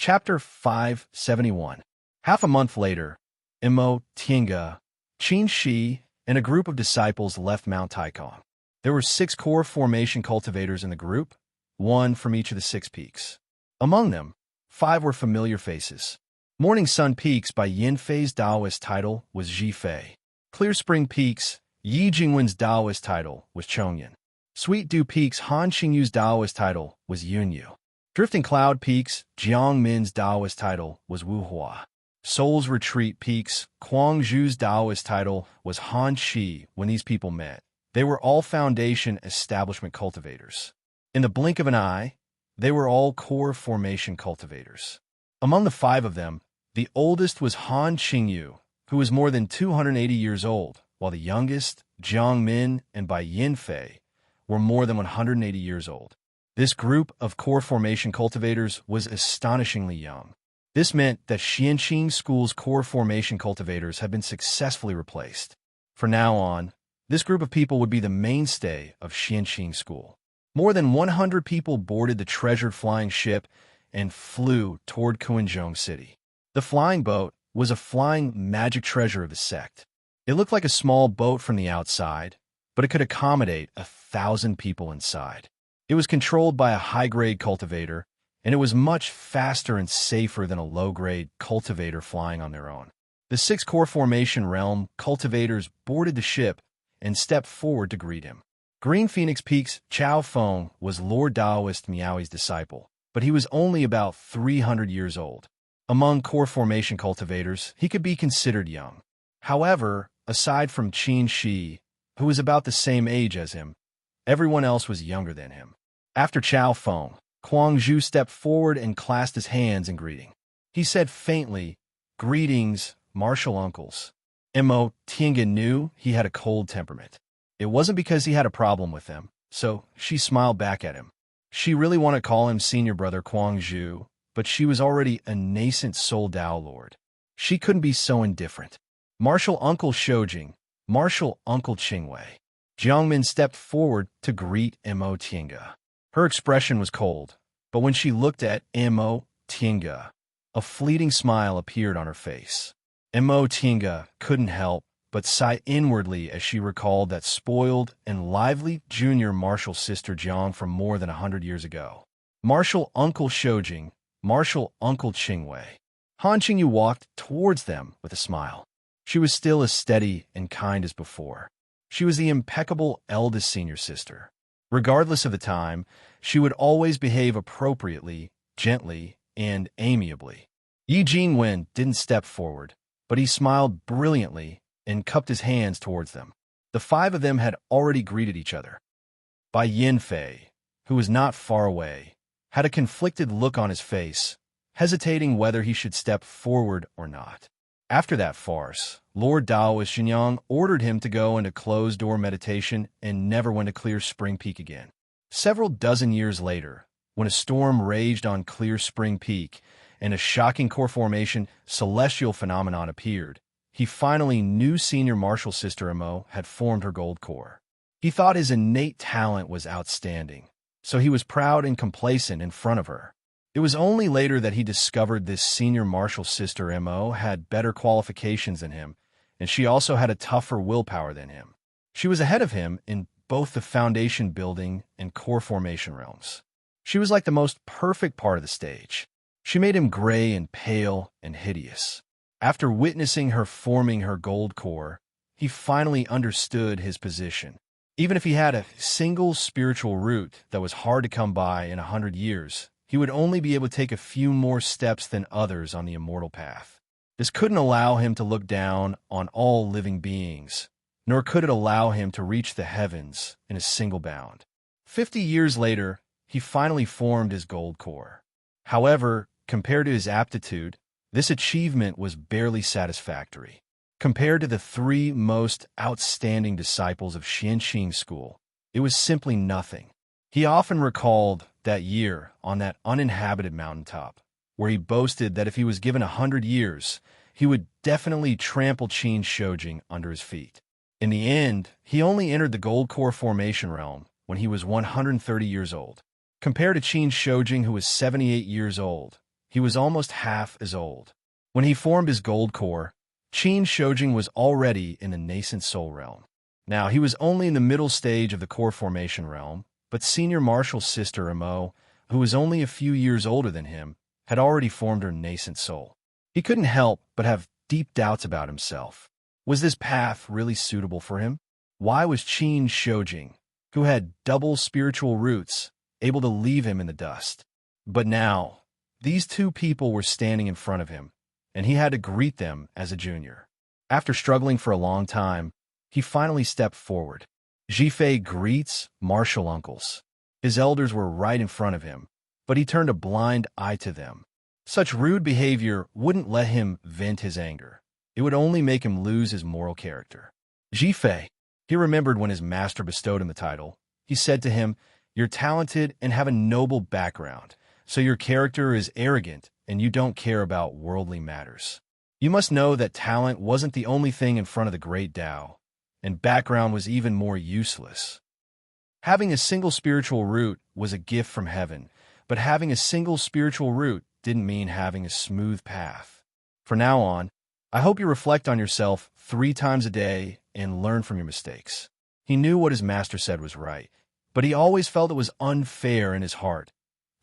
Chapter 571. Half a month later, Imo, Tiange, Qin Shi, and a group of disciples left Mount Taikong. There were 6 core formation cultivators in the group, 1 from each of the 6 peaks. Among them, 5 were familiar faces. Morning Sun Peaks by Yin Fei's Taoist title was Zhi Fei. Clear Spring Peaks, Yi Jingwen's Taoist title was Chongyan. Sweet Dew Peaks, Han Xingyu's Taoist title was Yunyu. Drifting Cloud Peaks, Jiang Min's Taoist title was Wu Hua. Soul's Retreat Peaks, Kuang Zhu's Taoist title was Han Shi. When these people met, they were all foundation establishment cultivators. In the blink of an eye, they were all core formation cultivators. Among the 5 of them, the oldest was Han Xingyu, who was more than 280 years old, while the youngest, Jiang Min and Bai Yin Fei, were more than 180 years old. This group of core formation cultivators was astonishingly young. This meant that Xianqing School's core formation cultivators had been successfully replaced. From now on, this group of people would be the mainstay of Xianqing School. More than 100 people boarded the treasured flying ship and flew toward Kuanzhong City. The flying boat was a flying magic treasure of the sect. It looked like a small boat from the outside, but it could accommodate 1,000 people inside. It was controlled by a high-grade cultivator, and it was much faster and safer than a low-grade cultivator flying on their own. The 6 core formation realm cultivators boarded the ship and stepped forward to greet him. Green Phoenix Peak's Chao Feng was Lord Taoist Miaoi's disciple, but he was only about 300 years old. Among core formation cultivators, he could be considered young. However, aside from Qin Shi, who was about the same age as him, everyone else was younger than him. After Chao Feng, Kuang Zhu stepped forward and clasped his hands in greeting. He said faintly, "Greetings, martial uncles." Imo, Tiange knew he had a cold temperament. It wasn't because he had a problem with them, so she smiled back at him. She really wanted to call him senior brother Kuang Zhu, but she was already a nascent Soul Dao Lord. She couldn't be so indifferent. Martial Uncle Shoujing, Martial Uncle Qingwei. Jiangmin stepped forward to greet Imo Tiange. Her expression was cold, but when she looked at Imo Tiange, a fleeting smile appeared on her face. Imo Tiange couldn't help but sigh inwardly as she recalled that spoiled and lively junior martial sister Jiang from more than 100 years ago. Martial Uncle Shoujing, Martial Uncle Qingwei. Han Qingyu walked towards them with a smile. She was still as steady and kind as before. She was the impeccable eldest senior sister. Regardless of the time, she would always behave appropriately, gently, and amiably. Yi Jingwen didn't step forward, but he smiled brilliantly and cupped his hands towards them. The 5 of them had already greeted each other. Bai Yin Fei, who was not far away, had a conflicted look on his face, hesitating whether he should step forward or not. After that farce, Lord Taoist Xinyang ordered him to go into closed-door meditation and never went to Clear Spring Peak again. Several dozen years later, when a storm raged on Clear Spring Peak and a shocking core formation celestial phenomenon appeared, he finally knew senior martial sister Imo had formed her gold core. He thought his innate talent was outstanding, so he was proud and complacent in front of her. It was only later that he discovered this senior martial sister Imo had better qualifications than him, and she also had a tougher willpower than him. She was ahead of him in both the foundation building and core formation realms. She was like the most perfect part of the stage. She made him gray and pale and hideous. After witnessing her forming her gold core, he finally understood his position. Even if he had a single spiritual root that was hard to come by in 100 years, he would only be able to take a few more steps than others on the immortal path. This couldn't allow him to look down on all living beings, nor could it allow him to reach the heavens in a single bound. 50 years later, he finally formed his gold core. However, compared to his aptitude, this achievement was barely satisfactory. Compared to the 3 most outstanding disciples of Xianqing School, it was simply nothing. He often recalled that year on that uninhabited mountaintop, where he boasted that if he was given 100 years, he would definitely trample Qin Shoujing under his feet. In the end, he only entered the gold core formation realm when he was 130 years old. Compared to Qin Shoujing, who was 78 years old, he was almost half as old. When he formed his gold core, Qin Shoujing was already in the nascent soul realm. Now, he was only in the middle stage of the core formation realm, but senior Marshall's sister Imo, who was only a few years older than him, had already formed her nascent soul. He couldn't help but have deep doubts about himself. Was this path really suitable for him? Why was Qin Shoujing, who had double spiritual roots, able to leave him in the dust? But now, these two people were standing in front of him, and he had to greet them as a junior. After struggling for a long time, he finally stepped forward. Zhifei greets Marshall uncles. His elders were right in front of him, but he turned a blind eye to them. Such rude behavior wouldn't let him vent his anger. It would only make him lose his moral character. Zhifei, he remembered when his master bestowed him the title. He said to him, "You're talented and have a noble background, so your character is arrogant and you don't care about worldly matters. You must know that talent wasn't the only thing in front of the great Tao, and background was even more useless. Having a single spiritual root was a gift from heaven, but having a single spiritual root didn't mean having a smooth path. From now on, I hope you reflect on yourself 3 times a day and learn from your mistakes." He knew what his master said was right, but he always felt it was unfair in his heart.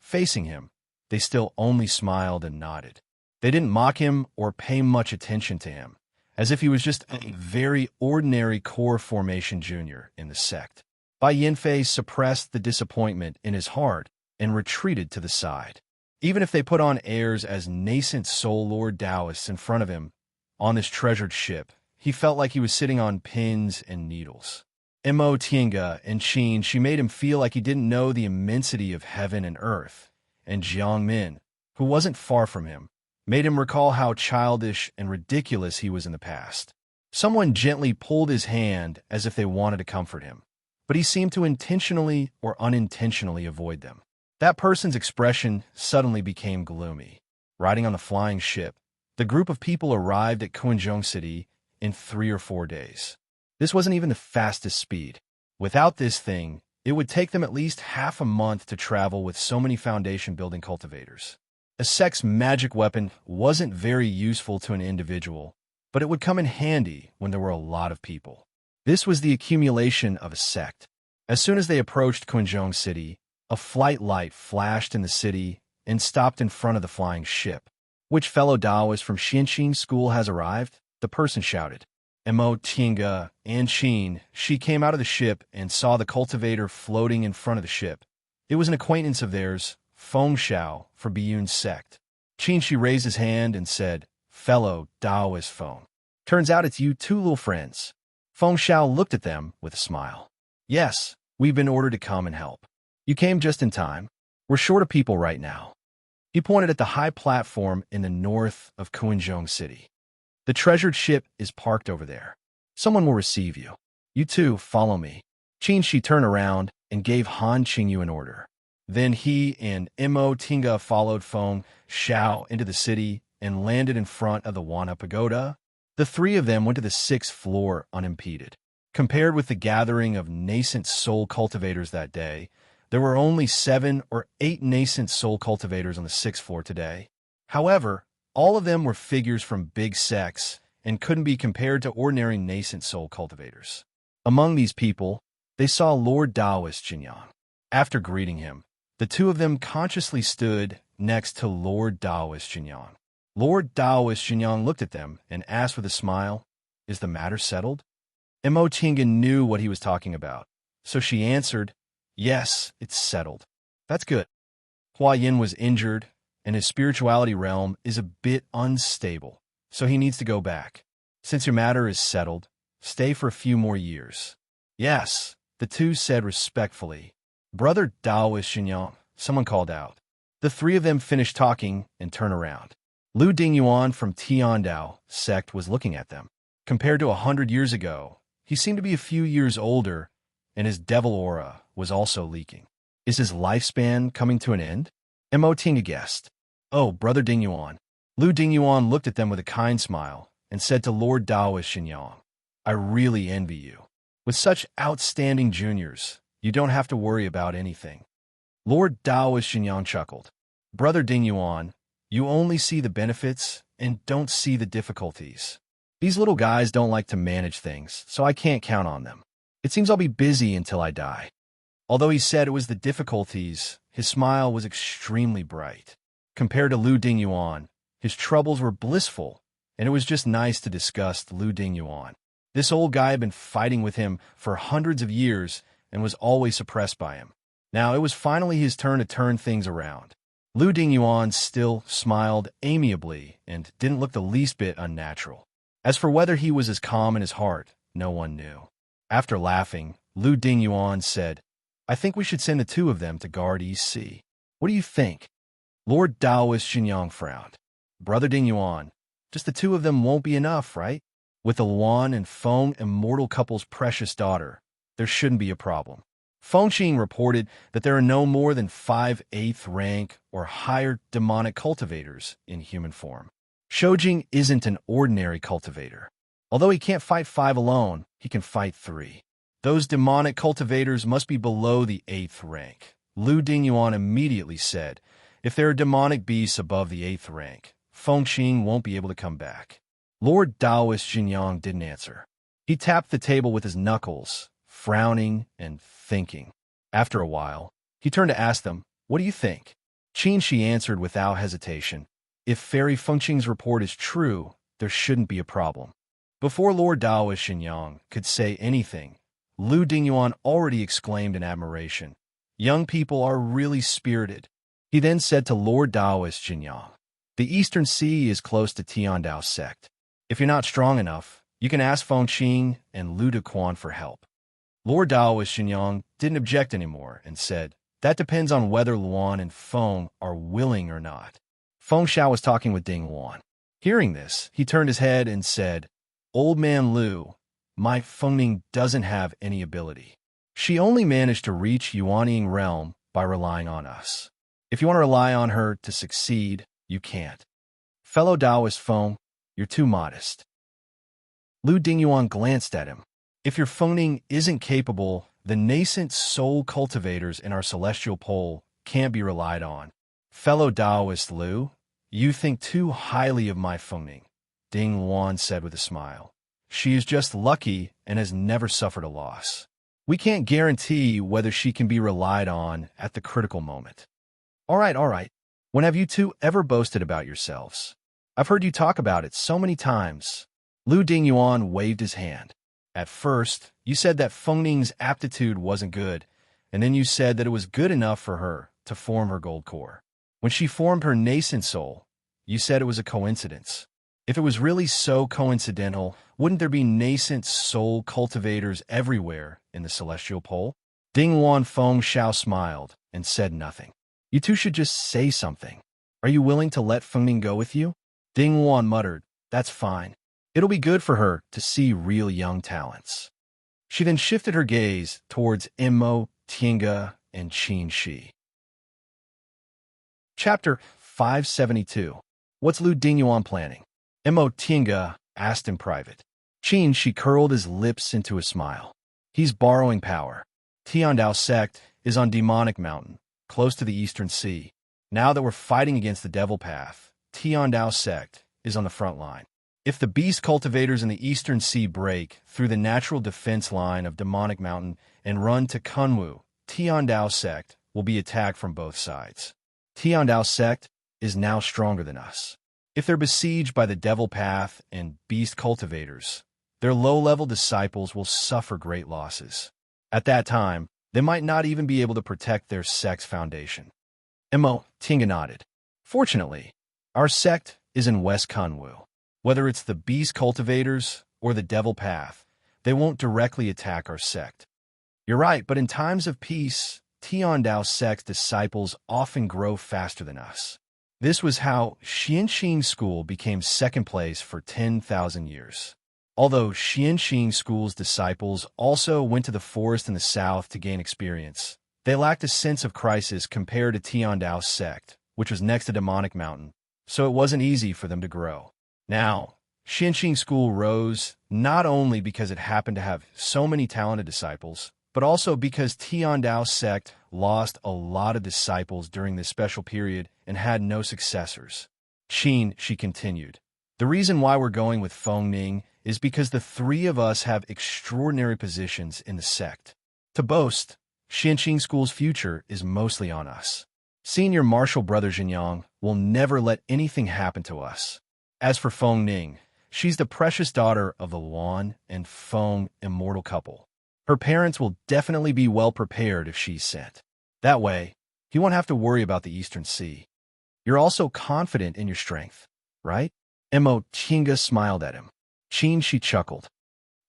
Facing him, they still only smiled and nodded. They didn't mock him or pay much attention to him, as if he was just a very ordinary core formation junior in the sect. Bai Yinfei suppressed the disappointment in his heart and retreated to the side. Even if they put on airs as nascent soul lord Taoists in front of him on this treasured ship, he felt like he was sitting on pins and needles. Mo Tiange and Qin, she made him feel like he didn't know the immensity of heaven and earth, and Jiang Min, who wasn't far from him, made him recall how childish and ridiculous he was in the past. Someone gently pulled his hand as if they wanted to comfort him, but he seemed to intentionally or unintentionally avoid them. That person's expression suddenly became gloomy. Riding on the flying ship, the group of people arrived at Kuanzhong City in 3 or 4 days. This wasn't even the fastest speed. Without this thing, it would take them at least half a month to travel with so many foundation-building cultivators. A sect's magic weapon wasn't very useful to an individual, but it would come in handy when there were a lot of people. This was the accumulation of a sect. As soon as they approached Kuanzhong City, a flight light flashed in the city and stopped in front of the flying ship. "Which fellow Taoist from Xianxin School has arrived?" the person shouted. Mo Tiange and Qin, she came out of the ship and saw the cultivator floating in front of the ship. It was an acquaintance of theirs, Feng Xiao, from Biyun's sect. Qin, she raised his hand and said, "Fellow Taoist Feng. Turns out it's you 2 little friends." Feng Xiao looked at them with a smile. "Yes, we've been ordered to come and help. You came just in time. We're short of people right now." He pointed at the high platform in the north of Kuanzhong City. "The treasured ship is parked over there. Someone will receive you. You two follow me." Qin, she turned around and gave Han Qingyu an order. Then he and Mo Tiange followed Feng Xiao into the city and landed in front of the Wana Pagoda. The 3 of them went to the 6th floor unimpeded. Compared with the gathering of nascent soul cultivators that day, there were only 7 or 8 nascent soul cultivators on the 6th floor today. However, all of them were figures from big sects and couldn't be compared to ordinary nascent soul cultivators. Among these people, they saw Lord Taoist Jinyang. After greeting him, the 2 of them consciously stood next to Lord Taoist Jinyang. Lord Taoist Jinyang looked at them and asked with a smile, "Is the matter settled?" Mo Tiange knew what he was talking about, so she answered, "Yes, it's settled." "That's good. Hua Yin was injured, and his spirituality realm is a bit unstable, so he needs to go back. Since your matter is settled, stay for a few more years." "Yes," the 2 said respectfully. "Brother Taoist Jinyang," someone called out. The 3 of them finished talking and turned around. Lu Dingyuan from Tiandao sect was looking at them. Compared to 100 years ago, he seemed to be a few years older, and his devil aura was also leaking. Is his lifespan coming to an end? Mo Tiange guessed. "Oh, Brother Dingyuan." Lu Dingyuan looked at them with a kind smile and said to Lord Taoist Xinyang, "I really envy you. With such outstanding juniors, you don't have to worry about anything." Lord Taoist Xinyang chuckled. "Brother Dingyuan, You only see the benefits and don't see the difficulties. These little guys don't like to manage things, so I can't count on them. It seems I'll be busy until I die." Although he said it was the difficulties, his smile was extremely bright. Compared to Lu Dingyuan, his troubles were blissful, and it was just nice to discuss Lu Dingyuan. This old guy had been fighting with him for hundreds of years and was always suppressed by him. Now it was finally his turn to turn things around. Lu Dingyuan still smiled amiably and didn't look the least bit unnatural. As for whether he was as calm in his heart, no one knew. After laughing, Lu Dingyuan said, "I think we should send the two of them to guard East Sea. What do you think?" Lord Taoist Xinyang frowned. "Brother Dingyuan, just the two of them won't be enough, right? With the Luan and Feng immortal couple's precious daughter, there shouldn't be a problem." Feng Qing reported that there are no more than 5 8th rank or higher demonic cultivators in human form. Shoujing isn't an ordinary cultivator. Although he can't fight 5 alone, he can fight 3. Those demonic cultivators must be below the 8th rank. Lu Dingyuan immediately said, "If there are demonic beasts above the 8th rank, Feng Qing won't be able to come back." Lord Taoist Xinyang didn't answer. He tapped the table with his knuckles, frowning and thinking. After a while, he turned to ask them, "What do you think?" Qin Shi answered without hesitation, "If Fairy Feng Qing's report is true, there shouldn't be a problem." Before Lord Taoist Xinyang could say anything, Lu Dingyuan already exclaimed in admiration, "Young people are really spirited." He then said to Lord Taoist Xinyang, "The Eastern Sea is close to Tiandao sect. If you're not strong enough, you can ask Feng Qing and Lu Dequan for help." Lord Taoist Xinyang didn't object anymore and said, "That depends on whether Luan and Feng are willing or not." Feng Xiao was talking with Ding Luan. Hearing this, he turned his head and said, "Old man Lu, my Fengning doesn't have any ability. She only managed to reach Yuanying realm by relying on us. If you want to rely on her to succeed, you can't. Fellow Taoist Feng, you're too modest." Lu Dingyuan glanced at him. "If your Fengning isn't capable, the nascent soul cultivators in our celestial pole can't be relied on. Fellow Taoist Lu, you think too highly of my Fengning," Ding Luan said with a smile. "She is just lucky and has never suffered a loss. We can't guarantee whether she can be relied on at the critical moment." All right. When have you two ever boasted about yourselves? I've heard you talk about it so many times." Lu Dingyuan waved his hand. "At first, you said that Fengning's aptitude wasn't good, and then you said that it was good enough for her to form her gold core. When she formed her nascent soul, you said it was a coincidence. If it was really so coincidental, wouldn't there be nascent soul cultivators everywhere in the celestial pole?" Ding Luan Feng Xiao smiled and said nothing. "You two should just say something. Are you willing to let Fengning go with you?" Ding Luan muttered, "That's fine. It'll be good for her to see real young talents." She then shifted her gaze towards Immo, Tinga, and Qin Shi. Chapter 572. What's Lu Dingyuan planning? Immo Tinga asked in private. Qin Shi curled his lips into a smile. "He's borrowing power. Tiandao sect is on Demonic Mountain, close to the Eastern Sea. Now that we're fighting against the Devil Path, Tiandao sect is on the front line. If the beast cultivators in the Eastern Sea break through the natural defense line of Demonic Mountain and run to Kunwu, Tiandao sect will be attacked from both sides. Tiandao sect is now stronger than us. If they're besieged by the Devil Path and beast cultivators, their low-level disciples will suffer great losses. At that time, they might not even be able to protect their sect's foundation." Immo Tinga nodded. "Fortunately, our sect is in West Kunwu. Whether it's the beast cultivators or the Devil Path, they won't directly attack our sect." "You're right, but in times of peace, Tiandao sect's disciples often grow faster than us. This was how Xianxing School became second place for 10,000 years. Although Xianxing School's disciples also went to the forest in the south to gain experience, they lacked a sense of crisis compared to Tiandao sect, which was next to Demonic Mountain, so it wasn't easy for them to grow. Now, Xianxing School rose not only because it happened to have so many talented disciples, but also because Tiandao sect lost a lot of disciples during this special period and had no successors. Qin, she continued. The reason why we're going with Feng Ning is because the three of us have extraordinary positions in the sect. To boast, Xianqing School's future is mostly on us. Senior Martial Brother Jinyang will never let anything happen to us. As for Feng Ning, she's the precious daughter of the Luan and Feng immortal couple. Her parents will definitely be well prepared if she's sent. That way, he won't have to worry about the Eastern Sea. You're also confident in your strength, right? Mo Tinga smiled at him. Qin, she chuckled.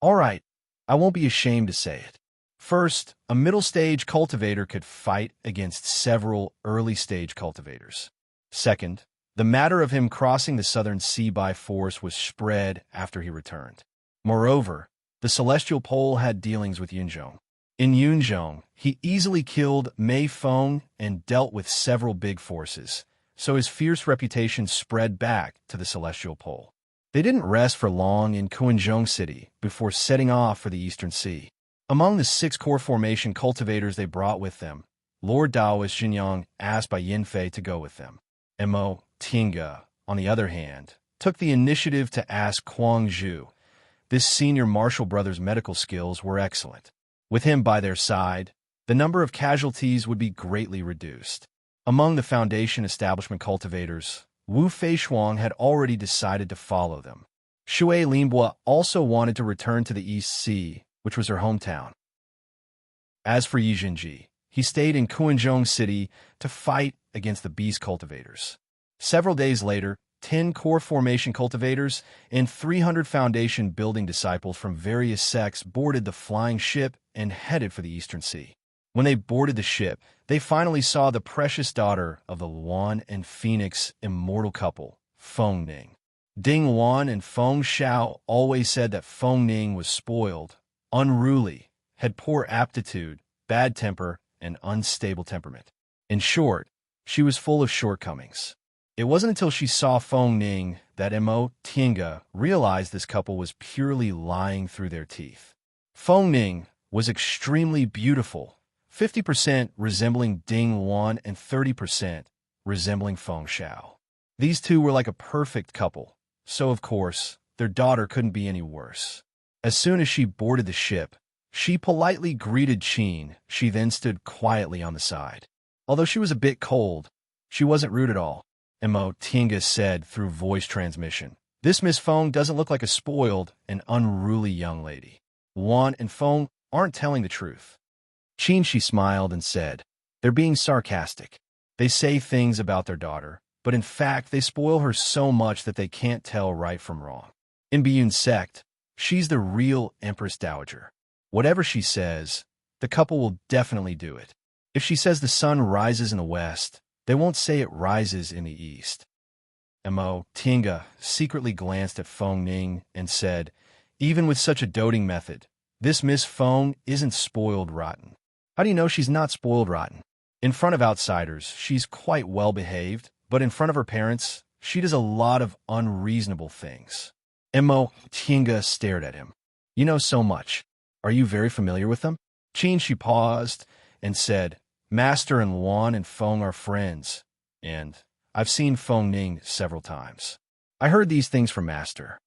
All right, I won't be ashamed to say it. First, a middle-stage cultivator could fight against several early-stage cultivators. Second, the matter of him crossing the Southern Sea by force was spread after he returned. Moreover, the Celestial Pole had dealings with Yunzhong. In Yunzhong, he easily killed Mei Feng and dealt with several big forces, so his fierce reputation spread back to the Celestial Pole. They didn't rest for long in Kuanzhong City before setting off for the Eastern Sea. Among the 6 core formation cultivators they brought with them, Lord Daoist Jinyang asked by Yinfei to go with them. Mo Tinga, on the other hand, took the initiative to ask Kuang Zhu. This senior Martial brother's medical skills were excellent. With him by their side, the number of casualties would be greatly reduced. Among the Foundation establishment cultivators, Wu Feishuang had already decided to follow them. Shui Linbua also wanted to return to the East Sea, which was her hometown. As for Yi Jinji, he stayed in Kuanzhong City to fight against the beast cultivators. Several days later, 10 core formation cultivators and 300 foundation building disciples from various sects boarded the flying ship and headed for the Eastern Sea. When they boarded the ship, they finally saw the precious daughter of the Luan and Phoenix immortal couple, Feng Ning. Ding Luan and Feng Xiao always said that Feng Ning was spoiled, unruly, had poor aptitude, bad temper, and unstable temperament. In short, she was full of shortcomings. It wasn't until she saw Feng Ning that Mo Tinga realized this couple was purely lying through their teeth. Feng Ning was extremely beautiful, 50% resembling Ding Luan and 30% resembling Feng Xiao. These two were like a perfect couple, so of course, their daughter couldn't be any worse. As soon as she boarded the ship, she politely greeted Qin. She then stood quietly on the side. Although she was a bit cold, she wasn't rude at all. Mo Tinga said through voice transmission, "This Miss Feng doesn't look like a spoiled and unruly young lady. Luan and Feng aren't telling the truth." Qin, she smiled and said, "They're being sarcastic. They say things about their daughter, but in fact they spoil her so much that they can't tell right from wrong. In Biyun's sect, she's the real Empress Dowager. Whatever she says, the couple will definitely do it. If she says the sun rises in the west, they won't say it rises in the east." Mo Tinga secretly glanced at Feng Ning and said, "Even with such a doting method, this Miss Feng isn't spoiled rotten." "How do you know she's not spoiled rotten?" "In front of outsiders, she's quite well behaved, but in front of her parents, she does a lot of unreasonable things." Mo Tinga stared at him. "You know so much. Are you very familiar with them?" Qin, she paused and said, "Master and Luan and Feng are friends, and I've seen Feng Ning several times. I heard these things from Master.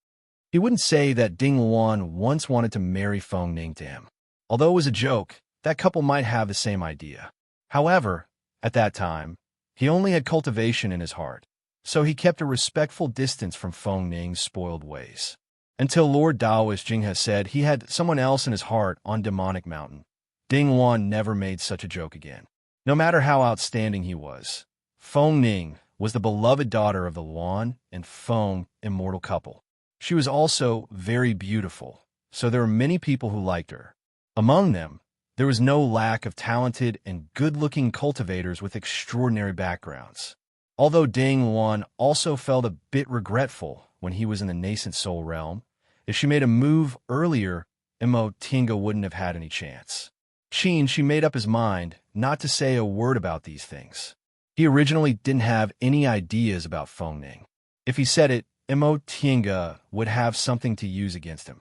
He wouldn't say that Ding Luan once wanted to marry Feng Ning to him. Although it was a joke, that couple might have the same idea. However, at that time, he only had cultivation in his heart, so he kept a respectful distance from Feng Ning's spoiled ways. Until Lord Daoist Jinghe said he had someone else in his heart on Demonic Mountain, Ding Luan never made such a joke again. No matter how outstanding he was, Feng Ning was the beloved daughter of the Luan and Feng immortal couple. She was also very beautiful, so there were many people who liked her. Among them, there was no lack of talented and good-looking cultivators with extraordinary backgrounds. Although Ding Luan also felt a bit regretful when he was in the nascent soul realm, if she made a move earlier, Mo Tinga wouldn't have had any chance. Qin, she made up his mind not to say a word about these things. He originally didn't have any ideas about Feng Ning. If he said it, Mo Tinga would have something to use against him.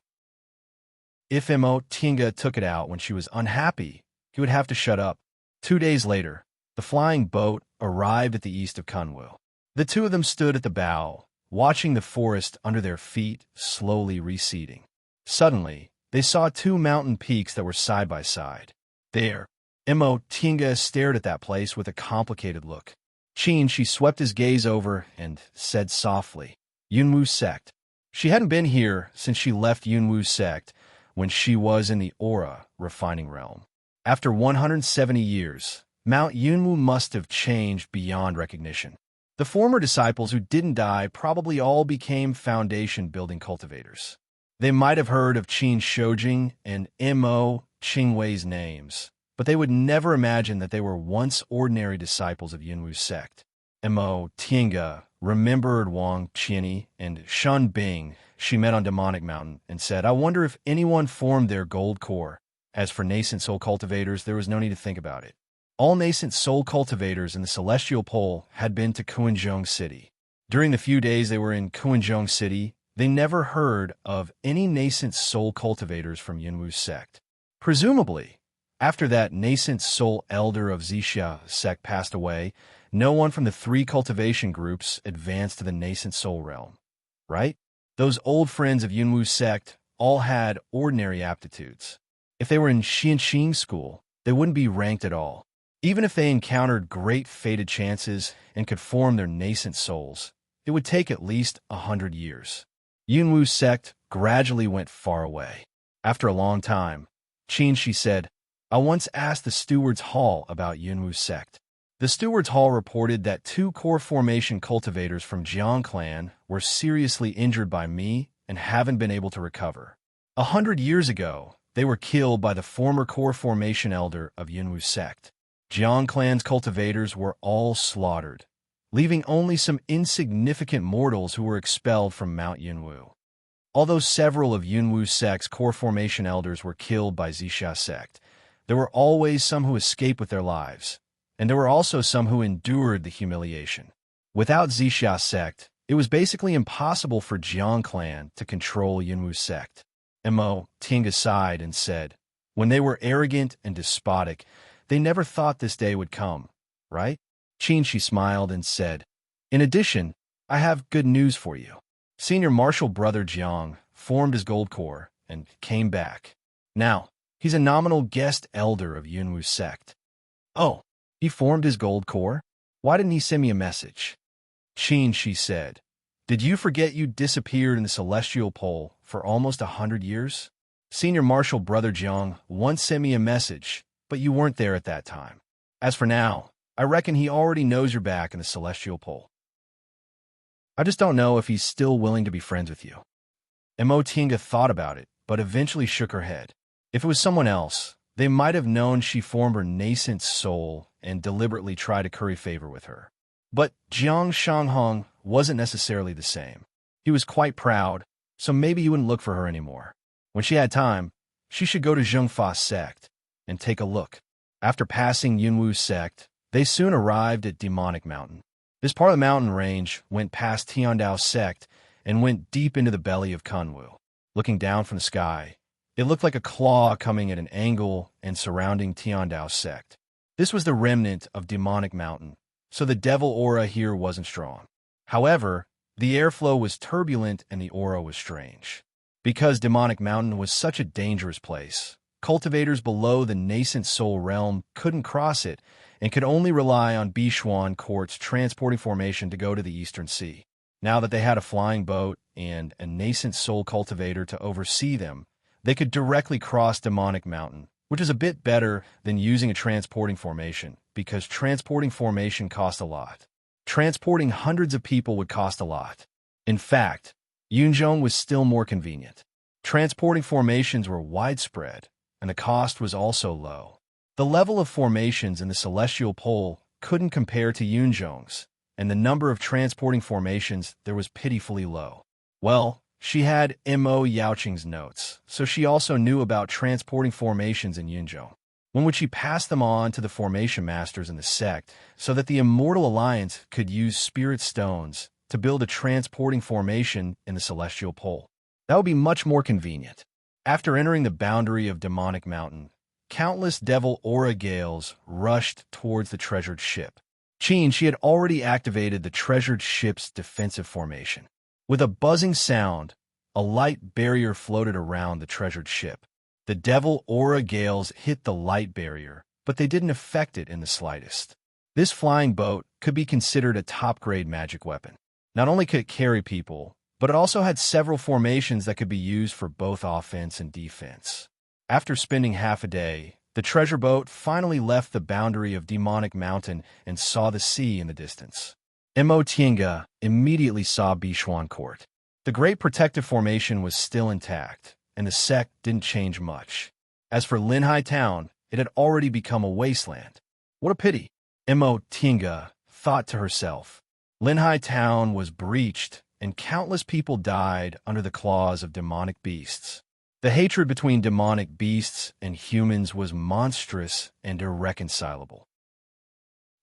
If Mo Tinga took it out when she was unhappy, he would have to shut up. 2 days later, the flying boat arrived at the east of Kunwu. The two of them stood at the bow, watching the forest under their feet slowly receding. Suddenly, they saw two mountain peaks that were side by side. There, Tinga stared at that place with a complicated look. She swept his gaze over and said softly, Yunwu sect. She hadn't been here since she left Yunwu sect when she was in the aura refining realm. After 170 years, Mount Yunwu must have changed beyond recognition. The former disciples who didn't die probably all became foundation-building cultivators. They might have heard of Qin Shoujing and Mo Qingwei's names, but they would never imagine that they were once ordinary disciples of Yunwu sect. Mo Tinga remembered Wang Qianyi and Shen Bing she met on Demonic Mountain and said, I wonder if anyone formed their gold core. As for nascent soul cultivators, there was no need to think about it. All nascent soul cultivators in the Celestial Pole had been to Kuanzhong City. During the few days they were in Kuanzhong City, they never heard of any nascent soul cultivators from Yunwu sect. Presumably, after that nascent soul elder of Zixia sect passed away, no one from the three cultivation groups advanced to the nascent soul realm. Right? Those old friends of Yunwu sect all had ordinary aptitudes. If they were in Xianxing school, they wouldn't be ranked at all. Even if they encountered great fated chances and could form their nascent souls, it would take at least 100 years. Yunwu sect gradually went far away. After a long time, she said, I once asked the Steward's Hall about Yunwu sect. The Steward's Hall reported that two core formation cultivators from Jiang clan were seriously injured by me and haven't been able to recover. 100 years ago, they were killed by the former core formation elder of Yunwu sect. Jiang clan's cultivators were all slaughtered, leaving only some insignificant mortals who were expelled from Mount Yunwu. Although several of Yunwu sect's core formation elders were killed by Zixia sect, there were always some who escaped with their lives, and there were also some who endured the humiliation. Without Zixia sect, it was basically impossible for Jiang clan to control Yunwu sect. Mo Tinga sighed and said, when they were arrogant and despotic, they never thought this day would come, right? She smiled and said, in addition, I have good news for you. Senior Marshal Brother Jiang formed his gold core and came back. Now, he's a nominal guest elder of Yunwu sect. Oh, he formed his gold core? Why didn't he send me a message? She said, did you forget you disappeared in the Celestial Pole for almost 100 years? Senior Marshal Brother Jiang once sent me a message, but you weren't there at that time. As for now, I reckon he already knows you're back in the Celestial Pole. I just don't know if he's still willing to be friends with you. Mo Tinga thought about it, but eventually shook her head. If it was someone else, they might have known she formed her nascent soul and deliberately tried to curry favor with her. But Jiang Shanghong wasn't necessarily the same. He was quite proud, so maybe he wouldn't look for her anymore. When she had time, she should go to Zhengfa sect and take a look. After passing Yunwu sect, they soon arrived at Demonic Mountain. This part of the mountain range went past Tiandao sect and went deep into the belly of Kunwu. Looking down from the sky, it looked like a claw coming at an angle and surrounding Tiandao sect. This was the remnant of Demonic Mountain, so the devil aura here wasn't strong. However, the airflow was turbulent and the aura was strange. Because Demonic Mountain was such a dangerous place, cultivators below the nascent soul realm couldn't cross it and could only rely on Bishuan Court's transporting formation to go to the Eastern Sea. Now that they had a flying boat and a nascent soul cultivator to oversee them, they could directly cross Demonic Mountain, which is a bit better than using a transporting formation, because transporting formation cost a lot. Transporting hundreds of people would cost a lot. In fact, Yunzhong was still more convenient. Transporting formations were widespread, and the cost was also low. The level of formations in the Celestial Pole couldn't compare to Yunzhong's, and the number of transporting formations there was pitifully low. Well, she had Mo Yaoqing's notes, so she also knew about transporting formations in Yunzhong. When would she pass them on to the formation masters in the sect so that the Immortal Alliance could use spirit stones to build a transporting formation in the Celestial Pole? That would be much more convenient. After entering the boundary of Demonic Mountain, countless devil aura gales rushed towards the treasured ship. She had already activated the treasured ship's defensive formation. With a buzzing sound, a light barrier floated around the treasured ship. The devil aura gales hit the light barrier, but they didn't affect it in the slightest. This flying boat could be considered a top-grade magic weapon. Not only could it carry people, but it also had several formations that could be used for both offense and defense. After spending half a day, the treasure boat finally left the boundary of Demonic Mountain and saw the sea in the distance. Mo Tienga immediately saw Bichuan Court. The Great Protective Formation was still intact, and the sect didn't change much. As for Linhai Town, it had already become a wasteland. What a pity, Mo Tienga thought to herself. Linhai Town was breached, and countless people died under the claws of demonic beasts. The hatred between demonic beasts and humans was monstrous and irreconcilable.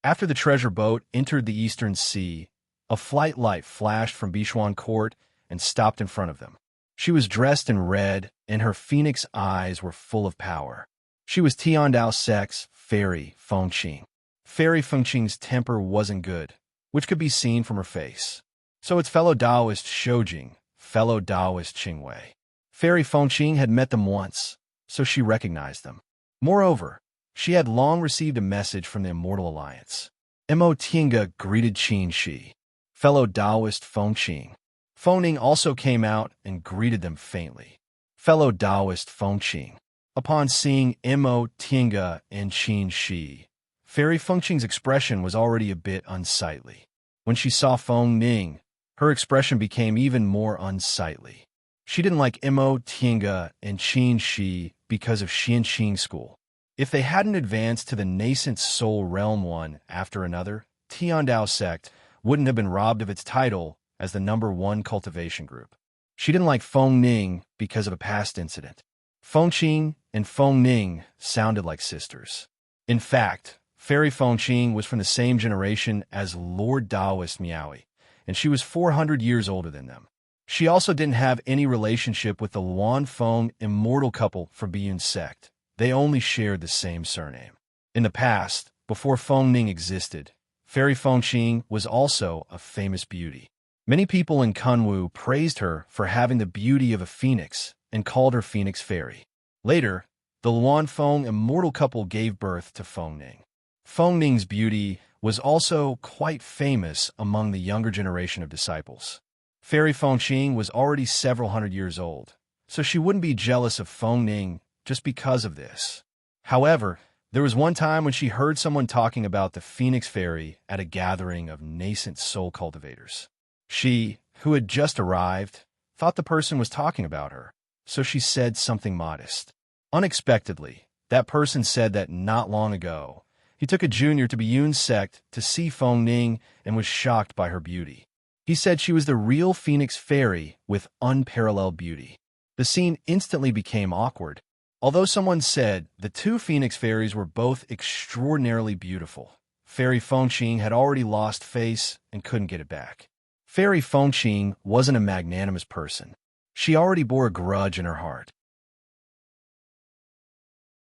After the treasure boat entered the Eastern Sea, a flight light flashed from Bichuan Court and stopped in front of them. She was dressed in red, and her phoenix eyes were full of power. She was Tiandao Sect's Fairy Fengqing. Fairy Fengqing's temper wasn't good, which could be seen from her face. So its fellow Taoist Shoujing, fellow Taoist Qingwei. Fairy Fengqing had met them once, so she recognized them. Moreover, she had long received a message from the Immortal Alliance. Mo Tienga greeted Qin Shi, fellow Taoist Fengqing. Fengning also came out and greeted them faintly. Fellow Taoist Fengqing. Upon seeing Mo Tienga and Qin Shi, Fairy Fengqing's expression was already a bit unsightly. When she saw Fengning, her expression became even more unsightly. She didn't like Mo Tienga and Qin Shi because of Xianqing School. If they hadn't advanced to the nascent soul realm one after another, Tiandao Sect wouldn't have been robbed of its title as the #1 cultivation group. She didn't like Fengning because of a past incident. Fengqing and Fengning sounded like sisters. In fact, Fairy Fengqing was from the same generation as Lord Taoist Miaoi, and she was 400 years older than them. She also didn't have any relationship with the Luan Feng immortal couple from Biyun Sect. They only shared the same surname. In the past, before Fengning existed, Fairy Fengqing was also a famous beauty. Many people in Kunwu praised her for having the beauty of a phoenix and called her Phoenix Fairy. Later, the Luan Feng immortal couple gave birth to Fengning. Fengning's beauty was also quite famous among the younger generation of disciples. Fairy Fengqing was already several hundred years old, so she wouldn't be jealous of Fengning just because of this. However, there was one time when she heard someone talking about the Phoenix Fairy at a gathering of nascent soul cultivators. She, who had just arrived, thought the person was talking about her, so she said something modest. Unexpectedly, that person said that not long ago, he took a junior to Biyun Sect to see Fengning and was shocked by her beauty. He said she was the real Phoenix Fairy with unparalleled beauty. The scene instantly became awkward. Although someone said the two Phoenix Fairies were both extraordinarily beautiful, Fairy Fengqing had already lost face and couldn't get it back. Fairy Fengqing wasn't a magnanimous person. She already bore a grudge in her heart.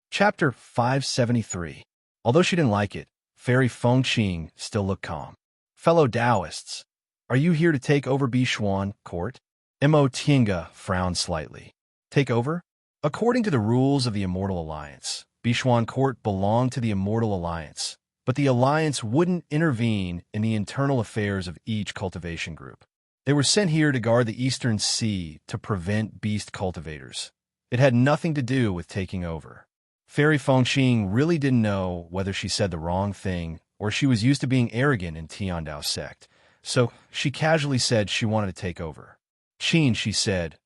Chapter 573. Although she didn't like it, Fairy Fengqing still looked calm. Fellow Taoists, are you here to take over Bichuan Court? Mo Tienga frowned slightly. Take over? According to the rules of the Immortal Alliance, Bichuan Court belonged to the Immortal Alliance, but the Alliance wouldn't intervene in the internal affairs of each cultivation group. They were sent here to guard the Eastern Sea to prevent beast cultivators. It had nothing to do with taking over. Fairy Fengqing really didn't know whether she said the wrong thing or she was used to being arrogant in Tiandao Sect, so she casually said she wanted to take over. Qin, she said,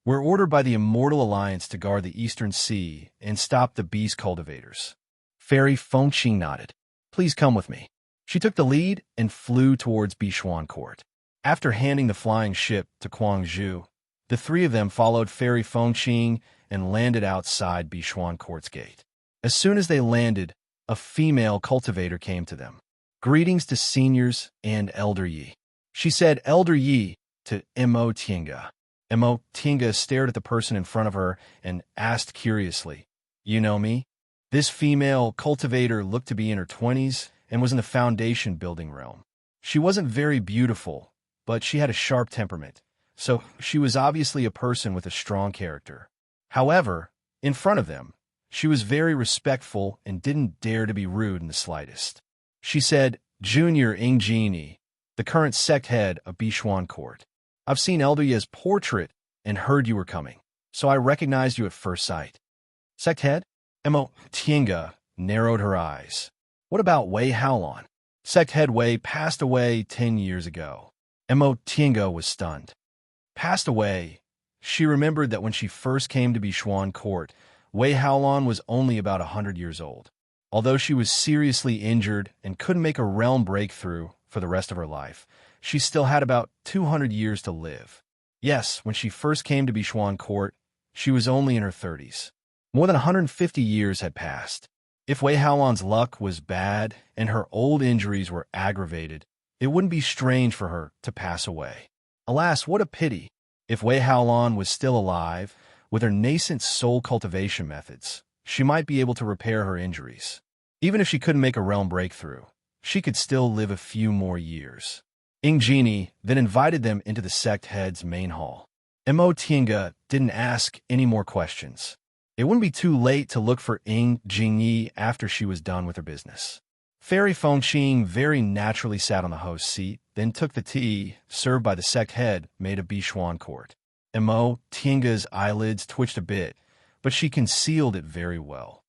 we're ordered by the Immortal Alliance to guard the Eastern Sea and stop the beast cultivators. Fairy Fengqing nodded. Please come with me. She took the lead and flew towards Bichuan Court. After handing the flying ship to Guangzhou, the three of them followed Fairy Fengqing and landed outside Bichuan Court's gate. As soon as they landed, a female cultivator came to them. Greetings to seniors and Elder Yi. She said Elder Yi to Mo Tienga. Mo Tienga stared at the person in front of her and asked curiously, You know me? This female cultivator looked to be in her 20s and was in the foundation building realm. She wasn't very beautiful, but she had a sharp temperament, so she was obviously a person with a strong character. However, in front of them, she was very respectful and didn't dare to be rude in the slightest. She said, "Junior Ingenie, the current sect head of Bishuan Court. I've seen Elder Ye's portrait and heard you were coming, so I recognized you at first sight." Sect head? Mo Tienga narrowed her eyes. "What about Wei Haolon?" Sect head Wei passed away 10 years ago. Mo Tienga was stunned. Passed away? She remembered that when she first came to Bishuan Court, Wei Haolon was only about 100 years old. Although she was seriously injured and couldn't make a realm breakthrough for the rest of her life, she still had about 200 years to live. Yes, when she first came to Bishuan Court, she was only in her 30s. More than 150 years had passed. If Wei Haolon's luck was bad and her old injuries were aggravated, it wouldn't be strange for her to pass away. Alas, what a pity! If Wei Haolon was still alive, with her nascent soul cultivation methods, she might be able to repair her injuries. Even if she couldn't make a realm breakthrough, she could still live a few more years. Ingenie then invited them into the sect head's main hall. Mo Tienga didn't ask any more questions. It wouldn't be too late to look for Ingenie after she was done with her business. Fairy Fengqing very naturally sat on the host's seat, then took the tea served by the sect head made of Bishuan Court. Mo Tienga's eyelids twitched a bit, but she concealed it very well.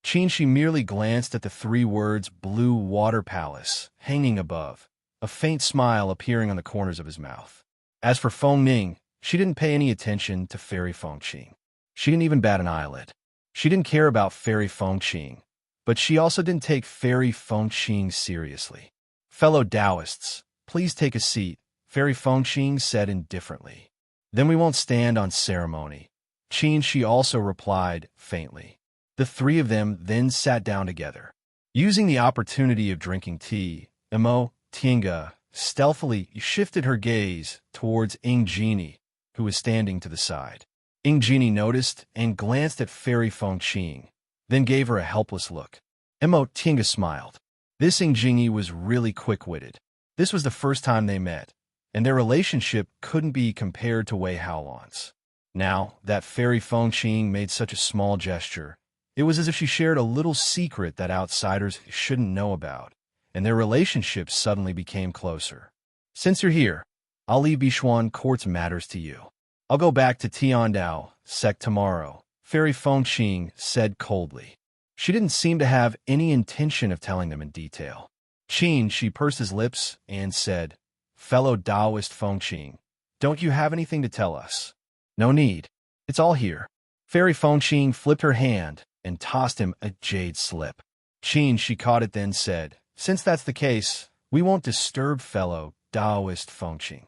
She merely glanced at the 3 words "Blue Water Palace" hanging above, a faint smile appearing on the corners of his mouth. As for Feng Ning, she didn't pay any attention to Fairy Fengqing. She didn't even bat an eyelid. She didn't care about Fairy Fengqing, but she also didn't take Fairy Fengqing seriously. "Fellow Taoists, please take a seat," Fairy Fengqing said indifferently. "Then we won't stand on ceremony." She also replied faintly. The 3 of them then sat down together. Using the opportunity of drinking tea, Mo Tienga stealthily shifted her gaze towards Ingenie, who was standing to the side. Ingenie noticed and glanced at Fairy Fengqing, then gave her a helpless look. Mo Tienga smiled. This Ingenie was really quick-witted. This was the first time they met, and their relationship couldn't be compared to Wei Haolon's. Now that Fairy Fengqing made such a small gesture, it was as if she shared a little secret that outsiders shouldn't know about, and their relationship suddenly became closer. "Since you're here, I'll leave Bishuan Court's matters to you. I'll go back to Tiandao sect tomorrow," Fairy Fengqing said coldly. She didn't seem to have any intention of telling them in detail. She pursed his lips and said, "Fellow Taoist Fengqing, don't you have anything to tell us?" "No need. It's all here." Fairy Fengqing flipped her hand and tossed him a jade slip. She caught it, then said, "Since that's the case, we won't disturb fellow Taoist Fengqing."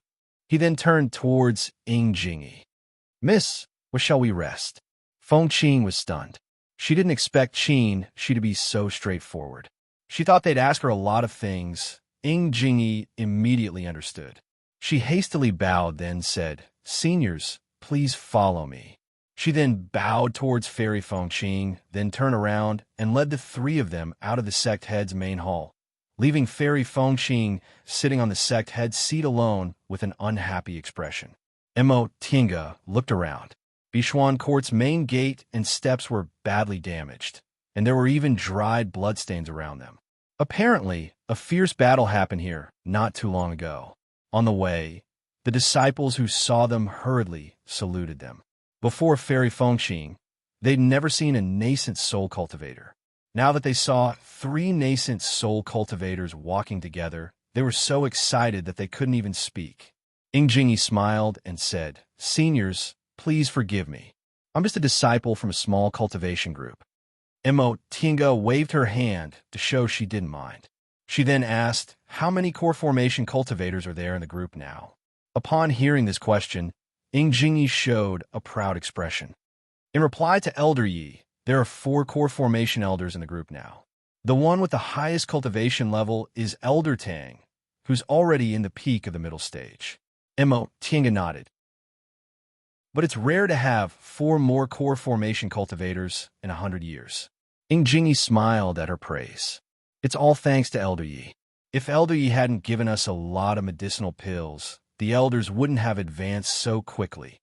He then turned towards Ingenie. "Miss, where shall we rest?" Fengqing was stunned. She didn't expect she to be so straightforward. She thought they'd ask her a lot of things. Ingenie immediately understood. She hastily bowed, then said, "Seniors, please follow me." She then bowed towards Fairy Fengqing, then turned around and led the 3 of them out of the sect head's main hall, leaving Fairy Fengqing sitting on the sect head's seat alone with an unhappy expression. Mo Tienga looked around. Bishuan Court's main gate and steps were badly damaged, and there were even dried bloodstains around them. Apparently, a fierce battle happened here not too long ago. On the way, the disciples who saw them hurriedly saluted them. Before Fairy Fengqing, they'd never seen a nascent soul cultivator. Now that they saw 3 nascent soul cultivators walking together, they were so excited that they couldn't even speak. Ingenie smiled and said, "Seniors, please forgive me. I'm just a disciple from a small cultivation group." Mo Tienga waved her hand to show she didn't mind. She then asked, "How many core formation cultivators are there in the group now?" Upon hearing this question, Ingenie showed a proud expression. In reply to Elder Yi, there are 4 core formation elders in the group now. The one with the highest cultivation level is Elder Tang, who's already in the peak of the middle stage. Mo Tienga nodded. But it's rare to have 4 more core formation cultivators in 100 years. Ingenie smiled at her praise. It's all thanks to Elder Yi. If Elder Yi hadn't given us a lot of medicinal pills, the elders wouldn't have advanced so quickly.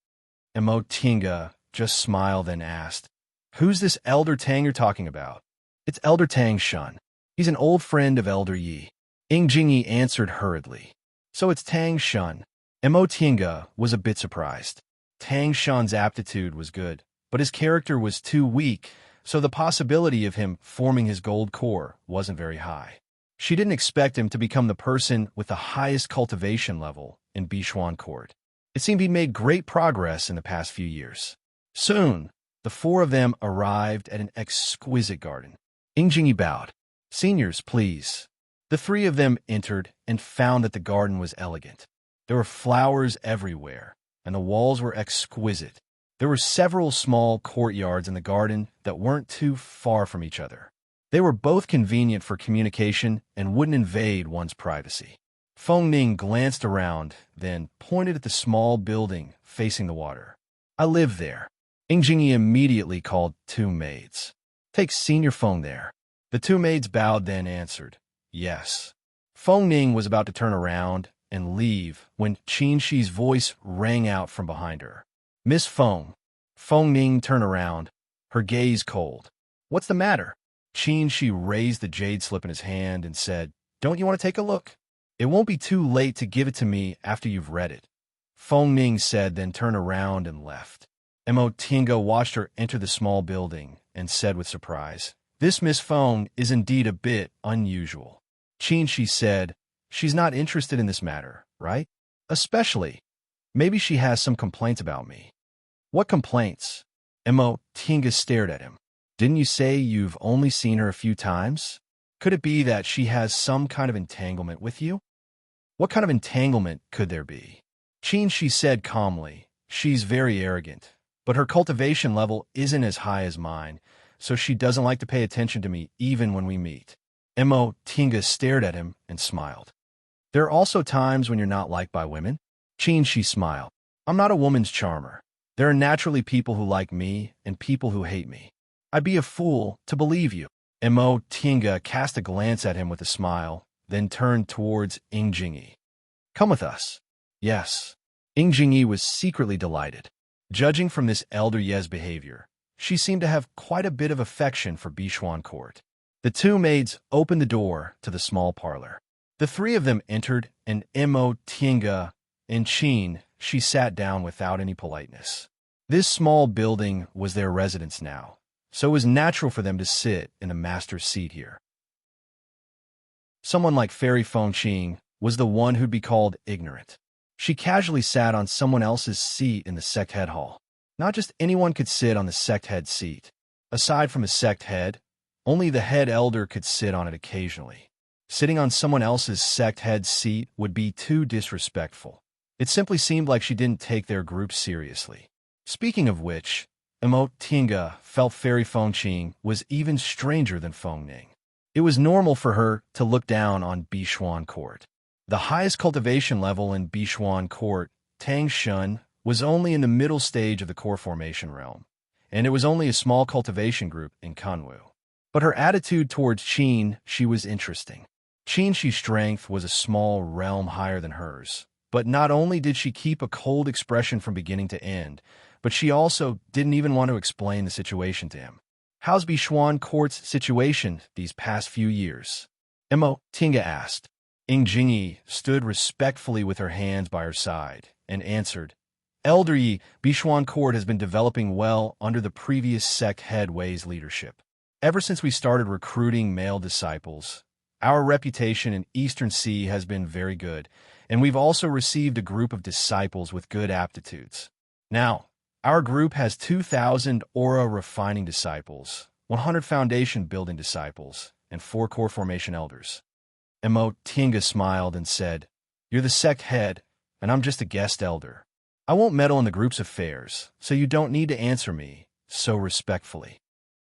Imo Tinga just smiled and asked, "Who's this Elder Tang you're talking about?" "It's Elder Tang Shun. He's an old friend of Elder Yi," Ing Jingyi answered hurriedly. "So it's Tang Shun." Imo Tinga was a bit surprised. Tang Shun's aptitude was good, but his character was too weak, so the possibility of him forming his gold core wasn't very high. She didn't expect him to become the person with the highest cultivation level in Bishuan Court. It seemed he'd made great progress in the past few years. Soon, the four of them arrived at an exquisite garden. Ing Jingyi bowed. "Seniors, please." The three of them entered and found that the garden was elegant. There were flowers everywhere, and the walls were exquisite. There were several small courtyards in the garden that weren't too far from each other. They were both convenient for communication and wouldn't invade one's privacy. Feng Ning glanced around, then pointed at the small building facing the water. "I live there." Ing Jingyi immediately called two maids. "Take Senior Feng there." The two maids bowed, then answered, "Yes." Feng Ning was about to turn around and leave when Qin Shi's voice rang out from behind her. "Miss Feng." Feng Ning turned around, her gaze cold. "What's the matter?" Qin Shi raised the jade slip in his hand and said, "Don't you want to take a look? It won't be too late to give it to me after you've read it." Feng Ning said, then turned around and left. Imo Tinga watched her enter the small building and said with surprise, "This Miss Feng is indeed a bit unusual." Qin Shi said, "She's not interested in this matter, right? Especially, maybe she has some complaints about me." "What complaints?" Imo Tinga stared at him. "Didn't you say you've only seen her a few times? Could it be that she has some kind of entanglement with you?" "What kind of entanglement could there be?" Qin Shi said calmly, "She's very arrogant, but her cultivation level isn't as high as mine, so she doesn't like to pay attention to me even when we meet." Imo Tinga stared at him and smiled. "There are also times when you're not liked by women?" Qin Shi smiled. "I'm not a woman's charmer. There are naturally people who like me and people who hate me. I'd be a fool to believe you." Imo Tinga cast a glance at him with a smile, then turned towards Ing Jingyi. "Come with us." "Yes." Ing Jingyi was secretly delighted. Judging from this elder Ye's behavior, she seemed to have quite a bit of affection for Bishuan Court. The two maids opened the door to the small parlor. The three of them entered, and Imo Tinga and Qin Shi sat down without any politeness. This small building was their residence now, so it was natural for them to sit in the master's seat here. Someone like Fairy Fengqing was the one who'd be called ignorant. She casually sat on someone else's seat in the sect head hall. Not just anyone could sit on the sect head seat. Aside from a sect head, only the head elder could sit on it occasionally. Sitting on someone else's sect head seat would be too disrespectful. It simply seemed like she didn't take their group seriously. Speaking of which, Imo Tinga felt Fairy Fengqing was even stranger than Feng Ning. It was normal for her to look down on Bishuan Court. The highest cultivation level in Bishuan Court, Tang Shun, was only in the middle stage of the core formation realm, and it was only a small cultivation group in Kunwu. But her attitude towards Qin Shi was interesting. Qin Shi's strength was a small realm higher than hers, but not only did she keep a cold expression from beginning to end, but she also didn't even want to explain the situation to him. "How's Bishuan Court's situation these past few years?" Imo Tinga asked. Ing Jingyi stood respectfully with her hands by her side and answered, "Elder Yi, Bishuan Court has been developing well under the previous sect head Wei's leadership. Ever since we started recruiting male disciples, our reputation in Eastern Sea has been very good, and we've also received a group of disciples with good aptitudes. Now, our group has 2,000 aura refining disciples, 100 foundation building disciples, and 4 core formation elders." Imo Tinga smiled and said, "You're the sect head, and I'm just a guest elder. I won't meddle in the group's affairs, so you don't need to answer me so respectfully."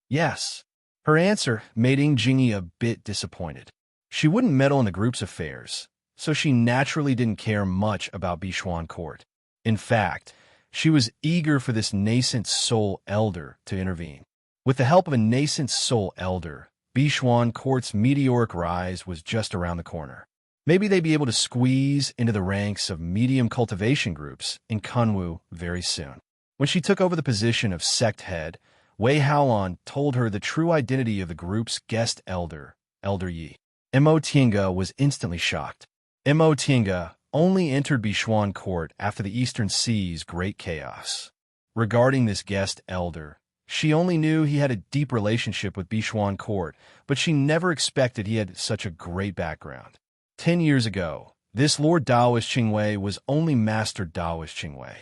"Yes." Her answer made Ing Jingyi a bit disappointed. She wouldn't meddle in the group's affairs, so she naturally didn't care much about Bishuan Court. In fact, she was eager for this nascent soul elder to intervene. With the help of a nascent soul elder, Bishuan Court's meteoric rise was just around the corner. Maybe they'd be able to squeeze into the ranks of medium cultivation groups in Kunwu very soon. When she took over the position of sect head, Wei Haolon told her the true identity of the group's guest elder, Elder Yi. Mo Tiange was instantly shocked. Mo Tiange only entered Bishuan Court after the Eastern Sea's great chaos. Regarding this guest elder, she only knew he had a deep relationship with Bishuan Court, but she never expected he had such a great background. 10 years ago, this Lord Daoist Qingwei was only Master Daoist Qingwei.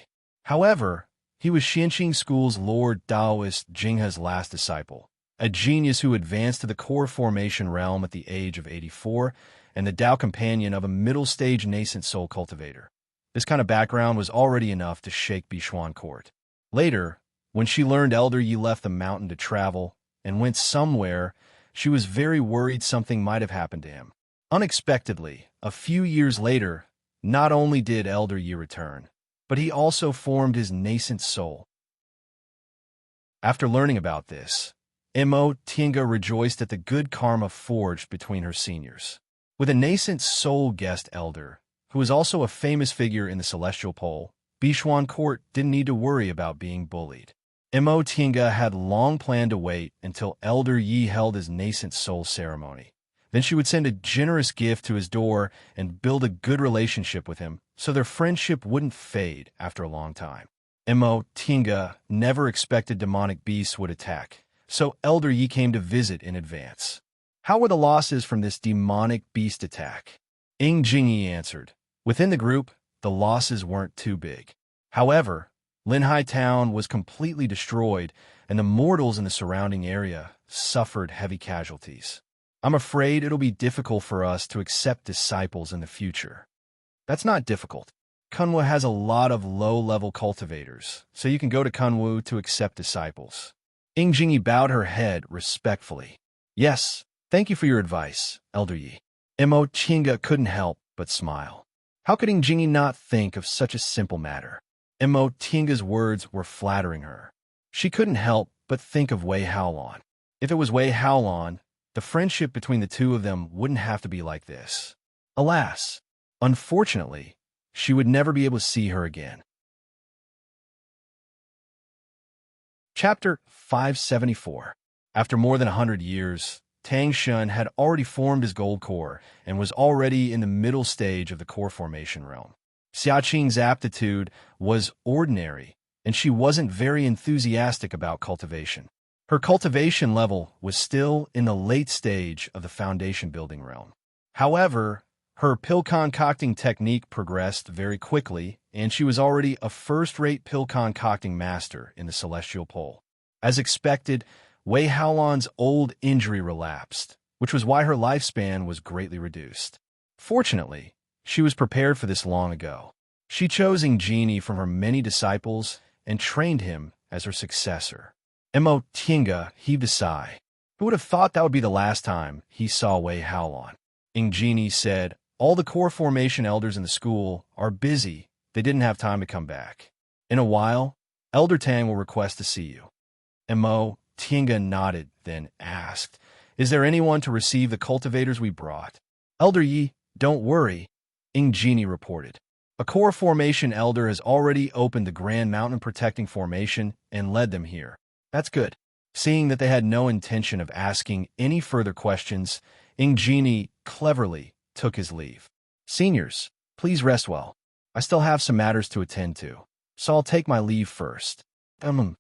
However, he was Xianqing School's Lord Daoist Jinghe's last disciple, a genius who advanced to the core formation realm at the age of 84 and the Dao companion of a middle-stage nascent soul cultivator. This kind of background was already enough to shake Bishuan Court. Later, when she learned Elder Yi left the mountain to travel and went somewhere, she was very worried something might have happened to him. Unexpectedly, a few years later, not only did Elder Yi return, but he also formed his nascent soul. After learning about this, Mo Tiange rejoiced at the good karma forged between her seniors. With a nascent soul guest elder, who was also a famous figure in the Celestial Pole, Bishuan Court didn't need to worry about being bullied. Mo Tiange had long planned to wait until Elder Yi held his nascent soul ceremony. Then she would send a generous gift to his door and build a good relationship with him so their friendship wouldn't fade after a long time. Mo Tiange never expected demonic beasts would attack, so Elder Yi came to visit in advance. How were the losses from this demonic beast attack? Ing Jingyi answered. Within the group, the losses weren't too big. However, Linhai Town was completely destroyed, and the mortals in the surrounding area suffered heavy casualties. I'm afraid it'll be difficult for us to accept disciples in the future. That's not difficult. Kunwu has a lot of low-level cultivators, so you can go to Kunwu to accept disciples. Ing Jingyi bowed her head respectfully. Yes, thank you for your advice, Elder Yi. Mo Tiange couldn't help but smile. How could Ing Jingyi not think of such a simple matter? Mo Tiange's words were flattering her. She couldn't help but think of Wei Haolon. If it was Wei Haolon, the friendship between the two of them wouldn't have to be like this. Alas, unfortunately, she would never be able to see her again. Chapter 574. After more than 100 years, Tang Shun had already formed his gold core and was already in the middle stage of the core formation realm. Xiaqing's aptitude was ordinary, and she wasn't very enthusiastic about cultivation. Her cultivation level was still in the late stage of the foundation building realm. However, her pill concocting technique progressed very quickly, and she was already a first-rate pill concocting master in the Celestial Pole. As expected, Wei Haolon's old injury relapsed, which was why her lifespan was greatly reduced. Fortunately, she was prepared for this long ago. She chose Ing Jingyi from her many disciples and trained him as her successor. Mo Tiange heaved a sigh. Who would have thought that would be the last time he saw Wei Haolon? Ing Jingyi said, all the core formation elders in the school are busy. They didn't have time to come back. In a while, Elder Tang will request to see you. Mo Tiange nodded, then asked, is there anyone to receive the cultivators we brought? Elder Yi, don't worry, Ing Jingyi reported. A core formation elder has already opened the Grand Mountain Protecting Formation and led them here. That's good. Seeing that they had no intention of asking any further questions, Ing Jingyi cleverly took his leave. Seniors, please rest well. I still have some matters to attend to, so I'll take my leave first. Mo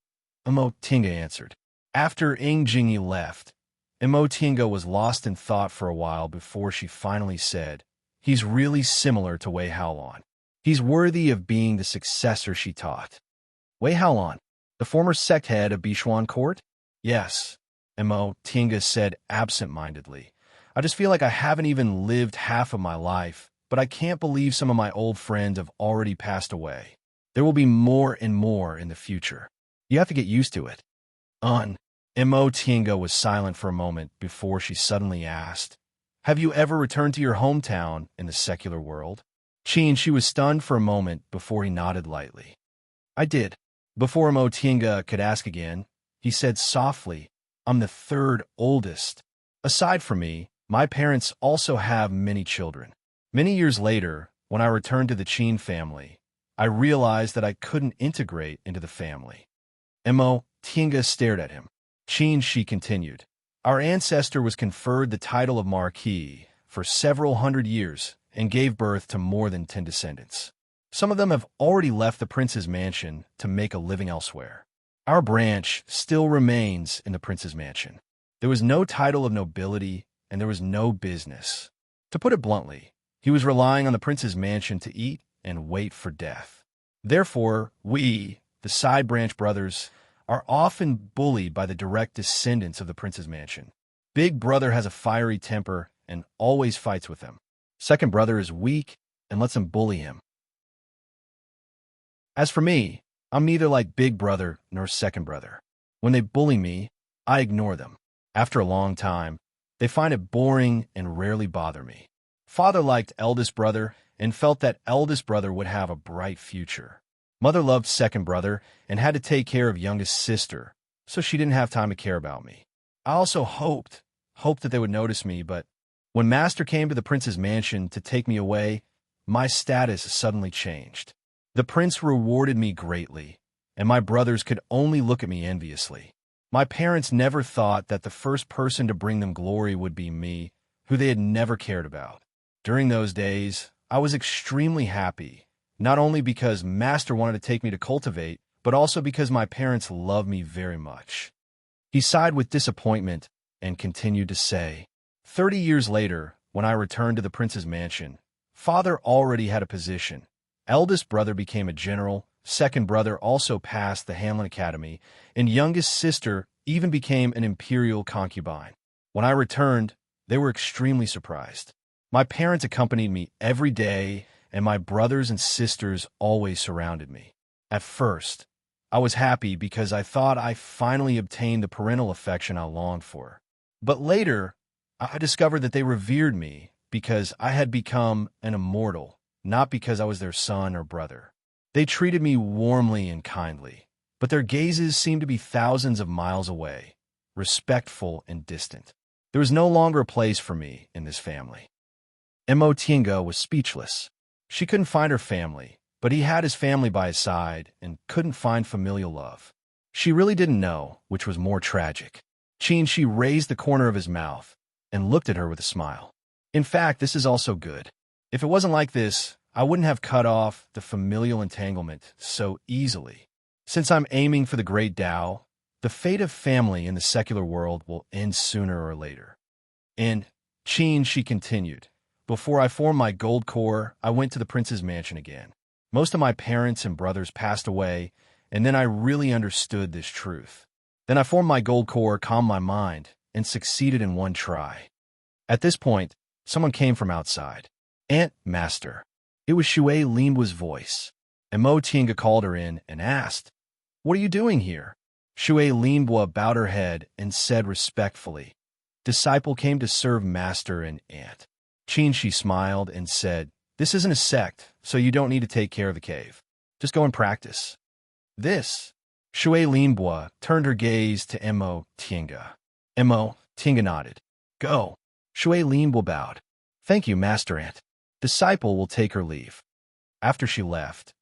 Tiange answered. After Ing Jingyi left, Mo Tiange was lost in thought for a while before she finally said, he's really similar to Wei Haolon. He's worthy of being the successor she taught. Wei Haolon, the former sect head of Bishuan Court? Yes, Mo Tiange said absent-mindedly. I just feel like I haven't even lived half of my life, but I can't believe some of my old friends have already passed away. There will be more and more in the future. You have to get used to it. Mo Tiange was silent for a moment before she suddenly asked, have you ever returned to your hometown in the secular world? She was stunned for a moment before he nodded lightly. I did. Before Mo Tiange could ask again, he said softly, I'm the third oldest. Aside from me, my parents also have many children. Many years later, when I returned to the Qin family, I realized that I couldn't integrate into the family. Tinga stared at him. Qin, she continued. Our ancestor was conferred the title of Marquis for several hundred years and gave birth to more than 10 descendants. Some of them have already left the prince's mansion to make a living elsewhere. Our branch still remains in the prince's mansion. There was no title of nobility, and there was no business. To put it bluntly, he was relying on the prince's mansion to eat and wait for death. Therefore, we, the side branch brothers, are often bullied by the direct descendants of the prince's mansion. Big brother has a fiery temper and always fights with them. Second brother is weak and lets them bully him. As for me, I'm neither like big brother nor second brother. When they bully me, I ignore them. After a long time, they find it boring and rarely bother me. Father liked eldest brother and felt that eldest brother would have a bright future. Mother loved second brother and had to take care of youngest sister, so she didn't have time to care about me. I also hoped that they would notice me, but when Master came to the prince's mansion to take me away, my status suddenly changed. The prince rewarded me greatly, and my brothers could only look at me enviously. My parents never thought that the first person to bring them glory would be me, who they had never cared about. During those days, I was extremely happy, not only because Master wanted to take me to cultivate, but also because my parents loved me very much. He sighed with disappointment and continued to say, 30 years later, when I returned to the prince's mansion, Father already had a position. Eldest brother became a general, second brother also passed the Hanlon Academy, and youngest sister even became an imperial concubine. When I returned, they were extremely surprised. My parents accompanied me every day, and my brothers and sisters always surrounded me. At first, I was happy because I thought I finally obtained the parental affection I longed for. But later, I discovered that they revered me because I had become an immortal, not because I was their son or brother. They treated me warmly and kindly, but their gazes seemed to be thousands of miles away, respectful and distant. There was no longer a place for me in this family. Tinga was speechless. She couldn't find her family, but he had his family by his side and couldn't find familial love. She really didn't know which was more tragic. She raised the corner of his mouth and looked at her with a smile. In fact, this is also good. If it wasn't like this, I wouldn't have cut off the familial entanglement so easily. Since I'm aiming for the great Tao, the fate of family in the secular world will end sooner or later. And Qin, she continued, before I formed my gold core, I went to the prince's mansion again. Most of my parents and brothers passed away, and then I really understood this truth. Then I formed my gold core, calmed my mind, and succeeded in one try. At this point, someone came from outside. Master. It was Shui Linbua's voice. Tinga called her in and asked, "What are you doing here?" Shui Linbua bowed her head and said respectfully, "Disciple came to serve Master and Aunt." Qin, she smiled and said, "This isn't a sect, so you don't need to take care of the cave. Just go and practice." This. Shui Linbua turned her gaze to Tinga. Tinga nodded. "Go." Shui Linbua bowed. "Thank you, Master Aunt." Disciple will take her leave. After she left,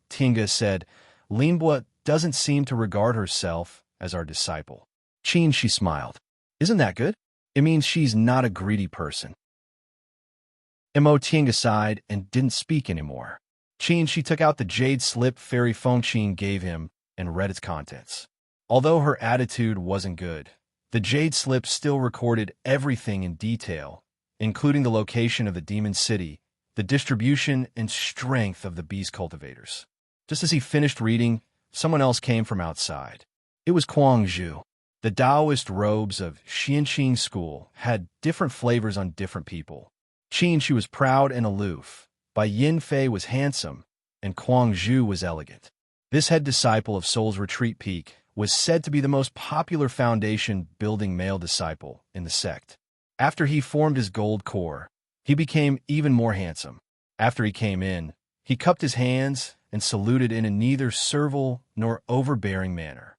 Tinga said, "Linbua doesn't seem to regard herself as our disciple." Qin, she smiled. "Isn't that good? It means she's not a greedy person." Tinga sighed and didn't speak anymore. Qin, she took out the jade slip Fairy Feng Qin gave him and read its contents. Although her attitude wasn't good, the jade slip still recorded everything in detail, including the location of the demon city, the distribution and strength of the beast cultivators. Just as he finished reading, someone else came from outside. It was Kuang Zhu. The Taoist robes of Xianqing school had different flavors on different people. Qin, she was proud and aloof. Bai Yin Fei was handsome, and Kuang Zhu was elegant. This head disciple of Soul's Retreat Peak was said to be the most popular foundation-building male disciple in the sect. After he formed his gold core, he became even more handsome. After he came in, he cupped his hands and saluted in a neither servile nor overbearing manner.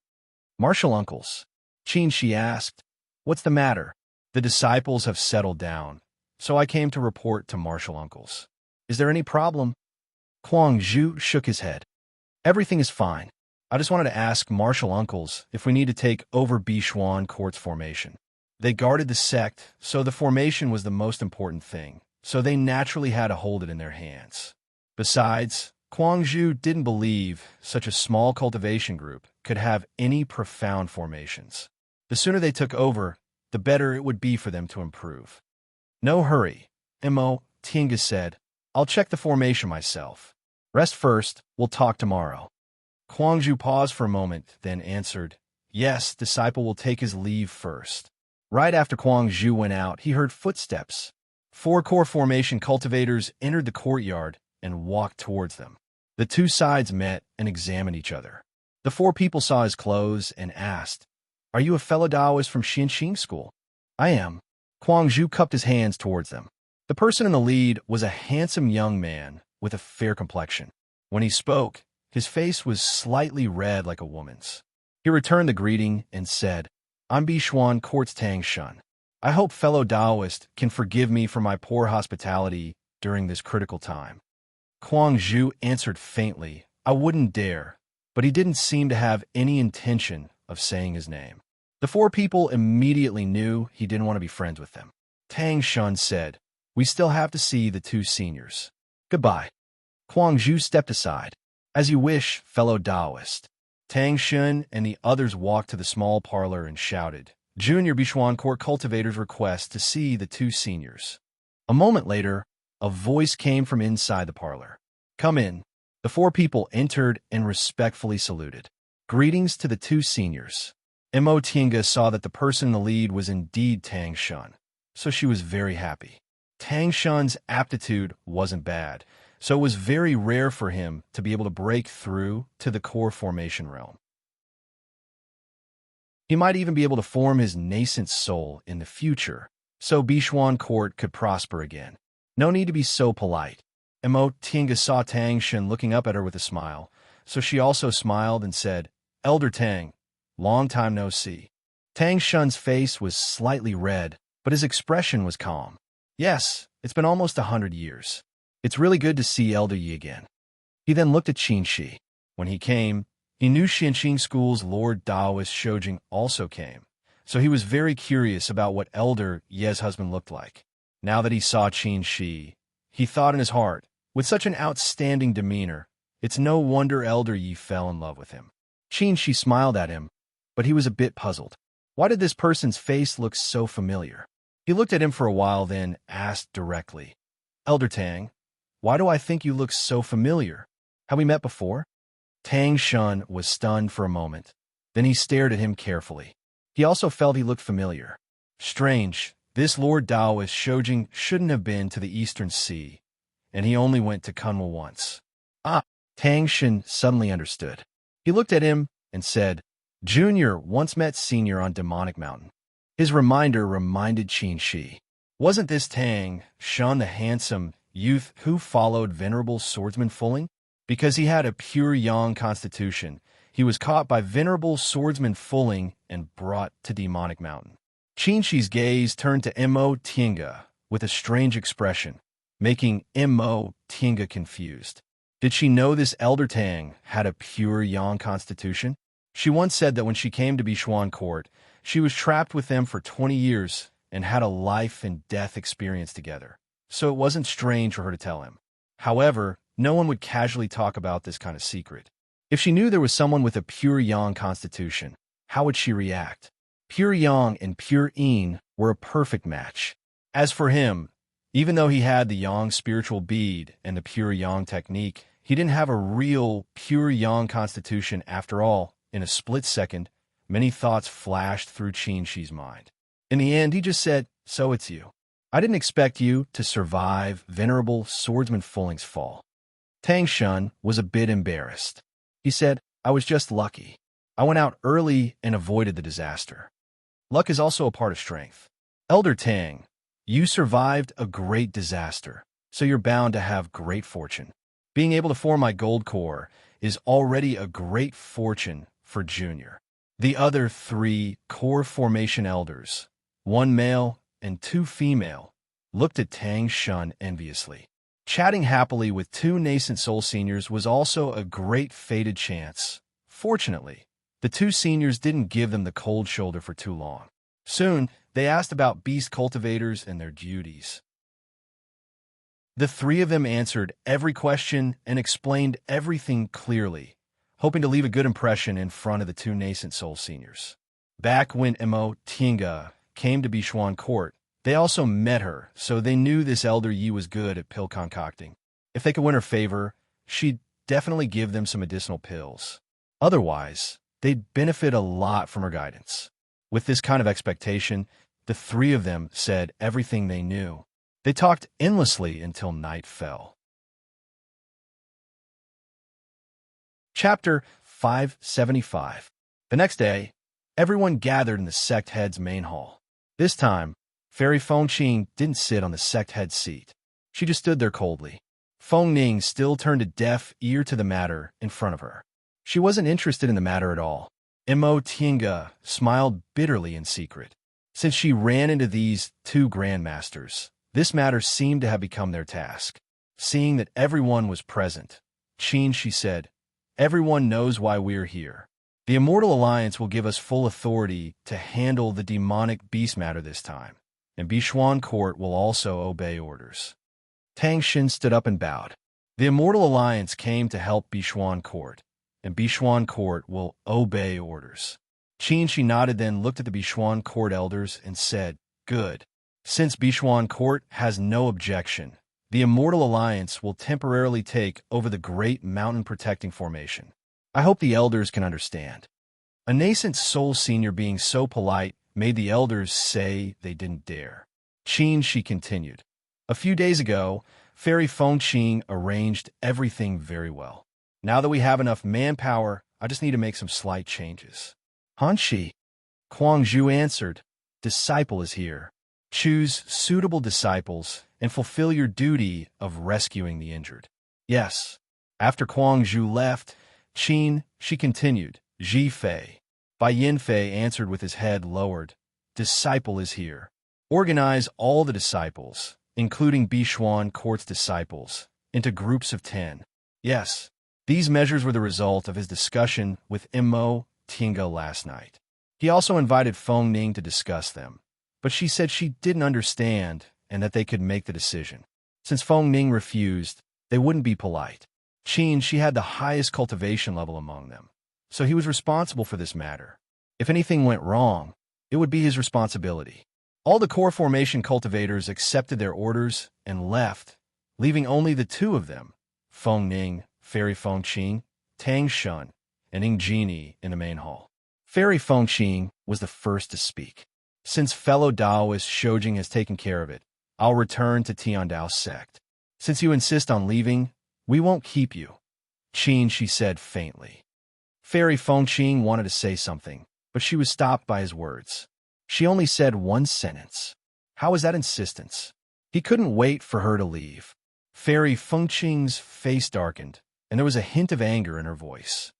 "Martial uncles." Qin, she asked, "What's the matter?" The disciples have settled down, so I came to report to martial uncles. Is there any problem? Kuang Zhu shook his head. Everything is fine. I just wanted to ask martial uncles if we need to take over Bishuan Court's formation. They guarded the sect, so the formation was the most important thing, so they naturally had to hold it in their hands. Besides, Kuang Zhu didn't believe such a small cultivation group could have any profound formations. The sooner they took over, the better it would be for them to improve. No hurry, Mo, Tinga said. I'll check the formation myself. Rest first, we'll talk tomorrow. Kuang Zhu paused for a moment, then answered, Yes, disciple will take his leave first. Right after Kuang Zhu went out, he heard footsteps. 4 core formation cultivators entered the courtyard and walked towards them. The two sides met and examined each other. The 4 people saw his clothes and asked, Are you a fellow Taoist from Xianxing School? I am. Kuang Zhu cupped his hands towards them. The person in the lead was a handsome young man with a fair complexion. When he spoke, his face was slightly red like a woman's. He returned the greeting and said, I'm Bishuan Court's Tang Shun. I hope fellow Taoist can forgive me for my poor hospitality during this critical time. Kuang Zhu answered faintly, I wouldn't dare, but he didn't seem to have any intention of saying his name. The 4 people immediately knew he didn't want to be friends with them. Tang Shun said, We still have to see the 2 seniors. Goodbye. Kuang Zhu stepped aside. As you wish, fellow Taoist. Tang Shun and the others walked to the small parlor and shouted, Junior Bishuan Court cultivators request to see the 2 seniors. A moment later, a voice came from inside the parlor. Come in. The 4 people entered and respectfully saluted. Greetings to the 2 seniors. Mo Tinga saw that the person in the lead was indeed Tang Shun, so she was very happy. Tang Shun's aptitude wasn't bad, so it was very rare for him to be able to break through to the core formation realm. He might even be able to form his nascent soul in the future, so Bishuan Court could prosper again. No need to be so polite. Mo Tinga saw Tang Shun looking up at her with a smile, so she also smiled and said, Elder Tang, long time no see. Tang Shun's face was slightly red, but his expression was calm. Yes, it's been almost 100 years. It's really good to see Elder Yi again. He then looked at Qin Shi. When he came, he knew Xianxing School's Lord Taoist Shoujing also came, so he was very curious about what Elder Ye's husband looked like. Now that he saw Qin Shi, he thought in his heart, with such an outstanding demeanor, it's no wonder Elder Yi fell in love with him. Qin Shi smiled at him, but he was a bit puzzled. Why did this person's face look so familiar? He looked at him for a while, then asked directly, Elder Tang, why do I think you look so familiar? Have we met before? Tang Shun was stunned for a moment. Then he stared at him carefully. He also felt he looked familiar. Strange, this Lord Taoist Shoujing shouldn't have been to the Eastern Sea, and he only went to Kunwa once. Ah, Tang Shun suddenly understood. He looked at him and said, Junior once met Senior on Demonic Mountain. His reminder reminded Qin Shi. Wasn't this Tang Shun the handsome youth who followed Venerable Swordsman Fulling? Because he had a pure yang constitution, he was caught by Venerable Swordsman Fulling and brought to Demonic Mountain. Qin Shi's gaze turned to Mo Tinga with a strange expression, making Mo Tinga confused. Did she know this Elder Tang had a pure yang constitution? She once said that when she came to Bishuan Court, she was trapped with them for 20 years and had a life and death experience together, so it wasn't strange for her to tell him. However, no one would casually talk about this kind of secret. If she knew there was someone with a pure yang constitution, how would she react? Pure yang and pure yin were a perfect match. As for him, even though he had the yang spiritual bead and the pure yang technique, he didn't have a real pure yang constitution after all. In a split second, many thoughts flashed through Qin Shi's mind. In the end, he just said, So it's you. I didn't expect you to survive Venerable Swordsman Fulling's fall. Tang Shun was a bit embarrassed. He said, I was just lucky. I went out early and avoided the disaster. Luck is also a part of strength. Elder Tang, you survived a great disaster, so you're bound to have great fortune. Being able to form my gold core is already a great fortune for Junior. The other 3 core formation elders, 1 male and two female, looked at Tang Shun enviously. Chatting happily with two nascent soul seniors was also a great fated chance. Fortunately, the two seniors didn't give them the cold shoulder for too long. Soon, they asked about beast cultivators and their duties. The three of them answered every question and explained everything clearly, hoping to leave a good impression in front of the two nascent soul seniors. Back when Imo Tinga came to Bishuan Court, they also met her, so they knew this elder Yi was good at pill concocting. If they could win her favor, she'd definitely give them some medicinal pills. Otherwise, they'd benefit a lot from her guidance. With this kind of expectation, the three of them said everything they knew. They talked endlessly until night fell. Chapter 575. The next day, everyone gathered in the sect head's main hall. This time, Fairy Fengqing didn't sit on the sect head's seat. She just stood there coldly. Feng Ning still turned a deaf ear to the matter in front of her. She wasn't interested in the matter at all. Imo Tinga smiled bitterly in secret. Since she ran into these two grandmasters, this matter seemed to have become their task. Seeing that everyone was present, Qin, she said, "Everyone knows why we're here. The Immortal Alliance will give us full authority to handle the demonic beast matter this time, and Bishuan Court will also obey orders." Tang Xin stood up and bowed. The Immortal Alliance came to help Bishuan Court, and Bishuan Court will obey orders. Qin, she nodded, then looked at the Bishuan Court elders and said, "Good. Since Bishuan Court has no objection, the Immortal Alliance will temporarily take over the Great Mountain Protecting Formation. I hope the elders can understand." A nascent soul senior being so polite made the elders say they didn't dare. Qin, she continued. "A few days ago, Fairy Fengqing arranged everything very well. Now that we have enough manpower, I just need to make some slight changes." "Han Shi," Kuang Zhu answered, "Disciple is here. Choose suitable disciples and fulfill your duty of rescuing the injured." "Yes." After Kuang Zhu left, Qin, she continued, "Ji Fei." Bai Yin Fei answered with his head lowered, "Disciple is here. Organize all the disciples, including Bishuan Court's disciples, into groups of 10. Yes, these measures were the result of his discussion with Imo Tinga last night. He also invited Feng Ning to discuss them, but she said she didn't understand and that they could make the decision. Since Feng Ning refused, they wouldn't be polite. Qin, she had the highest cultivation level among them, so he was responsible for this matter. If anything went wrong, it would be his responsibility. All the core formation cultivators accepted their orders and left, leaving only the two of them, Feng Ning, Fairy Fengqing, Tang Shun, and Ingjini in the main hall. Fairy Fengqing was the first to speak. "Since fellow Taoist Shoujing has taken care of it, I'll return to Tiandao's sect. Since you insist on leaving, we won't keep you." Qin, she said faintly. Fairy Fengqing wanted to say something, but she was stopped by his words. She only said one sentence. How was that insistence? He couldn't wait for her to leave. Fairy Fengqing's face darkened, and there was a hint of anger in her voice.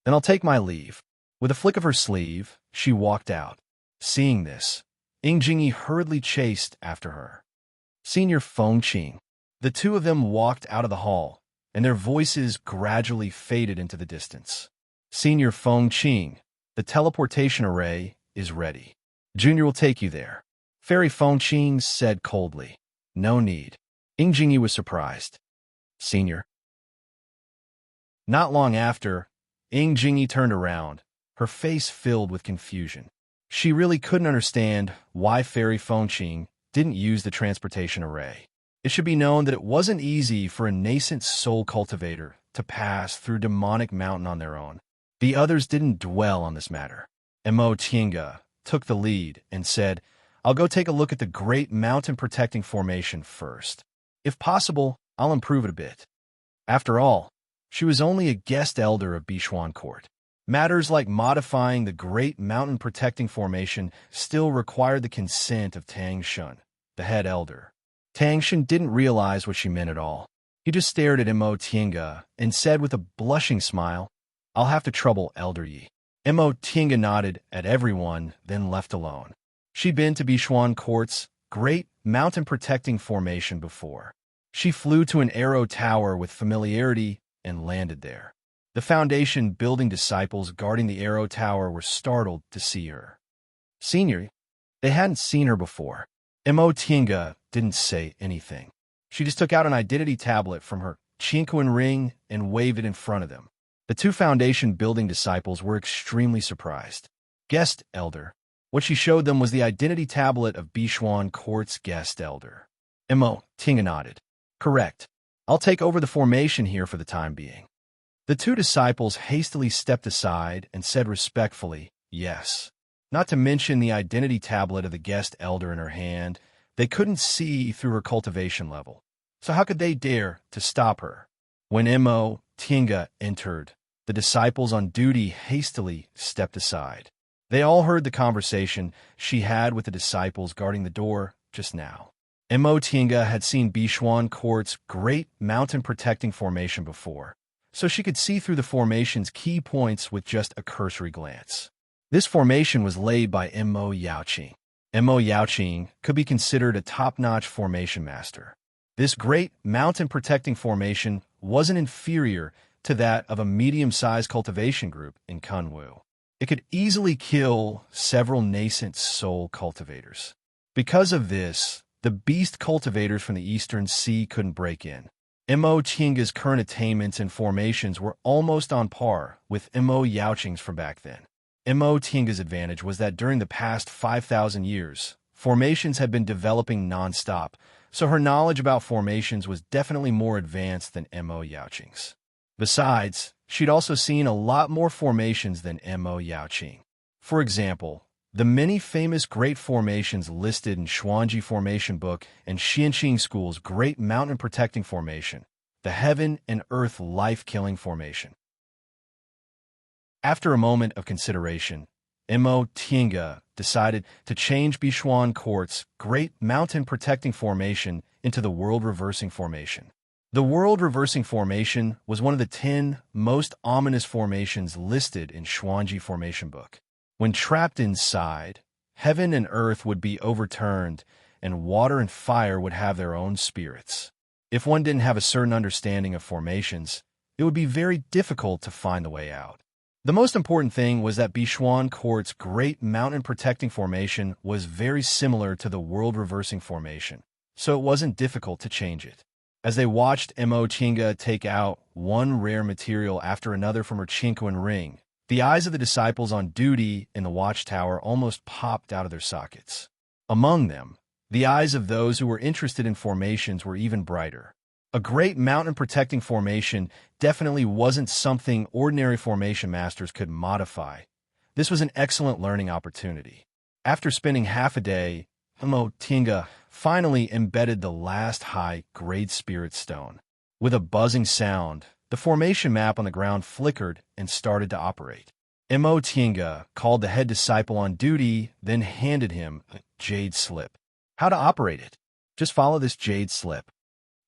"Then I'll take my leave." With a flick of her sleeve, she walked out. Seeing this, Ingjingi hurriedly chased after her. "Senior Fengqing." The two of them walked out of the hall, and their voices gradually faded into the distance. "Senior Fengqing, the teleportation array is ready. Junior will take you there." Fairy Fengqing said coldly. "No need." Ingjingi was surprised. "Senior?" Not long after, Ingjingi turned around, her face filled with confusion. She really couldn't understand why Fairy Fengqing didn't use the transportation array. It should be known that it wasn't easy for a nascent soul cultivator to pass through Demonic Mountain on their own. The others didn't dwell on this matter. Imo Tinga took the lead and said, "I'll go take a look at the Great Mountain Protecting Formation first. If possible, I'll improve it a bit." After all, she was only a guest elder of Bishuan Court. Matters like modifying the Great Mountain Protecting Formation still required the consent of Tang Shun, the head elder. Tang Shun didn't realize what she meant at all. He just stared at Imo Tinga and said with a blushing smile, "I'll have to trouble Elder Yi." Imo Tinga nodded at everyone, then left alone. She'd been to Bishuan Court's great mountain-protecting formation before. She flew to an arrow tower with familiarity and landed there. The Foundation building disciples guarding the arrow tower were startled to see her. Senior, they hadn't seen her before. Mo Tinga didn't say anything. She just took out an identity tablet from her chinkuan ring and waved it in front of them. The two Foundation building disciples were extremely surprised. Guest Elder. What she showed them was the identity tablet of Bishuan Court's guest elder. Mo Tinga nodded. Correct. I'll take over the formation here for the time being. The two disciples hastily stepped aside and said respectfully, yes. Not to mention the identity tablet of the guest elder in her hand, they couldn't see through her cultivation level. So how could they dare to stop her? When Mo Tinga entered, the disciples on duty hastily stepped aside. They all heard the conversation she had with the disciples guarding the door just now. Mo Tinga had seen Bishuan Court's great mountain-protecting formation before, so she could see through the formation's key points with just a cursory glance. This formation was laid by Mo Yaoqing. Mo Yaoqing could be considered a top-notch formation master. This great mountain-protecting formation wasn't inferior to that of a medium-sized cultivation group in Kunwu. It could easily kill several nascent soul cultivators. Because of this, the beast cultivators from the Eastern Sea couldn't break in. Mo Tinga's current attainments and formations were almost on par with Mo Yaoqing's from back then. Mo Tinga's advantage was that during the past 5,000 years, formations had been developing non-stop, so her knowledge about formations was definitely more advanced than Mo Yaoqing's. Besides, she'd also seen a lot more formations than Mo Yaoqing. For example, the many famous great formations listed in Xuanji Formation Book and Xianxing School's Great Mountain Protecting Formation, the Heaven and Earth Life-Killing Formation. After a moment of consideration, Mo Tinga decided to change Bishuan Court's Great Mountain Protecting Formation into the World Reversing Formation. The World Reversing Formation was one of the 10 most ominous formations listed in Xuanji Formation Book. When trapped inside, heaven and earth would be overturned, and water and fire would have their own spirits. If one didn't have a certain understanding of formations, it would be very difficult to find the way out. The most important thing was that Bishuan Court's Great Mountain Protecting Formation was very similar to the World Reversing Formation, so it wasn't difficult to change it. As they watched Mo Tinga take out one rare material after another from her chinkuan ring, the eyes of the disciples on duty in the watchtower almost popped out of their sockets. Among them, the eyes of those who were interested in formations were even brighter. A great mountain-protecting formation definitely wasn't something ordinary formation masters could modify. This was an excellent learning opportunity. After spending half a day, Mo Tinga finally embedded the last high-grade spirit stone. With a buzzing sound, the formation map on the ground flickered and started to operate. Mo Tinga called the head disciple on duty, then handed him a jade slip. How to operate it? Just follow this jade slip.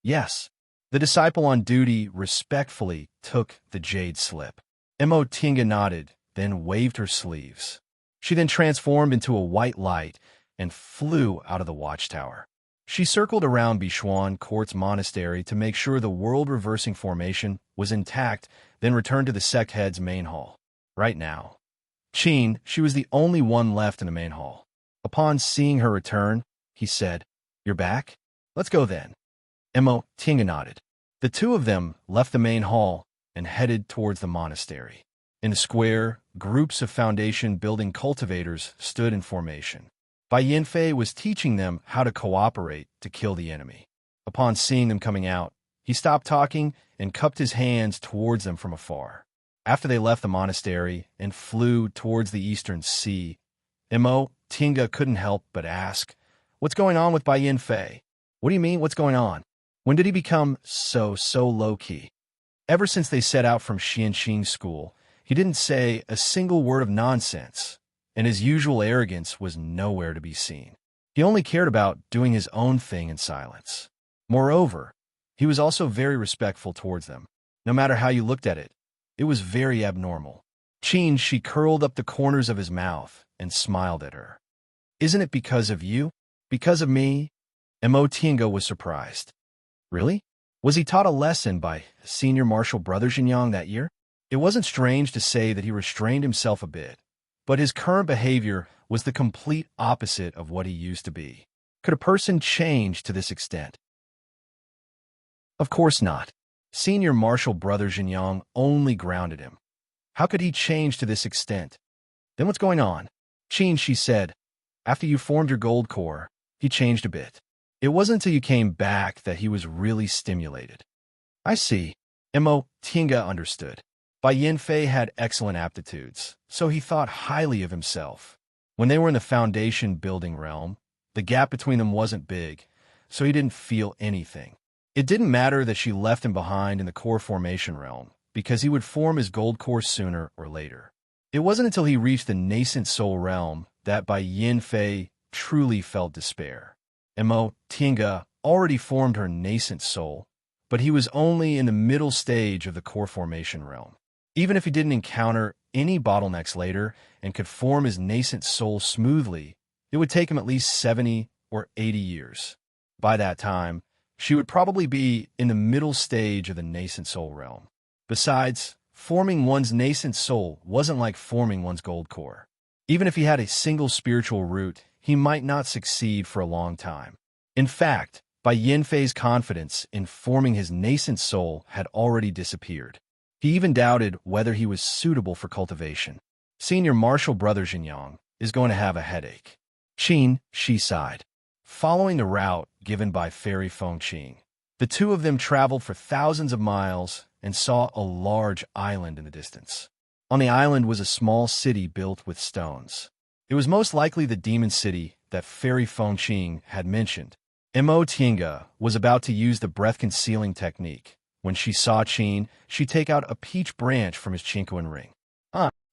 Yes. The disciple on duty respectfully took the jade slip. Mo Tinga nodded, then waved her sleeves. She then transformed into a white light and flew out of the watchtower. She circled around Bishuan Court's monastery to make sure the world-reversing formation was intact, then returned to the sect head's main hall. Right now, she was the only one left in the main hall. Upon seeing her return, he said, "You're back? Let's go then." Mo Tinga nodded. The two of them left the main hall and headed towards the monastery. In the square, groups of Foundation building cultivators stood in formation. Bai Yinfei was teaching them how to cooperate to kill the enemy. Upon seeing them coming out, he stopped talking and cupped his hands towards them from afar. After they left the monastery and flew towards the Eastern Sea, Mo Tinga couldn't help but ask, "What's going on with Bai Yinfei?" "What do you mean, what's going on? When did he become so low-key?" Ever since they set out from Xianxing School, he didn't say a single word of nonsense, and his usual arrogance was nowhere to be seen. He only cared about doing his own thing in silence. Moreover, he was also very respectful towards them. No matter how you looked at it, it was very abnormal. She curled up the corners of his mouth and smiled at her. "Isn't it because of you?" Because of me? Mo Tinga was surprised. Really? Was he taught a lesson by Senior Marshal Brother Jinyang that year? It wasn't strange to say that he restrained himself a bit, but his current behavior was the complete opposite of what he used to be. Could a person change to this extent? Of course not. Senior Marshal Brother Jinyang only grounded him. How could he change to this extent? Then what's going on? Qin, she said. After you formed your gold core, he changed a bit. It wasn't until you came back that he was really stimulated. I see. Mo Tinga understood. Bai Yinfei had excellent aptitudes, so he thought highly of himself. When they were in the foundation building realm, the gap between them wasn't big, so he didn't feel anything. It didn't matter that she left him behind in the core formation realm, because he would form his gold core sooner or later. It wasn't until he reached the nascent soul realm that Bai Yinfei truly felt despair. Mo Tinga already formed her nascent soul, but he was only in the middle stage of the core formation realm. Even if he didn't encounter any bottlenecks later and could form his nascent soul smoothly, it would take him at least 70 or 80 years. By that time, she would probably be in the middle stage of the nascent soul realm. Besides, forming one's nascent soul wasn't like forming one's gold core. Even if he had a single spiritual root, he might not succeed for a long time. In fact, Bai Yinfei's confidence in forming his nascent soul had already disappeared. He even doubted whether he was suitable for cultivation. Senior Marshal Brother Jinyang is going to have a headache. Qin, she sighed. Following the route given by Fairy Fengqing, the two of them traveled for thousands of miles and saw a large island in the distance. On the island was a small city built with stones. It was most likely the demon city that Fairy Fengqing had mentioned. Mo Tinga was about to use the breath-concealing technique. When she saw Qin, she'd take out a peach branch from his Chinquan ring.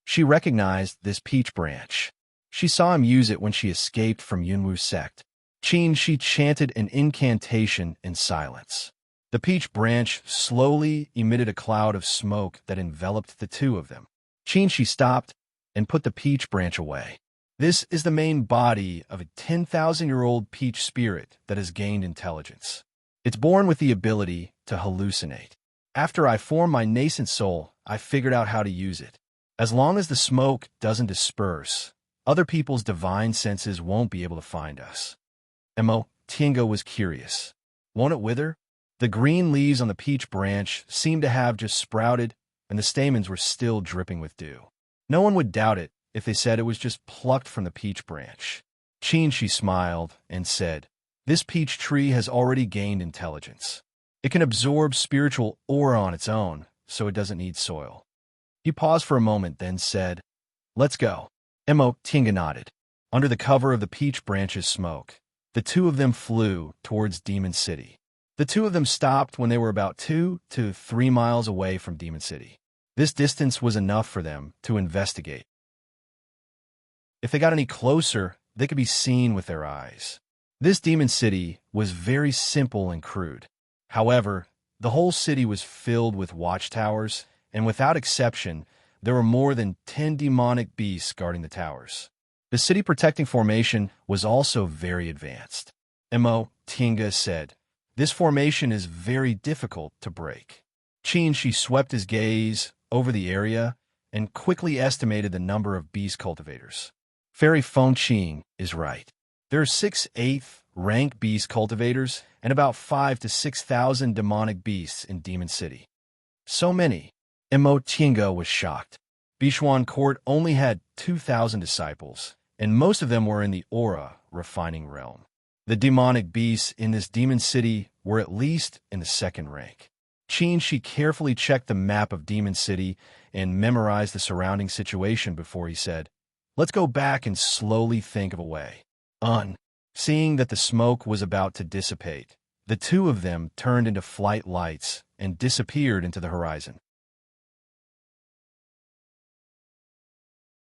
She recognized this peach branch. She saw him use it when she escaped from Yunwu's sect. Qin, she chanted an incantation in silence. The peach branch slowly emitted a cloud of smoke that enveloped the two of them. Qin, she stopped and put the peach branch away. This is the main body of a 10,000-year-old peach spirit that has gained intelligence. It's born with the ability to hallucinate. After I formed my nascent soul, I figured out how to use it. As long as the smoke doesn't disperse, other people's divine senses won't be able to find us. Mo Tinga was curious. Won't it wither? The green leaves on the peach branch seemed to have just sprouted, and the stamens were still dripping with dew. No one would doubt it if they said it was just plucked from the peach branch. Qin, she smiled and said, "This peach tree has already gained intelligence. It can absorb spiritual aura on its own, so it doesn't need soil." He paused for a moment, then said, "Let's go." Mo Tinga nodded. Under the cover of the peach branch's smoke, the two of them flew towards Demon City. The two of them stopped when they were about 2 to 3 miles away from Demon City. This distance was enough for them to investigate. If they got any closer, they could be seen with their eyes. This Demon City was very simple and crude. However, the whole city was filled with watchtowers, and without exception, there were more than 10 demonic beasts guarding the towers. The city protecting formation was also very advanced. Mo Tinga said, "This formation is very difficult to break." Qin, she swept his gaze over the area and quickly estimated the number of beast cultivators. Fairy Fengqing is right. There are 6 8th rank beast cultivators and about 5 to 6,000 demonic beasts in Demon City. So many. Mo Tinga was shocked. Bishuan Court only had 2,000 disciples, and most of them were in the aura refining realm. The demonic beasts in this demon city were at least in the 2nd rank. Qin, she carefully checked the map of Demon City and memorized the surrounding situation before he said, "Let's go back and slowly think of a way." Seeing that the smoke was about to dissipate, the two of them turned into flight lights and disappeared into the horizon.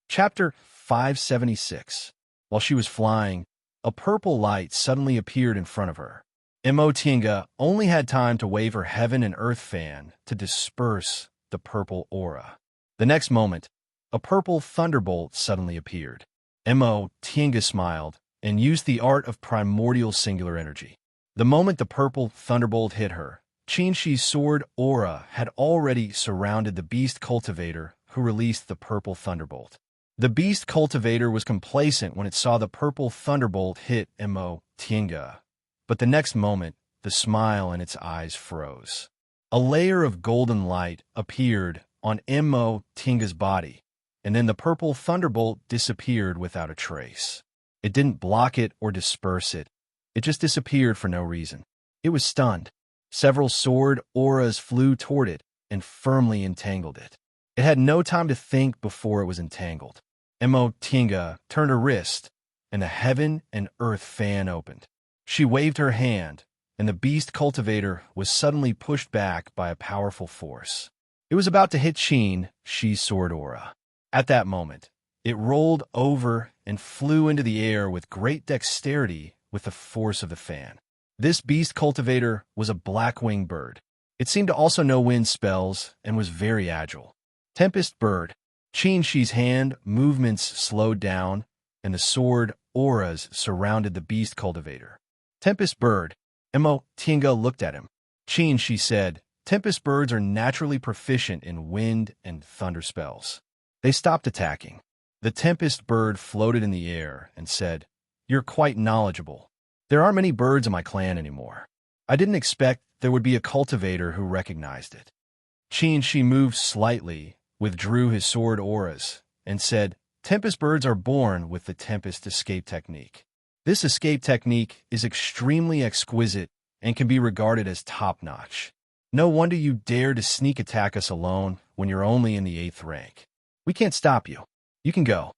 Chapter 576. While she was flying, a purple light suddenly appeared in front of her. Mo Tinga only had time to wave her heaven and earth fan to disperse the purple aura. The next moment, a purple thunderbolt suddenly appeared. Mo Tinga smiled and used the art of primordial singular energy. The moment the purple thunderbolt hit her, Qinshi's sword aura had already surrounded the beast cultivator who released the purple thunderbolt. The beast cultivator was complacent when it saw the purple thunderbolt hit Mo Tinga, but the next moment, the smile in its eyes froze. A layer of golden light appeared on Mo Tinga's body, and then the purple thunderbolt disappeared without a trace. It didn't block it or disperse it. It just disappeared for no reason. It was stunned. Several sword auras flew toward it and firmly entangled it. It had no time to think before it was entangled. Mo Tinga turned her wrist, and the heaven and earth fan opened. She waved her hand, and the beast cultivator was suddenly pushed back by a powerful force. It was about to hit Qinshi's sword aura. At that moment, it rolled over and flew into the air with great dexterity with the force of the fan. This beast cultivator was a black-winged bird. It seemed to also know wind spells and was very agile. Tempest bird. Qinshi's hand movements slowed down, and the sword auras surrounded the beast cultivator. Tempest bird. Mo Tinga looked at him. Qinshi said, "Tempest birds are naturally proficient in wind and thunder spells." They stopped attacking. The tempest bird floated in the air and said, "You're quite knowledgeable. There aren't many birds in my clan anymore. I didn't expect there would be a cultivator who recognized it." Qinshi moved slightly, withdrew his sword auras, and said, "Tempest birds are born with the Tempest escape technique. This escape technique is extremely exquisite and can be regarded as top-notch. No wonder you dare to sneak attack us alone when you're only in the 8th rank. We can't stop you. You can go."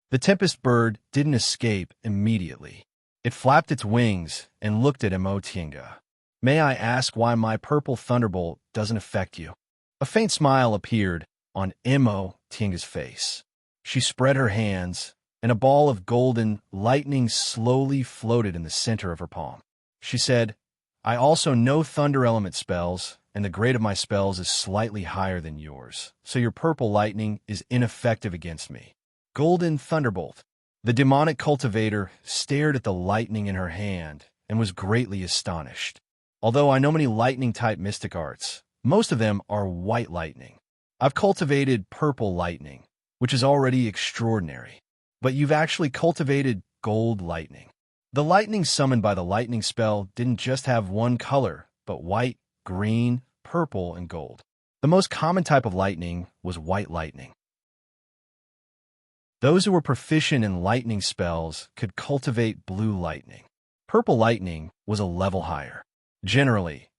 The Tempest bird didn't escape immediately. It flapped its wings and looked at Mo Tinga. "May I ask why my purple thunderbolt doesn't affect you?" A faint smile appeared on Mo Tinga's face. She spread her hands, and a ball of golden lightning slowly floated in the center of her palm. She said, "I also know thunder element spells, and the grade of my spells is slightly higher than yours, so your purple lightning is ineffective against me." Golden thunderbolt. The demonic cultivator stared at the lightning in her hand and was greatly astonished. "Although I know many lightning-type mystic arts, most of them are white lightning. I've cultivated purple lightning, which is already extraordinary. But you've actually cultivated gold lightning." The lightning summoned by the lightning spell didn't just have one color, but white, green, purple, and gold. The most common type of lightning was white lightning. Those who were proficient in lightning spells could cultivate blue lightning. Purple lightning was a level higher. Generally,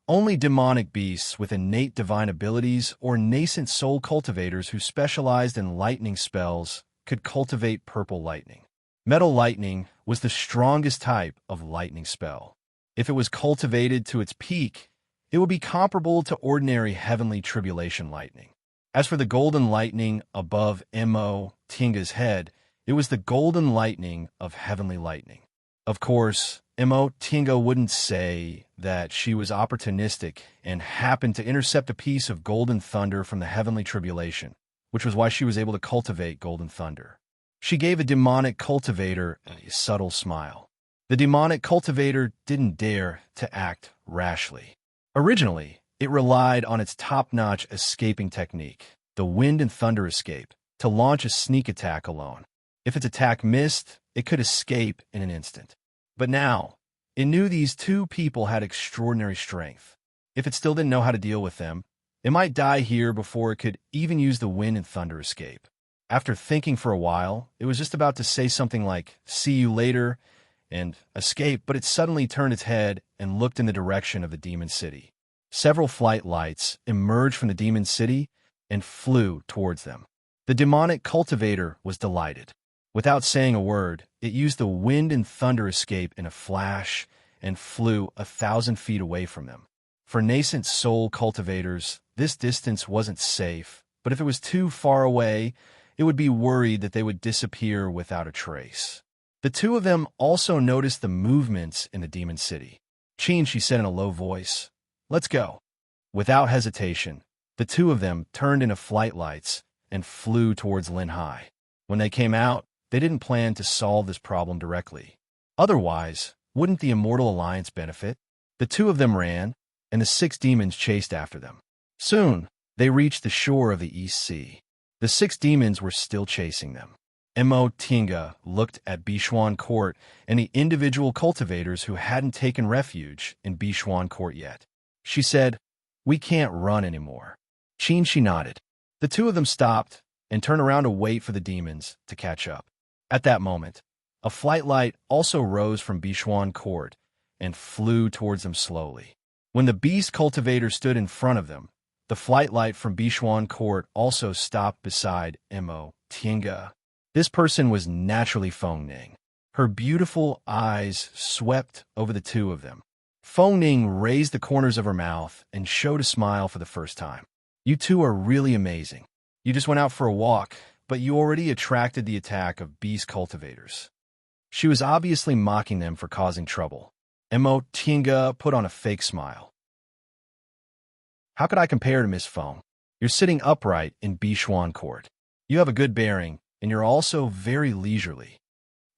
only demonic beasts with innate divine abilities or nascent soul cultivators who specialized in lightning spells could cultivate purple lightning. Metal lightning was the strongest type of lightning spell. If it was cultivated to its peak, it would be comparable to ordinary heavenly tribulation lightning. As for the golden lightning above Mo Tinga's head, it was the golden lightning of heavenly lightning. Of course, Mo Tinga wouldn't say that she was opportunistic and happened to intercept a piece of golden thunder from the heavenly tribulation, which was why she was able to cultivate golden thunder. She gave a demonic cultivator a subtle smile. The demonic cultivator didn't dare to act rashly. Originally, it relied on its top-notch escaping technique, the wind and thunder escape, to launch a sneak attack alone. If its attack missed, it could escape in an instant. But now, it knew these two people had extraordinary strength. If it still didn't know how to deal with them, it might die here before it could even use the wind and thunder escape. After thinking for a while, it was just about to say something like, "See you later," and escape, but it suddenly turned its head and looked in the direction of the demon city. Several flight lights emerged from the demon city and flew towards them. The demonic cultivator was delighted. Without saying a word, it used the wind and thunder escape in a flash and flew 1,000 feet away from them. For nascent soul cultivators, this distance wasn't safe, but if it was too far away, it would be worried that they would disappear without a trace. The two of them also noticed the movements in the demon city. She said in a low voice, "Let's go." Without hesitation, the two of them turned into flight lights and flew towards Linhai. When they came out, they didn't plan to solve this problem directly. Otherwise, wouldn't the Immortal Alliance benefit? The two of them ran, and the 6 demons chased after them. Soon, they reached the shore of the East Sea. The 6 demons were still chasing them. Mo Tinga looked at Bishuan Court and the individual cultivators who hadn't taken refuge in Bishuan Court yet. She said, "We can't run anymore." She nodded. The two of them stopped and turned around to wait for the demons to catch up. At that moment, a flight light also rose from Bishuan Court and flew towards them slowly. When the beast cultivator stood in front of them, the flight light from Bishuan Court also stopped beside Mo Tinga. This person was naturally Feng Ning. Her beautiful eyes swept over the two of them. Feng Ning raised the corners of her mouth and showed a smile for the first time. "You two are really amazing. You just went out for a walk, but you already attracted the attack of beast cultivators." She was obviously mocking them for causing trouble. Mo Tinga put on a fake smile. "How could I compare to Miss Feng? You're sitting upright in Bishuan Court. You have a good bearing, and you're also very leisurely."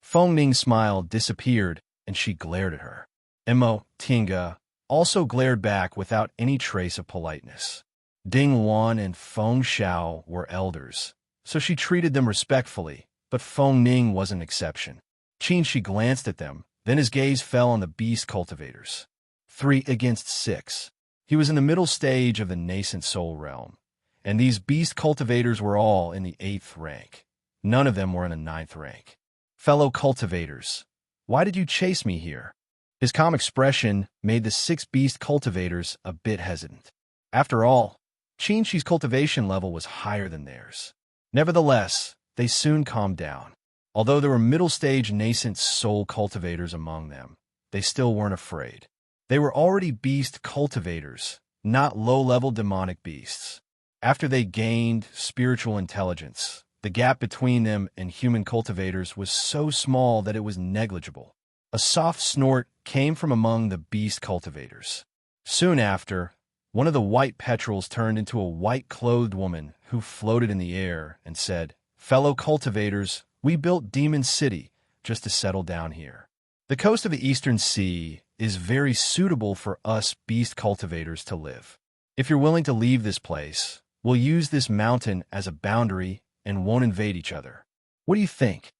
Feng Ning's smile disappeared, and she glared at her. Mo Tinga also glared back without any trace of politeness. Ding Wan and Feng Xiao were elders, so she treated them respectfully, but Feng Ning was an exception. She glanced at them, then his gaze fell on the beast cultivators. 3 against 6. He was in the middle stage of the nascent soul realm, and these beast cultivators were all in the 8th rank. None of them were in the 9th rank. "Fellow cultivators, why did you chase me here?" His calm expression made the 6 beast cultivators a bit hesitant. After all, Qinxi's cultivation level was higher than theirs. Nevertheless, they soon calmed down. Although there were middle-stage nascent soul cultivators among them, they still weren't afraid. They were already beast cultivators, not low-level demonic beasts. After they gained spiritual intelligence, the gap between them and human cultivators was so small that it was negligible. A soft snort came from among the beast cultivators. Soon after, one of the white petrels turned into a white-clothed woman who floated in the air and said, "Fellow cultivators, we built Demon City just to settle down here. The coast of the Eastern Sea is very suitable for us beast cultivators to live. If you're willing to leave this place, we'll use this mountain as a boundary and won't invade each other. What do you think?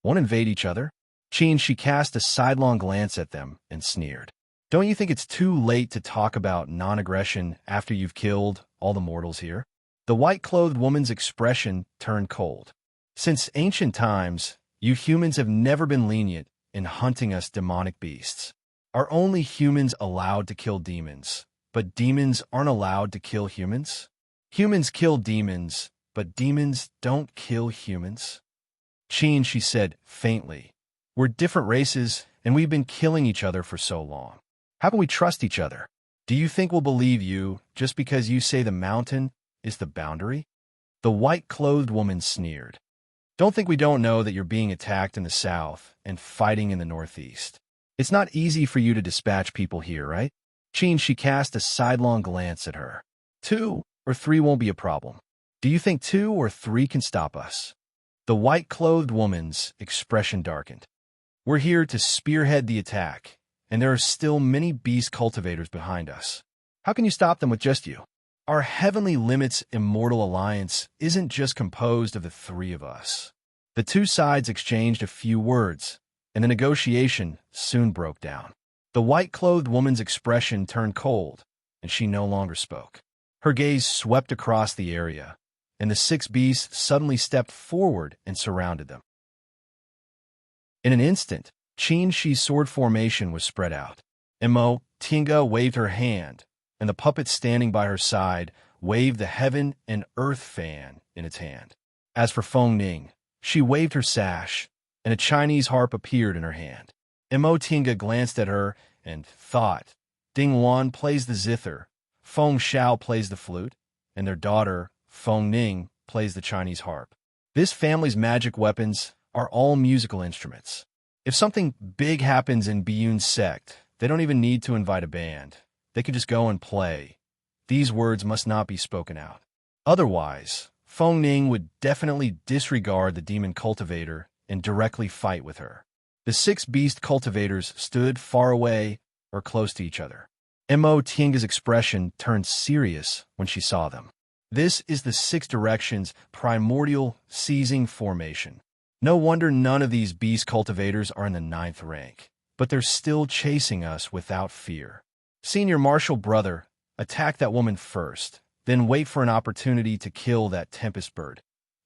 Won't invade each other?" She cast a sidelong glance at them and sneered. "Don't you think it's too late to talk about non-aggression after you've killed all the mortals here?" The white-clothed woman's expression turned cold. "Since ancient times, you humans have never been lenient in hunting us demonic beasts. Are only humans allowed to kill demons, but demons aren't allowed to kill humans? Humans kill demons, but demons don't kill humans?" She said faintly, "We're different races, and we've been killing each other for so long. How can we trust each other? Do you think we'll believe you just because you say the mountain is the boundary?" The white-clothed woman sneered. "Don't think we don't know that you're being attacked in the south and fighting in the northeast. It's not easy for you to dispatch people here, right?" She cast a sidelong glance at her. 2 or 3 won't be a problem. Do you think 2 or 3 can stop us?" The white-clothed woman's expression darkened. "We're here to spearhead the attack, and there are still many beast cultivators behind us. How can you stop them with just you? Our Heavenly Limits Immortal Alliance isn't just composed of the 3 of us." The 2 sides exchanged a few words, and the negotiation soon broke down. The white-clothed woman's expression turned cold, and she no longer spoke. Her gaze swept across the area, and the 6 beasts suddenly stepped forward and surrounded them. In an instant, Qinxi's sword formation was spread out. Mo Tinga waved her hand, and the puppet standing by her side waved the heaven and earth fan in its hand. As for Feng Ning, she waved her sash, and a Chinese harp appeared in her hand. Mo Tinga glanced at her and thought, Ding Wan plays the zither, Feng Xiao plays the flute, and their daughter, Feng Ning, plays the Chinese harp. This family's magic weapons are all musical instruments. If something big happens in Biyun's sect, they don't even need to invite a band. They can just go and play. These words must not be spoken out. Otherwise, Feng Ning would definitely disregard the demon cultivator and directly fight with her. The 6 beast cultivators stood far away or close to each other. Mo Tienga's expression turned serious when she saw them. This is the 6 directions primordial seizing formation. No wonder none of these beast cultivators are in the 9th rank, but they're still chasing us without fear. Senior Marshal Brother, attack that woman first, then wait for an opportunity to kill that tempest bird,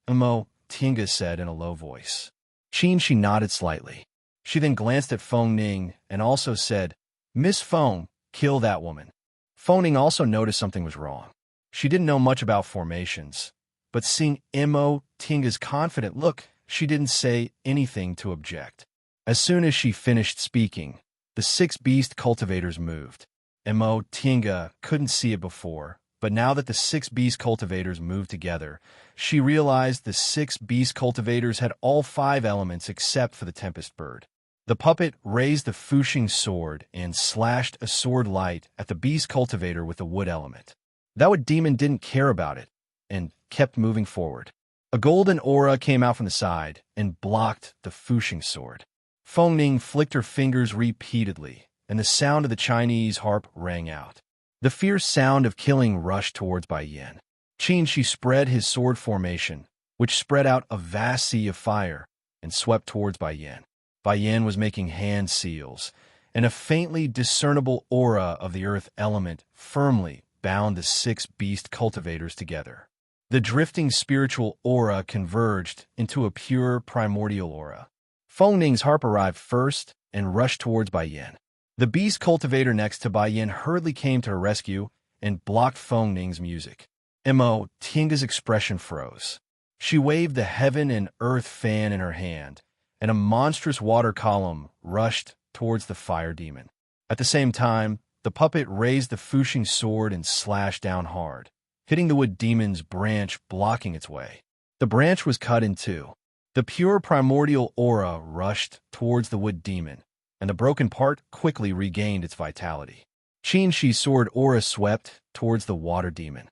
Mo Tienga said in a low voice. She nodded slightly. She then glanced at Feng Ning and also said, Miss Feng, kill that woman. Feng Ning also noticed something was wrong. She didn't know much about formations, but seeing Mo Tienga's confident look, she didn't say anything to object. As soon as she finished speaking, the 6 beast cultivators moved. Mo Tienga couldn't see it before, but now that the 6 beast cultivators moved together, she realized the 6 beast cultivators had all 5 elements except for the tempest bird. The puppet raised the Fuxing sword and slashed a sword light at the beast cultivator with the wood element. That wood demon didn't care about it and kept moving forward. A golden aura came out from the side and blocked the Fuxing sword. Feng Ning flicked her fingers repeatedly, and the sound of the Chinese harp rang out. The fierce sound of killing rushed towards Bai Yin. She spread his sword formation, which spread out a vast sea of fire, and swept towards Bai Yin. Bai Yin was making hand seals, and a faintly discernible aura of the earth element firmly bound the 6 beast cultivators together. The drifting spiritual aura converged into a pure primordial aura. Feng Ning's harp arrived first and rushed towards Bai Yin. The beast cultivator next to Bai Yin hurriedly came to her rescue and blocked Feng Ning's music. Mo Tienga's expression froze. She waved the heaven and earth fan in her hand, and a monstrous water column rushed towards the fire demon. At the same time, the puppet raised the Fuxing sword and slashed down hard, hitting the wood demon's branch, blocking its way. The branch was cut in two. The pure primordial aura rushed towards the wood demon, and the broken part quickly regained its vitality. Shi's sword aura swept towards the water demon.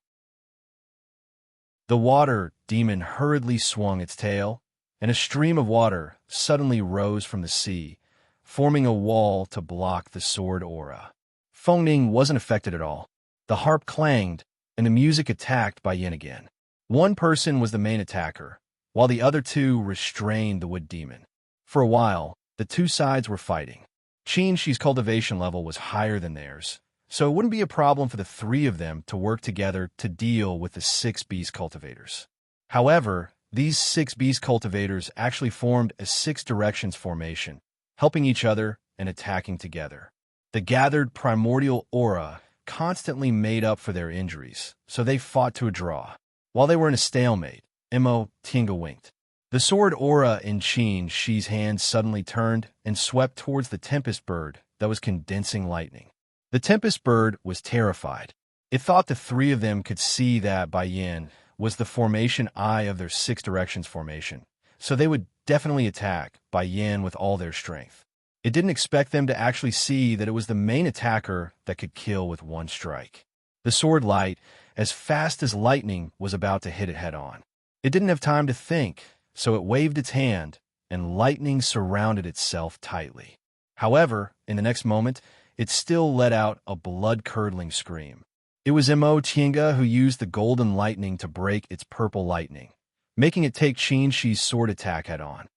The water demon hurriedly swung its tail, and a stream of water suddenly rose from the sea, forming a wall to block the sword aura. Feng Ning wasn't affected at all. The harp clanged, and the music attacked Bai Yin again. One person was the main attacker, while the other 2 restrained the wood demon. For a while, the 2 sides were fighting. Shi's cultivation level was higher than theirs, so it wouldn't be a problem for the 3 of them to work together to deal with the 6 beast cultivators. However, these 6 beast cultivators actually formed a 6 directions formation, helping each other and attacking together. The gathered primordial aura constantly made up for their injuries, so they fought to a draw. While they were in a stalemate, Mo Tienga winked. The sword aura in Shi's hand suddenly turned and swept towards the tempest bird that was condensing lightning. The tempest bird was terrified. It thought the 3 of them could see that Bai Yin was the formation eye of their 6 directions formation, so they would definitely attack Bai Yin with all their strength. It didn't expect them to actually see that it was the main attacker that could kill with one strike. The sword light, as fast as lightning, was about to hit it head-on. It didn't have time to think, so it waved its hand, and lightning surrounded itself tightly. However, in the next moment, it still let out a blood-curdling scream. It was Mo Tienga who used the golden lightning to break its purple lightning, making it take Shi's sword attack head-on.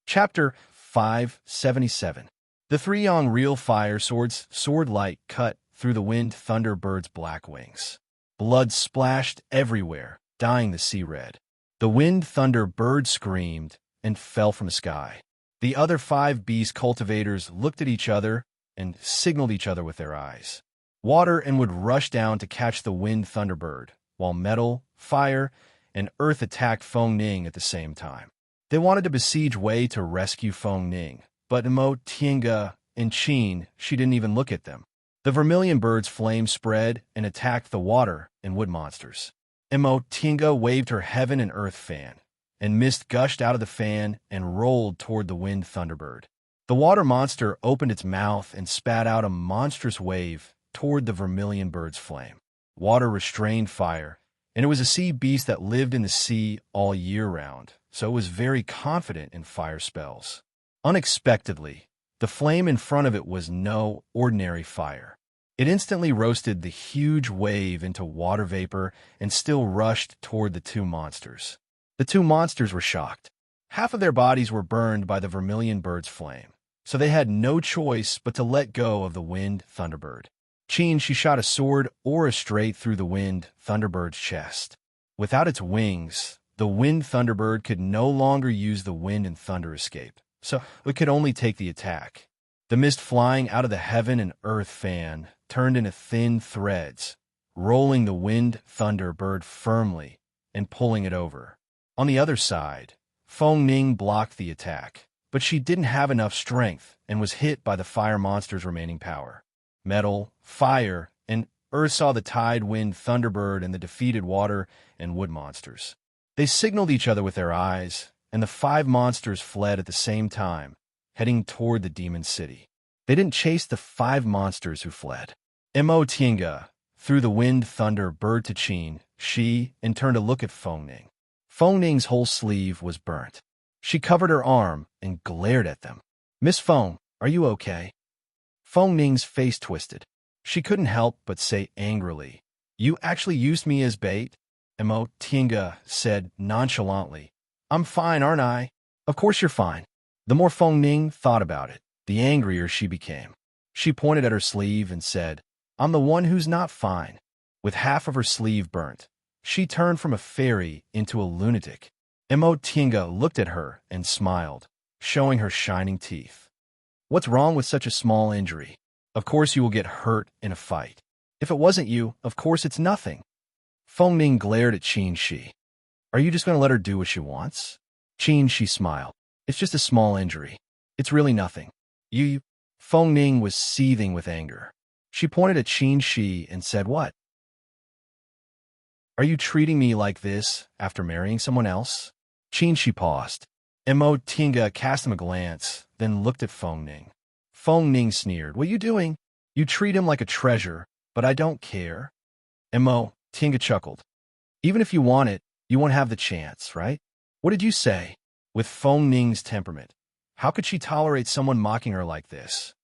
Chapter 577. The 3 Real Fire Swords sword light cut through the wind thunderbird's black wings. Blood splashed everywhere, dyeing the sea red. The wind thunder bird screamed and fell from the sky. The other 5 beast cultivators looked at each other and signaled each other with their eyes. Water and wood rushed down to catch the wind thunderbird, while metal, fire, and earth attacked Feng Ning at the same time. They wanted to besiege Wei to rescue Feng Ning, but Mo Tienga and she didn't even look at them. The vermilion bird's flame spread and attacked the water and wood monsters. Mo Tienga waved her heaven and earth fan, and mist gushed out of the fan and rolled toward the wind thunderbird. The water monster opened its mouth and spat out a monstrous wave toward the vermilion bird's flame. Water restrained fire, and it was a sea beast that lived in the sea all year round, so it was very confident in fire spells. Unexpectedly, the flame in front of it was no ordinary fire. It instantly roasted the huge wave into water vapor and still rushed toward the two monsters. The two monsters were shocked. Half of their bodies were burned by the vermilion bird's flame, so they had no choice but to let go of the wind thunderbird. She shot a sword aura straight through the wind thunderbird's chest. Without its wings, the wind thunderbird could no longer use the wind and thunder escape, so it could only take the attack. The mist flying out of the heaven and earth fan turned into thin threads, rolling the wind thunderbird firmly and pulling it over. On the other side, Feng Ning blocked the attack, but she didn't have enough strength and was hit by the fire monster's remaining power. Metal, fire, and earth saw the tide, wind, thunderbird, and the defeated water and wood monsters. They signaled each other with their eyes, and the five monsters fled at the same time, heading toward the demon city. They didn't chase the five monsters who fled. Mo Tiange threw the wind thunder bird to Qin, Shi, and turned to look at Feng Ning. Feng Ning's whole sleeve was burnt. She covered her arm and glared at them. "Miss Feng, are you okay?" Feng Ning's face twisted. She couldn't help but say angrily, "You actually used me as bait?" Mo Tiange said nonchalantly, "I'm fine, aren't I?" "Of course you're fine." The more Feng Ning thought about it, the angrier she became. She pointed at her sleeve and said, "I'm the one who's not fine." With half of her sleeve burnt, she turned from a fairy into a lunatic. Mo Tiange looked at her and smiled, showing her shining teeth. "What's wrong with such a small injury? Of course you will get hurt in a fight. If it wasn't you, of course it's nothing." Feng Ning glared at Qin Shi. "Are you just going to let her do what she wants?" Qin Shi smiled. "It's just a small injury. It's really nothing. You... Feng Ning was seething with anger. She pointed at Qin Shi and said, "What? Are you treating me like this after marrying someone else?" Qin Shi paused. Mo Tiange cast him a glance, then looked at Feng Ning. Feng Ning sneered, "What are you doing? You treat him like a treasure, but I don't care." Mo Tiange chuckled. "Even if you want it, you won't have the chance, right? What did you say?" With Feng Ning's temperament, how could she tolerate someone mocking her like this?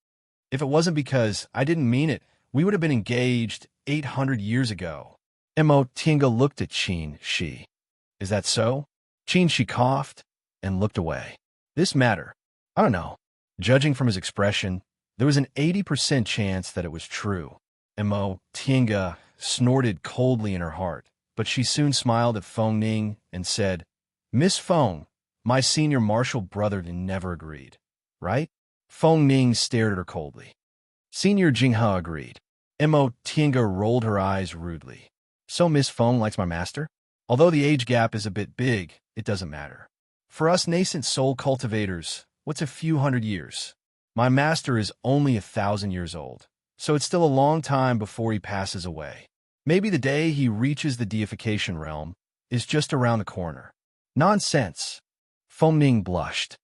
"If it wasn't because I didn't mean it, we would have been engaged 800 years ago." Mo Tiange looked at Qin Shi. "Is that so?" Qin Shi coughed and looked away. "This matter? I don't know." Judging from his expression, there was an 80% chance that it was true. Mo Tiange snorted coldly in her heart, but she soon smiled at Feng Ning and said, "Miss Feng, my senior martial brother never agreed, right?" Feng Ning stared at her coldly. Senior Jinghe agreed. Mo Tiange rolled her eyes rudely. "So Miss Feng likes my master? Although the age gap is a bit big, it doesn't matter. For us nascent soul cultivators, what's a few hundred years? My master is only 1,000 years old, so it's still a long time before he passes away. Maybe the day he reaches the deification realm is just around the corner." "Nonsense." Feng Ning blushed.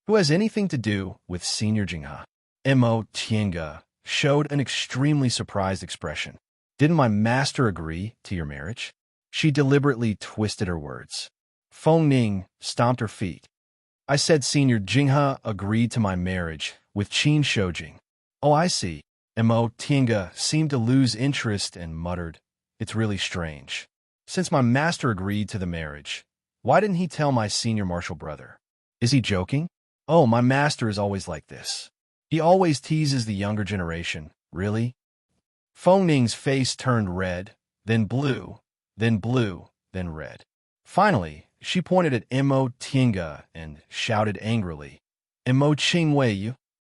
"Who has anything to do with Senior Jinghe?" Mo Tiange showed an extremely surprised expression. "Didn't my master agree to your marriage?" She deliberately twisted her words. Feng Ning stomped her feet. "I said Senior Jinghe agreed to my marriage with Qin Shoujing." "Oh, I see." Mo Tiange seemed to lose interest and muttered, "It's really strange. Since my master agreed to the marriage, why didn't he tell my senior martial brother? Is he joking? Oh, my master is always like this. He always teases the younger generation, really?" Feng Ning's face turned red, then blue, then blue, then red. Finally, she pointed at Mo Tiange and shouted angrily, "Mo Qingwei, you?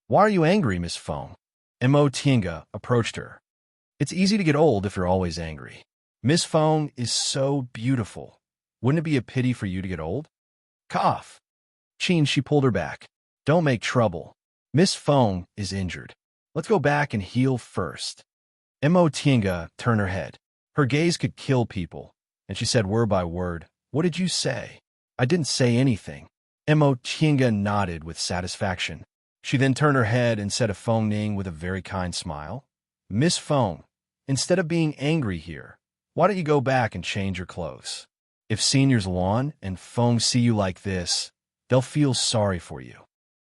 Why are you angry, Miss Feng?" Mo Tiange approached her. "It's easy to get old if you're always angry. Miss Feng is so beautiful. Wouldn't it be a pity for you to get old?" Cough. Qin Shi pulled her back. "Don't make trouble. Miss Feng is injured. Let's go back and heal first." Mo Tiange turned her head. Her gaze could kill people, and she said word by word, "What did you say?" "I didn't say anything." Mo Tiange nodded with satisfaction. She then turned her head and said to Feng Ning with a very kind smile, "Miss Feng, instead of being angry here, Why don't you go back and change your clothes? If seniors Luan and Feng see you like this, they'll feel sorry for you.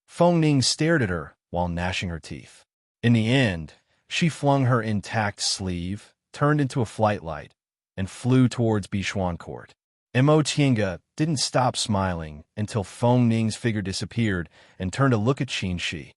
Feng Ning stared at her while gnashing her teeth. In the end, she flung her intact sleeve, turned into a flight light, and flew towards Bishuan Court. Mo Tiange didn't stop smiling until Feng Ning's figure disappeared and turned to look at Qin Shi.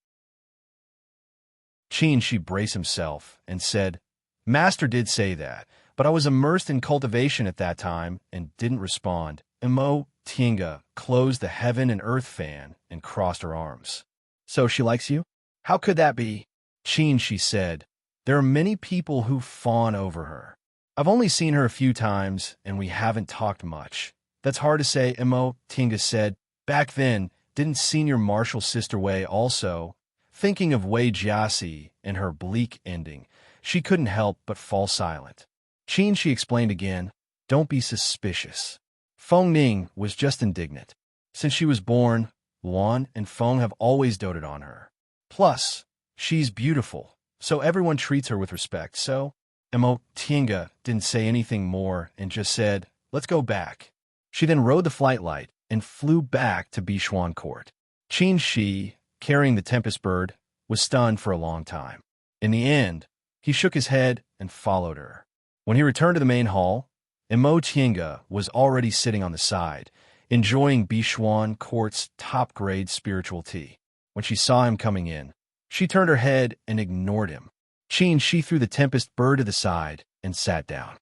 Qin Shi braced himself and said, "Master did say that, but I was immersed in cultivation at that time and didn't respond." Mo Tiange closed the heaven and earth fan and crossed her arms. "So she likes you? How could that be?" Qin Shi said, "There are many people who fawn over her. I've only seen her a few times, and we haven't talked much." "That's hard to say," Mo Tiange said. "Back then, didn't Senior Marshal Sister Wei also?" Thinking of Wei Jiaxi and her bleak ending, she couldn't help but fall silent. Qin Shi explained again, "Don't be suspicious." Feng Ning was just indignant. Since she was born, Luan and Feng have always doted on her. Plus, she's beautiful, so everyone treats her with respect. So, Mo Tiange didn't say anything more and just said, "Let's go back." She then rode the flight light and flew back to Bishuan Court. Qin Shi, carrying the Tempest Bird, was stunned for a long time. In the end, he shook his head and followed her. When he returned to the main hall, Mo Tiange was already sitting on the side, enjoying Bishuan Court's top-grade spiritual tea. When she saw him coming in, she turned her head and ignored him. Qin Shi threw the Tempest Bird to the side and sat down.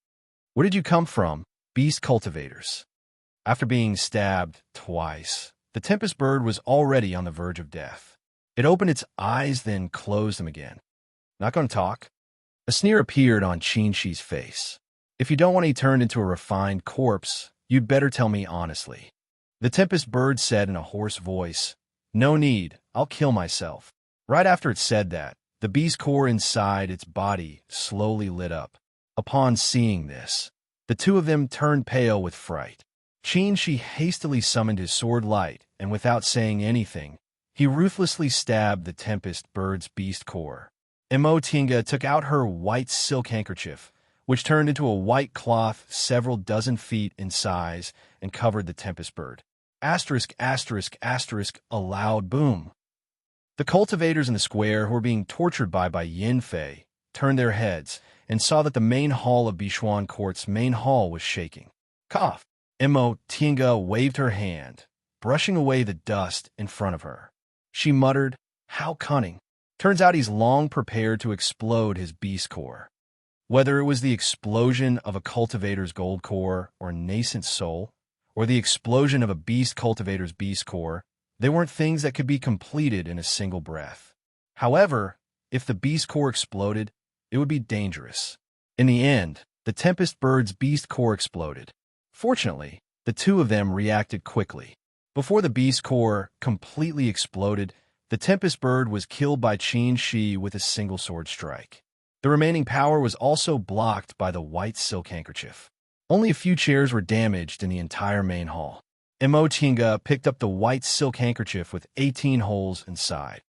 "Where did you come from, beast cultivators?" After being stabbed twice, the Tempest Bird was already on the verge of death. It opened its eyes, then closed them again. "Not going to talk?" A sneer appeared on Qin Shi's face. "If you don't want to be turned into a refined corpse, you'd better tell me honestly." The Tempest Bird said in a hoarse voice, "No need, I'll kill myself." Right after it said that, the beast core inside its body slowly lit up. Upon seeing this, the two of them turned pale with fright. Qin Shi hastily summoned his sword light, and without saying anything, he ruthlessly stabbed the Tempest Bird's beast core. Mo Tiange took out her white silk handkerchief, which turned into a white cloth several dozen feet in size and covered the Tempest Bird. Asterisk, asterisk, asterisk, a loud boom. The cultivators in the square who were being tortured by Yin Fei turned their heads and saw that the main hall of Bishuan Court's main hall was shaking. "Cough!" Mo Tiange waved her hand, brushing away the dust in front of her. She muttered, "How cunning. Turns out he's long prepared to explode his beast core." Whether it was the explosion of a cultivator's gold core or nascent soul, or the explosion of a beast cultivator's beast core, they weren't things that could be completed in a single breath. However, if the beast core exploded, it would be dangerous. In the end, the Tempest Bird's beast core exploded. Fortunately, the two of them reacted quickly. Before the beast core completely exploded, the Tempest Bird was killed by Qin Shi with a single sword strike. The remaining power was also blocked by the white silk handkerchief. Only a few chairs were damaged in the entire main hall. Mo Tiange picked up the white silk handkerchief with 18 holes inside.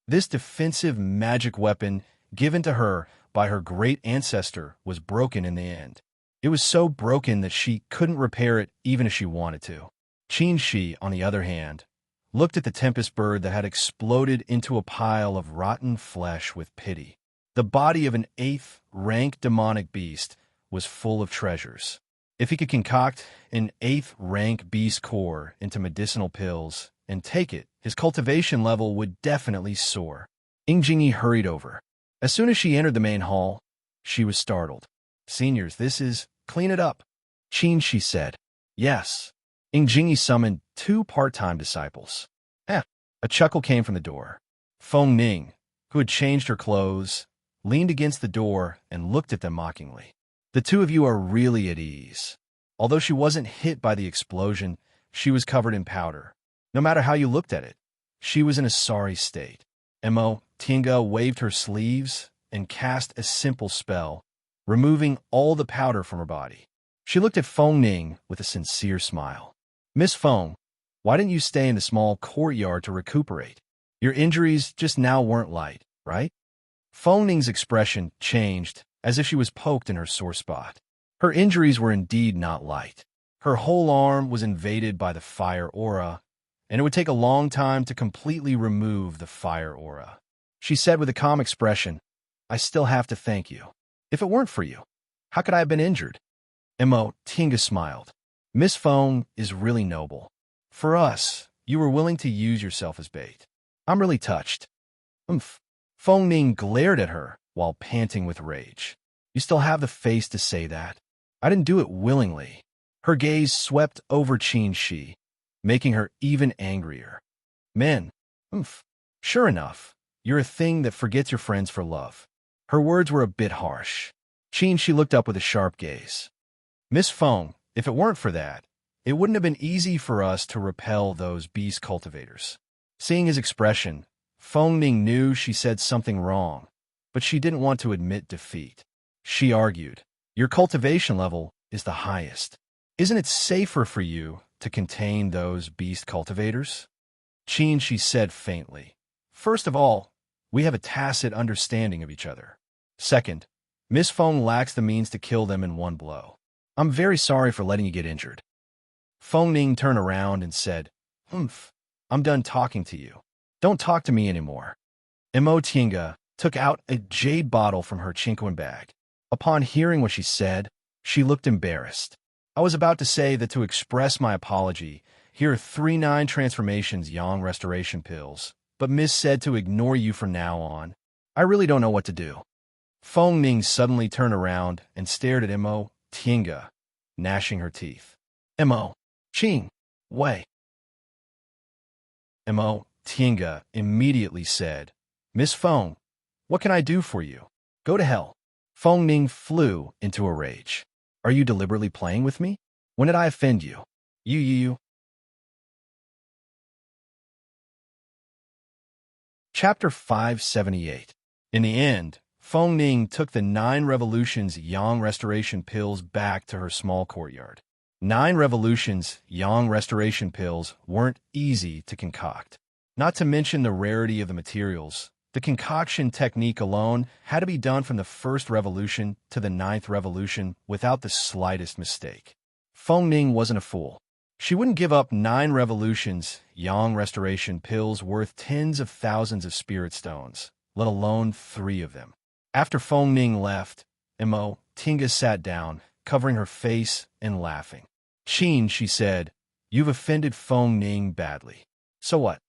This defensive magic weapon, given to her by her great ancestor, was broken in the end. It was so broken that she couldn't repair it even if she wanted to. Qin Shi, on the other hand, looked at the Tempest Bird that had exploded into a pile of rotten flesh with pity. The body of an 8th-rank demonic beast was full of treasures. If he could concoct an 8th-rank beast core into medicinal pills and take it, his cultivation level would definitely soar. Jingyi hurried over. As soon as she entered the main hall, she was startled. "Seniors, this is... clean it up." Qin Shi said. "Yes." Jingyi summoned 2 part-time disciples. A chuckle came from the door. Feng Ning, who had changed her clothes, leaned against the door and looked at them mockingly. "The two of you are really at ease." Although she wasn't hit by the explosion, she was covered in powder. No matter how you looked at it, she was in a sorry state. Mo Tiange waved her sleeves and cast a simple spell, removing all the powder from her body. She looked at Feng Ning with a sincere smile. "Miss Feng, why didn't you stay in the small courtyard to recuperate? Your injuries just now weren't light, right?" Feng Ning's expression changed, as if she was poked in her sore spot. Her injuries were indeed not light. Her whole arm was invaded by the fire aura, and it would take a long time to completely remove the fire aura. She said with a calm expression, "I still have to thank you. If it weren't for you, how could I have been injured?" Tinga smiled. "Miss Feng is really noble. For us, you were willing to use yourself as bait. I'm really touched." Feng Ning glared at her while panting with rage. "You still have the face to say that? I didn't do it willingly." Her gaze swept over Qin Shi, making her even angrier. "Men, sure enough, you're a thing that forgets your friends for love." Her words were a bit harsh. Qin Shi looked up with a sharp gaze. "Miss Feng, if it weren't for that, it wouldn't have been easy for us to repel those beast cultivators." Seeing his expression, Feng Ning knew she said something wrong, but she didn't want to admit defeat. She argued, "Your cultivation level is the highest. Isn't it safer for you to contain those beast cultivators?" Qin Shi said faintly, "First of all, we have a tacit understanding of each other. Second, Miss Feng lacks the means to kill them in one blow. I'm very sorry for letting you get injured." Feng Ning turned around and said, "I'm done talking to you. Don't talk to me anymore." Tinga took out a jade bottle from her chinquan bag. Upon hearing what she said, she looked embarrassed. "I was about to say that to express my apology, here are 3 transformations Yang restoration pills, but Miss said to ignore you from now on. I really don't know what to do." Feng Ning suddenly turned around and stared at Tinga, gnashing her teeth. Qing, Wei. Tinga immediately said, "Miss Feng, what can I do for you? Go to hell." Feng Ning flew into a rage. "Are you deliberately playing with me? When did I offend you? You. Chapter 578. In the end, Feng Ning took the 9 Revolutions Yang restoration pills back to her small courtyard. 9 Revolutions Yang restoration pills weren't easy to concoct. Not to mention the rarity of the materials, the concoction technique alone had to be done from the 1st revolution to the 9th revolution without the slightest mistake. Feng Ning wasn't a fool. She wouldn't give up 9 Revolutions Yang restoration pills worth tens of thousands of spirit stones, let alone 3 of them. After Feng Ning left, Tinga sat down, covering her face and laughing. "Qin," she said, "you've offended Feng Ning badly." "So what?"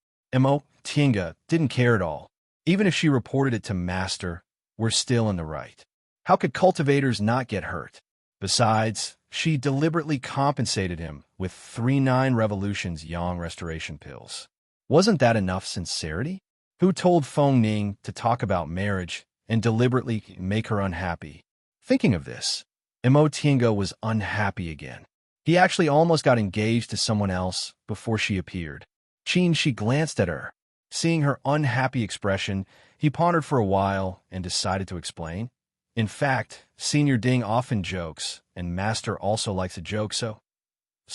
Tinga didn't care at all. Even if she reported it to Master, we're still in the right. How could cultivators not get hurt? Besides, she deliberately compensated him with 3 9 Revolutions Yang restoration pills. Wasn't that enough sincerity? Who told Feng Ning to talk about marriage and deliberately make her unhappy? Thinking of this, Tinga was unhappy again. He actually almost got engaged to someone else before she appeared. Qin Shi glanced at her. Seeing her unhappy expression, he pondered for a while and decided to explain. "In fact, Senior Ding often jokes, and Master also likes a joke, so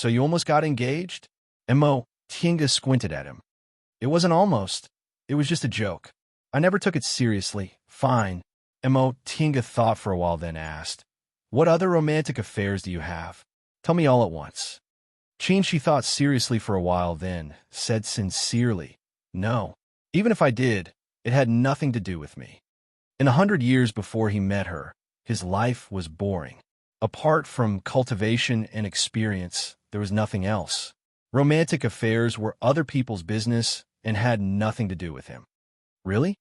you almost got engaged?" Tinga squinted at him. "It wasn't almost. It was just a joke. I never took it seriously." "Fine." Tinga thought for a while, then asked, "What other romantic affairs do you have? Tell me all at once." Qin Shi thought seriously for a while, then said sincerely, "No. Even if I did, it had nothing to do with me." In 100 years before he met her, his life was boring. Apart from cultivation and experience, there was nothing else. Romantic affairs were other people's business and had nothing to do with him. "Really?"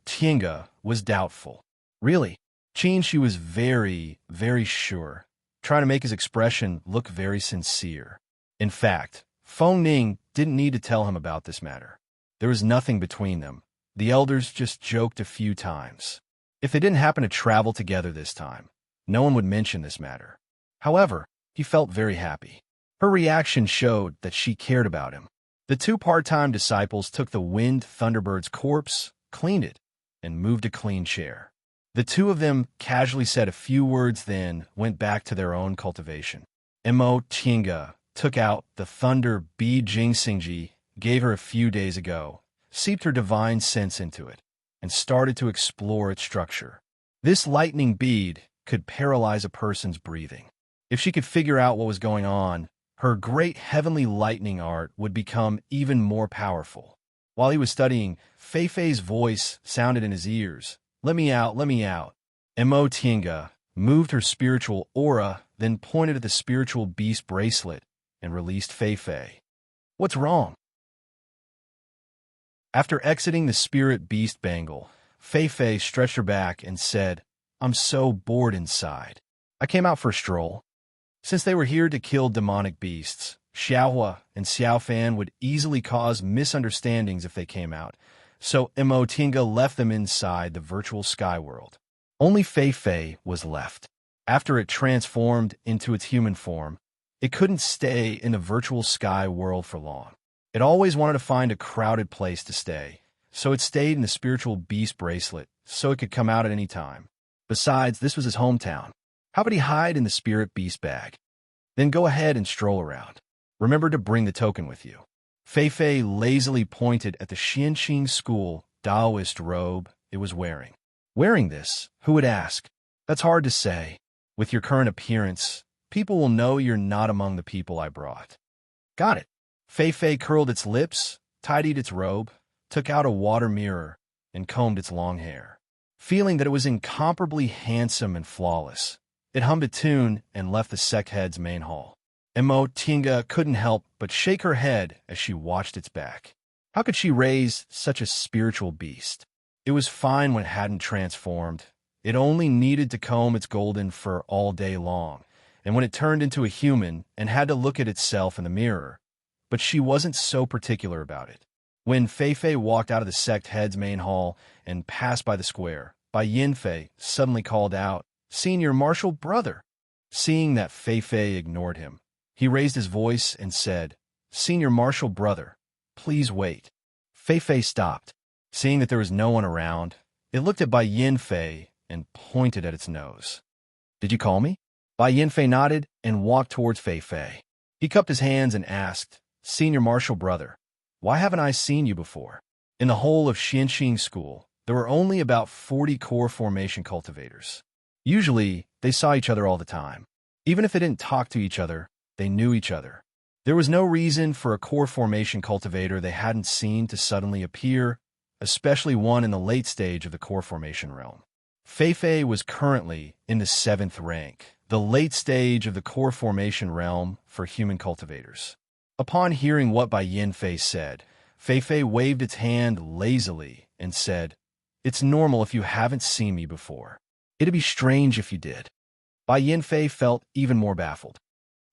Tinga was doubtful. "Really?" Qin Shi was very, very sure, trying to make his expression look very sincere. In fact, Feng Ning didn't need to tell him about this matter. There was nothing between them. The elders just joked a few times. If they didn't happen to travel together this time, no one would mention this matter. However, he felt very happy. Her reaction showed that she cared about him. The 2 part-time disciples took the Wind Thunderbird's corpse, cleaned it, and moved a clean chair. The 2 of them casually said a few words, then went back to their own cultivation. Tinga took out the Thunder Bi Jing Xingji, gave her a few days ago, seeped her divine sense into it, and started to explore its structure. This lightning bead could paralyze a person's breathing. If she could figure out what was going on, her great heavenly lightning art would become even more powerful. While he was studying, Feifei's voice sounded in his ears. "Let me out, let me out." Mo Tienga moved her spiritual aura, then pointed at the spiritual beast bracelet and released Feifei. "What's wrong?" After exiting the spirit beast bangle, Feifei stretched her back and said, "I'm so bored inside. I came out for a stroll." Since they were here to kill demonic beasts, Xiaohua and Xiaofan would easily cause misunderstandings if they came out, so Mo Tinga left them inside the virtual sky world. Only Feifei was left. After it transformed into its human form, it couldn't stay in the virtual sky world for long. It always wanted to find a crowded place to stay, so it stayed in the spiritual beast bracelet so it could come out at any time. Besides, this was his hometown. How about he hide in the spirit beast bag? Then go ahead and stroll around. Remember to bring the token with you. Feifei lazily pointed at the Xianxing school Taoist robe it was wearing. Wearing this, who would ask? That's hard to say. With your current appearance, people will know you're not among the people I brought. Got it. Feifei curled its lips, tidied its robe, took out a water mirror, and combed its long hair. Feeling that it was incomparably handsome and flawless, it hummed a tune and left the sect head's main hall. Mo Tinga couldn't help but shake her head as she watched its back. How could she raise such a spiritual beast? It was fine when it hadn't transformed. It only needed to comb its golden fur all day long, and when it turned into a human and had to look at itself in the mirror. But she wasn't so particular about it. When Feifei walked out of the sect head's main hall and passed by the square, Bai Yinfei suddenly called out, "Senior Marshal Brother." Seeing that Feifei ignored him, he raised his voice and said, "Senior Marshal Brother, please wait." Feifei stopped. Seeing that there was no one around, it looked at Bai Yinfei and pointed at its nose. "Did you call me?" Bai Yinfei nodded and walked towards Feifei. He cupped his hands and asked, "Senior Marshal Brother, why haven't I seen you before?" In the whole of Xianxing School, there were only about 40 core formation cultivators. Usually, they saw each other all the time. Even if they didn't talk to each other, they knew each other. There was no reason for a core formation cultivator they hadn't seen to suddenly appear, especially one in the late stage of the core formation realm. Feifei was currently in the 7th rank, the late stage of the core formation realm for human cultivators. Upon hearing what Bai Yinfei said, Feifei waved its hand lazily and said, "It's normal if you haven't seen me before. It'd be strange if you did." Bai Yinfei felt even more baffled.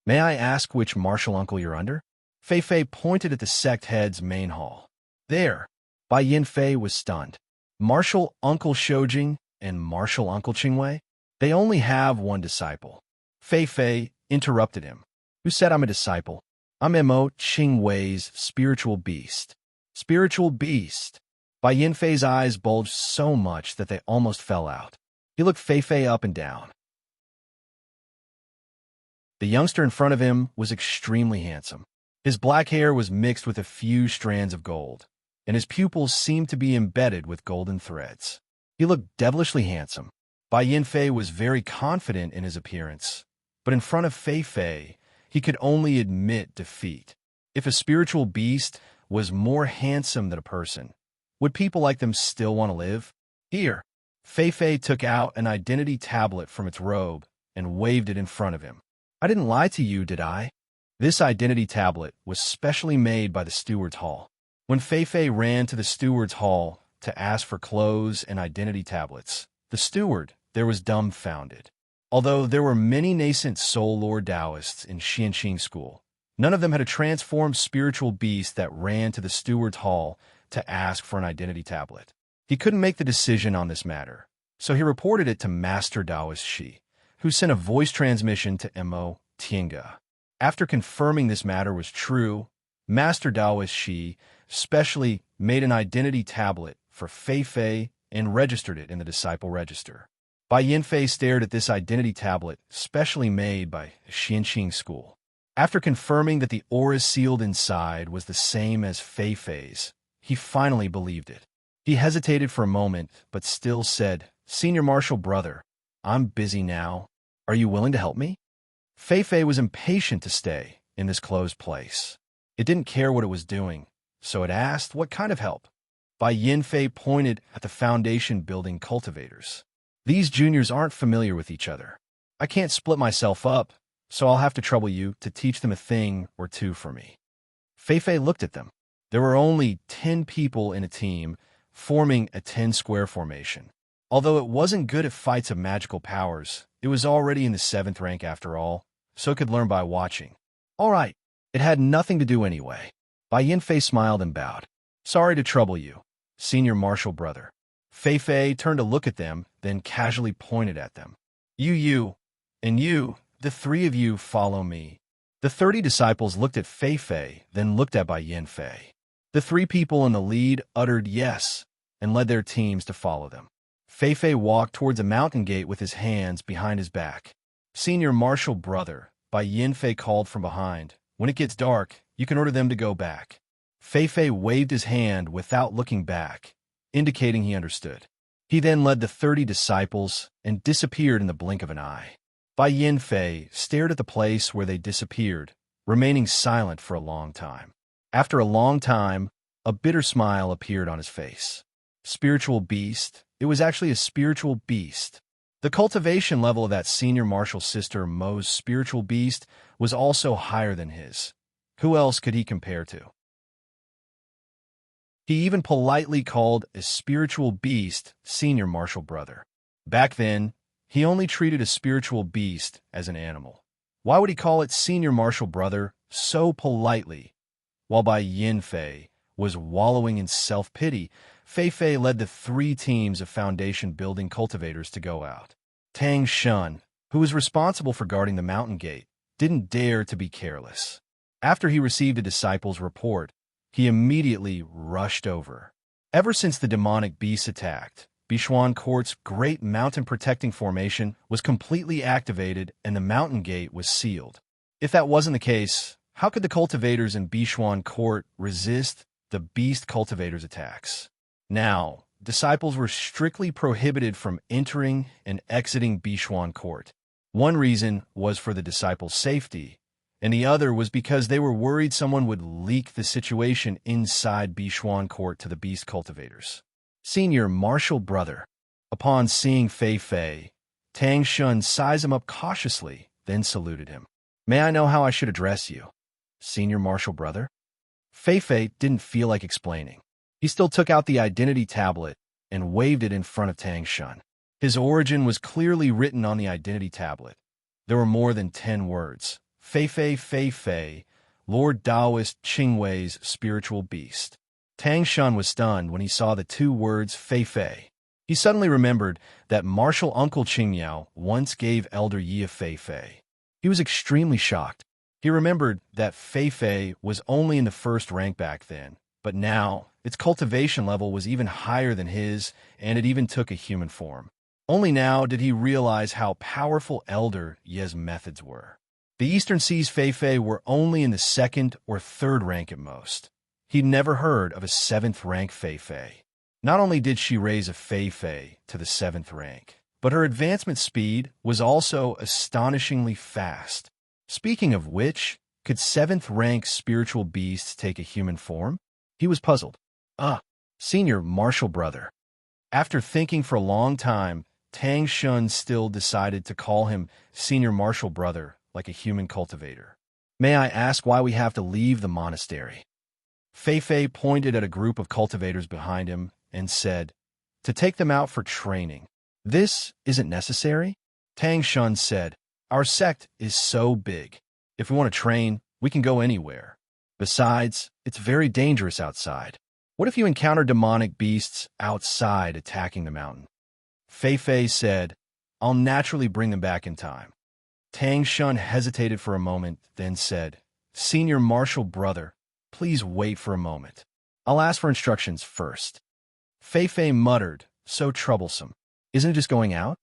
"May I ask which martial uncle you're under?" Feifei pointed at the sect head's main hall. "There." Bai Yinfei was stunned. Martial Uncle Shoujing and Martial Uncle Qingwei? They only have one disciple. Feifei interrupted him. "Who said I'm a disciple? I'm Mo Qingwei's spiritual beast." Spiritual beast? Bai Yinfei's eyes bulged so much that they almost fell out. He looked Feifei up and down. The youngster in front of him was extremely handsome. His black hair was mixed with a few strands of gold, and his pupils seemed to be embedded with golden threads. He looked devilishly handsome. Bai Yinfei was very confident in his appearance, but in front of Feifei, he could only admit defeat. If a spiritual beast was more handsome than a person, would people like them still want to live? Here. Feifei took out an identity tablet from its robe and waved it in front of him. "I didn't lie to you, did I?" This identity tablet was specially made by the steward's hall. When Feifei ran to the steward's hall to ask for clothes and identity tablets, the steward there was dumbfounded. Although there were many nascent Soul Lord Taoists in Xianxing School, none of them had a transformed spiritual beast that ran to the steward's hall to ask for an identity tablet. He couldn't make the decision on this matter, so he reported it to Master Taoist Shi, who sent a voice transmission to Mo Tienga. After confirming this matter was true, Master Taoist Shi specially made an identity tablet for Feifei and registered it in the disciple register. Bai Yinfei stared at this identity tablet specially made by Xianxing School. After confirming that the aura sealed inside was the same as Feifei's, he finally believed it. He hesitated for a moment, but still said, "Senior Marshal Brother, I'm busy now. Are you willing to help me?" Fei Fei was impatient to stay in this closed place. It didn't care what it was doing, so it asked what kind of help. Bai Yinfei pointed at the foundation building cultivators. "These juniors aren't familiar with each other. I can't split myself up, so I'll have to trouble you to teach them a thing or two for me." Fei Fei looked at them. There were only 10 people in a team, forming a 10-square formation. Although it wasn't good at fights of magical powers, it was already in the 7th rank after all, so it could learn by watching. All right, it had nothing to do anyway. Bai Yinfei smiled and bowed. "Sorry to trouble you, Senior Marshal Brother." Fei Fei turned to look at them, then casually pointed at them. You, and you, the 3 of you follow me." The 30 disciples looked at Fei Fei, then looked at Bai Yinfei. The 3 people in the lead uttered yes and led their teams to follow them. Fei Fei walked towards a mountain gate with his hands behind his back. "Senior Marshal Brother," Bai Yinfei called from behind. "When it gets dark, you can order them to go back." Fei Fei waved his hand without looking back, indicating he understood. He then led the 30 disciples and disappeared in the blink of an eye. Bai Yinfei stared at the place where they disappeared, remaining silent for a long time. After a long time, a bitter smile appeared on his face. Spiritual beast. It was actually a spiritual beast. The cultivation level of that senior martial sister Mo's spiritual beast was also higher than his. Who else could he compare to? He even politely called a spiritual beast Senior Marshal Brother. Back then, he only treated a spiritual beast as an animal. Why would he call it Senior Marshal Brother so politely? While Bai Yinfei was wallowing in self-pity, Fei Fei led the 3 teams of foundation-building cultivators to go out. Tang Shun, who was responsible for guarding the mountain gate, didn't dare to be careless. After he received a disciple's report, he immediately rushed over. Ever since the demonic beast attacked, Bishuan Court's great mountain-protecting formation was completely activated and the mountain gate was sealed. If that wasn't the case, how could the cultivators in Bishuan Court resist the beast cultivators' attacks? Now, disciples were strictly prohibited from entering and exiting Bishuan Court. One reason was for the disciples' safety, and the other was because they were worried someone would leak the situation inside Bishuan Court to the beast cultivators. Senior Marshal Brother. Upon seeing Fei Fei, Tang Shun sized him up cautiously, then saluted him. "May I know how I should address you, Senior Marshal Brother?" Fei Fei didn't feel like explaining. He still took out the identity tablet and waved it in front of Tang Shun. His origin was clearly written on the identity tablet. There were more than 10 words. Fei Fei, Fei Fei, Lord Taoist Qingwei's spiritual beast. Tang Shun was stunned when he saw the 2 words Fei Fei. He suddenly remembered that Marshal Uncle Qingyao once gave Elder Yi a Fei Fei. He was extremely shocked. He remembered that Fei Fei was only in the 1st rank back then, but now its cultivation level was even higher than his, and it even took a human form. Only now did he realize how powerful Elder Yi's methods were. The Eastern Sea's Fei Fei were only in the 2nd or 3rd rank at most. He'd never heard of a 7th rank Fei Fei. Not only did she raise a Fei Fei to the 7th rank, but her advancement speed was also astonishingly fast. Speaking of which, could 7th rank spiritual beasts take a human form? He was puzzled. Senior Marshal Brother. After thinking for a long time, Tang Shun still decided to call him Senior Marshal Brother, like a human cultivator. "May I ask why we have to leave the monastery?" Fei Fei pointed at a group of cultivators behind him and said, "To take them out for training." "This isn't necessary?" Tang Shun said, "Our sect is so big. If we want to train, we can go anywhere. Besides, it's very dangerous outside. What if you encounter demonic beasts outside attacking the mountain?" Fei Fei said, "I'll naturally bring them back in time." Tang Shun hesitated for a moment, then said, "Senior Marshal Brother, please wait for a moment. I'll ask for instructions first." Fei Fei muttered, "So troublesome. Isn't it just going out?"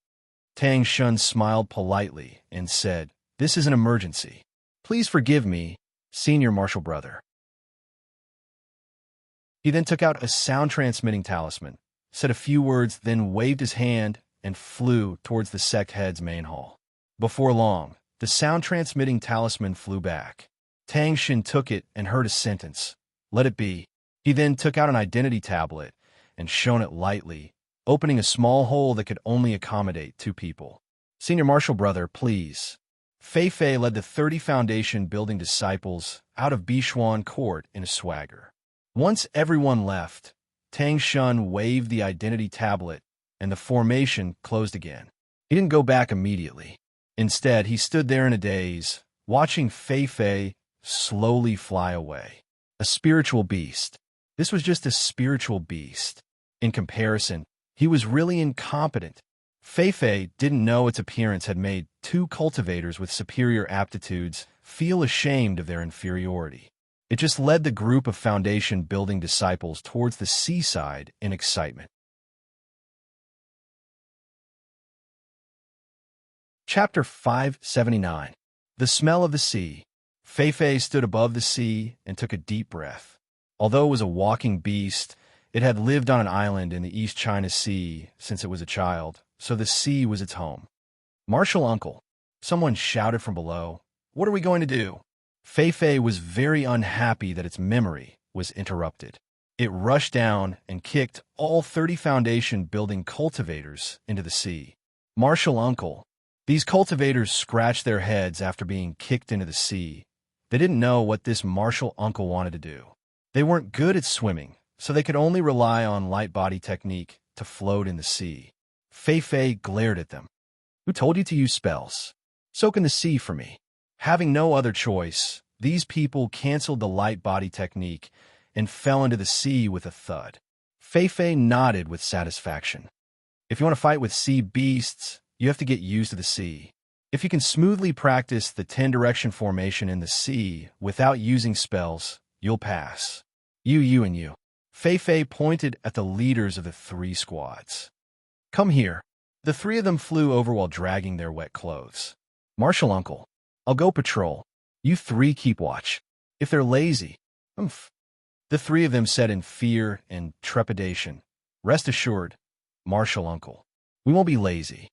Tang Shun smiled politely and said, "This is an emergency. Please forgive me, Senior Marshal Brother." He then took out a sound-transmitting talisman, said a few words, then waved his hand and flew towards the sect head's main hall. Before long, the sound-transmitting talisman flew back. Tang Xin took it and heard a sentence. "Let it be." He then took out an identity tablet and shone it lightly, opening a small hole that could only accommodate 2 people. "Senior Marshal Brother, please." Fei Fei led the 30 Foundation building disciples out of Bishuan Court in a swagger. Once everyone left, Tang Xun waved the identity tablet and the formation closed again. He didn't go back immediately. Instead, he stood there in a daze, watching Fei Fei slowly fly away. A spiritual beast. This was just a spiritual beast. In comparison, he was really incompetent. Fei Fei didn't know its appearance had made 2 cultivators with superior aptitudes feel ashamed of their inferiority. It just led the group of Foundation building disciples towards the seaside in excitement. Chapter 579. The Smell of the Sea. Fei Fei stood above the sea and took a deep breath. Although it was a walking beast, it had lived on an island in the East China Sea since it was a child, so the sea was its home. "Marshal Uncle," someone shouted from below, "what are we going to do?" Fei Fei was very unhappy that its memory was interrupted. It rushed down and kicked all 30 Foundation building cultivators into the sea. "Marshal Uncle." These cultivators scratched their heads after being kicked into the sea. They didn't know what this Marshal Uncle wanted to do. They weren't good at swimming, so they could only rely on light body technique to float in the sea. Fei Fei glared at them. "Who told you to use spells? Soak in the sea for me." Having no other choice, these people canceled the light body technique and fell into the sea with a thud. Fei Fei nodded with satisfaction. If you want to fight with sea beasts, you have to get used to the sea. If you can smoothly practice the 10-direction formation in the sea without using spells, you'll pass. You and you. Fei Fei pointed at the leaders of the 3 squads. "Come here." The 3 of them flew over while dragging their wet clothes. "Marshal Uncle, I'll go patrol. You 3 keep watch. If they're lazy, oomph." The 3 of them said in fear and trepidation. "Rest assured, Marshal Uncle, we won't be lazy."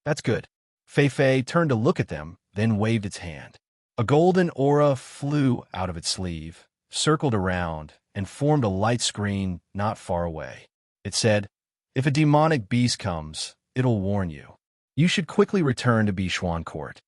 "That's good." Fei Fei turned to look at them, then waved its hand. A golden aura flew out of its sleeve, circled around, and formed a light screen not far away. It said, "If a demonic beast comes, it'll warn you. You should quickly return to Bishuan Court."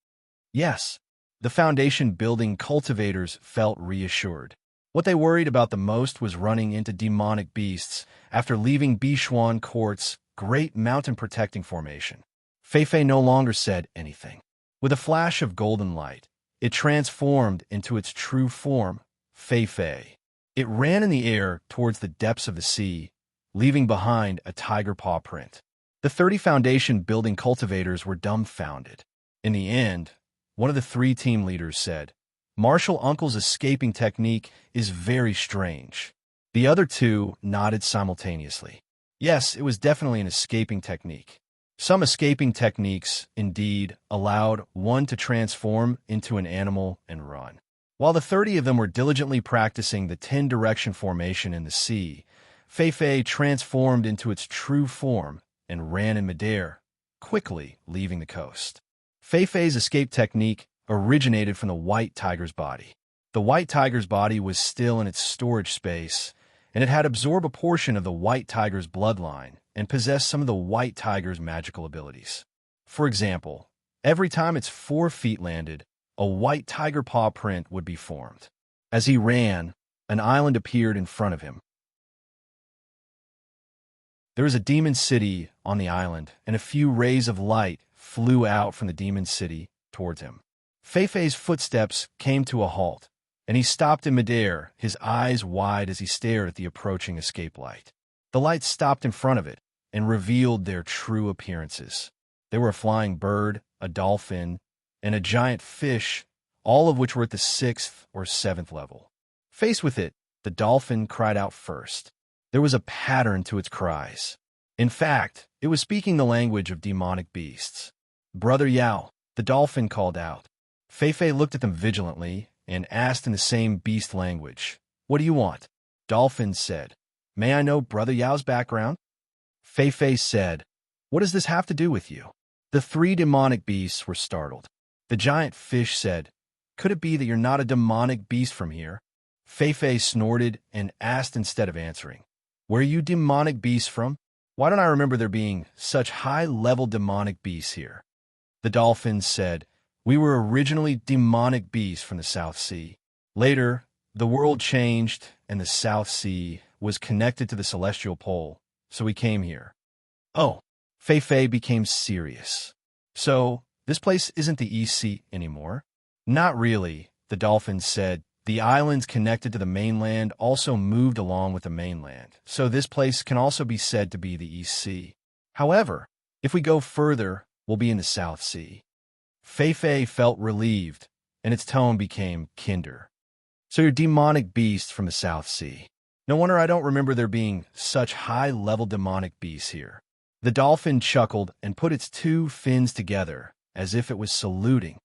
Yes, the Foundation building cultivators felt reassured. What they worried about the most was running into demonic beasts after leaving Bishuan Court's great mountain protecting formation. Fei Fei no longer said anything. With a flash of golden light, it transformed into its true form, Fei Fei. It ran in the air towards the depths of the sea, leaving behind a tiger paw print. The 30 Foundation building cultivators were dumbfounded. In the end, one of the 3 team leaders said, "Marshal Uncle's escaping technique is very strange." The other 2 nodded simultaneously. Yes, it was definitely an escaping technique. Some escaping techniques, indeed, allowed one to transform into an animal and run. While the 30 of them were diligently practicing the 10-direction formation in the sea, Fei Fei transformed into its true form and ran in midair, quickly leaving the coast. Fei Fei's escape technique originated from the white tiger's body. The white tiger's body was still in its storage space, and it had absorbed a portion of the white tiger's bloodline and possessed some of the white tiger's magical abilities. For example, every time its 4 feet landed, a white tiger paw print would be formed. As he ran, an island appeared in front of him. There was a demon city on the island, and a few rays of light flew out from the demon city towards him. Fei Fei's footsteps came to a halt, and he stopped in midair, his eyes wide as he stared at the approaching escape light. The light stopped in front of it and revealed their true appearances. They were a flying bird, a dolphin, and a giant fish, all of which were at the 6th or 7th level. Faced with it, the dolphin cried out first. There was a pattern to its cries. In fact, it was speaking the language of demonic beasts. "Brother Yao," the dolphin called out. Fei Fei looked at them vigilantly and asked in the same beast language, "What do you want?" Dolphin said, May I know Brother Yao's background? Fei Fei said, What does this have to do with you? The three demonic beasts were startled. The giant fish said, Could it be that you're not a demonic beast from here? Fei Fei snorted and asked instead of answering, Where are you demonic beasts from? Why don't I remember there being such high-level demonic beasts here? The dolphins said, We were originally demonic beasts from the South Sea. Later, the world changed and the South Sea was connected to the celestial pole, so we came here. Oh, Fei Fei became serious. So, this place isn't the East Sea anymore? Not really, the dolphins said. The islands connected to the mainland also moved along with the mainland, so this place can also be said to be the East Sea. However, if we go further, we'll be in the South Sea. Fei Fei felt relieved, and its tone became kinder. So you're demonic beasts from the South Sea. No wonder I don't remember there being such high-level demonic beasts here. The dolphin chuckled and put its two fins together, as if it was saluting.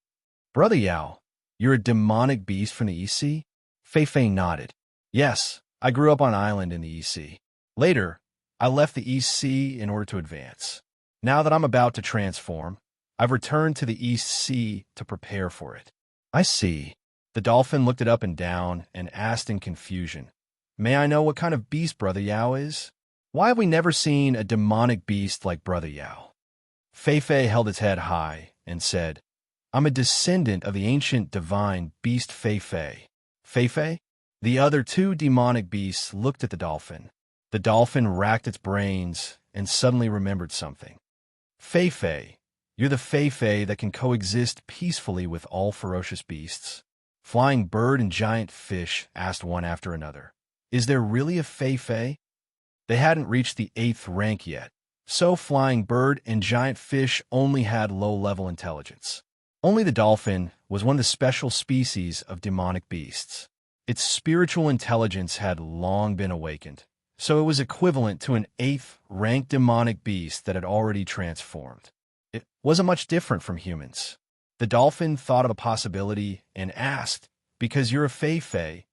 Brother Yao, you're a demonic beast from the East Sea? Fei Fei nodded. Yes, I grew up on an island in the East Sea. Later, I left the East Sea in order to advance. Now that I'm about to transform, I've returned to the East Sea to prepare for it. I see. The dolphin looked it up and down and asked in confusion, May I know what kind of beast Brother Yao is? Why have we never seen a demonic beast like Brother Yao? Fei Fei held its head high and said, I'm a descendant of the ancient divine beast Fei Fei. Fei Fei? The other two demonic beasts looked at the dolphin. The dolphin racked its brains and suddenly remembered something. Fei Fei, you're the Fei Fei that can coexist peacefully with all ferocious beasts. Flying Bird and Giant Fish asked one after another, Is there really a Fei Fei? They hadn't reached the 8th rank yet, so Flying Bird and Giant Fish only had low-level intelligence. Only the dolphin was one of the special species of demonic beasts. Its spiritual intelligence had long been awakened, so it was equivalent to an 8th rank demonic beast that had already transformed. It wasn't much different from humans. The dolphin thought of a possibility and asked, Because you're a Fei Fei,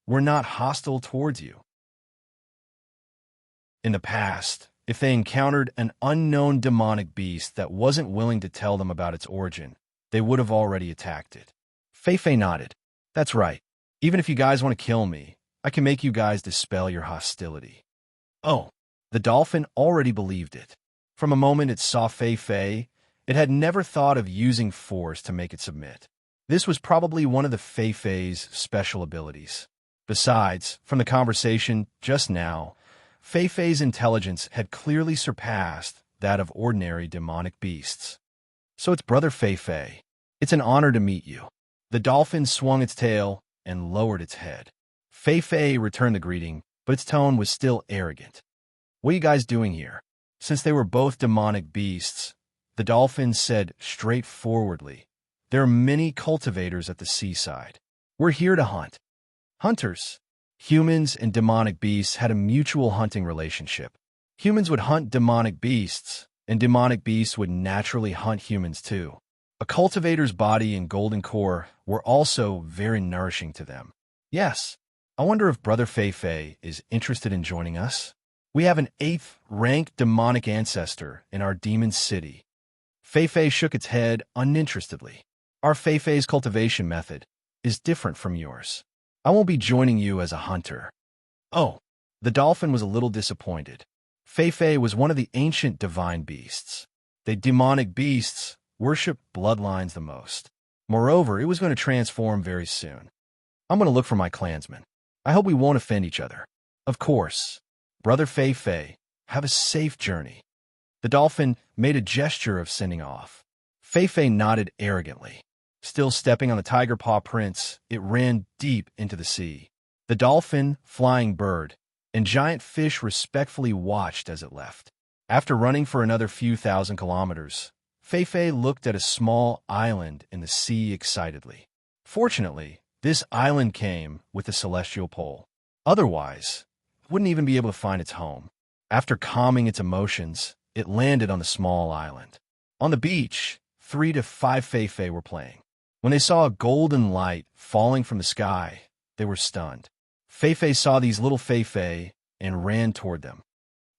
we're not hostile towards you. In the past, if they encountered an unknown demonic beast that wasn't willing to tell them about its origin, they would have already attacked it. Fei Fei nodded. That's right. Even if you guys want to kill me, I can make you guys dispel your hostility. Oh, the dolphin already believed it. From a moment it saw Fei Fei, it had never thought of using force to make it submit. This was probably one of the Fei Fei's special abilities. Besides, from the conversation just now, Fei Fei's intelligence had clearly surpassed that of ordinary demonic beasts. So it's Brother Fei Fei. It's an honor to meet you. The dolphin swung its tail and lowered its head. Fei Fei returned the greeting, but its tone was still arrogant. What are you guys doing here? Since they were both demonic beasts, the dolphin said straightforwardly, There are many cultivators at the seaside. We're here to hunt. Hunters. Humans and demonic beasts had a mutual hunting relationship. Humans would hunt demonic beasts, and demonic beasts would naturally hunt humans too. A cultivator's body and golden core were also very nourishing to them. Yes, I wonder if Brother Fei Fei is interested in joining us. We have an 8th rank demonic ancestor in our demon city. Fei Fei shook its head uninterestedly. Our Fei Fei's cultivation method is different from yours. I won't be joining you as a hunter. Oh, the dolphin was a little disappointed. Fei Fei was one of the ancient divine beasts. The demonic beasts worshiped bloodlines the most. Moreover, it was going to transform very soon. I'm going to look for my clansmen. I hope we won't offend each other. Of course. Brother Fei Fei, have a safe journey. The dolphin made a gesture of sending off. Fei Fei nodded arrogantly. Still stepping on the tiger paw prints, it ran deep into the sea. The dolphin, Flying Bird, and Giant Fish respectfully watched as it left. After running for another few thousand kilometers, Fei Fei looked at a small island in the sea excitedly. Fortunately, this island came with the celestial pole. Otherwise, it wouldn't even be able to find its home. After calming its emotions, it landed on the small island. On the beach, 3 to 5 Fei Fei were playing. When they saw a golden light falling from the sky, they were stunned. Fei Fei saw these little Fei Fei and ran toward them.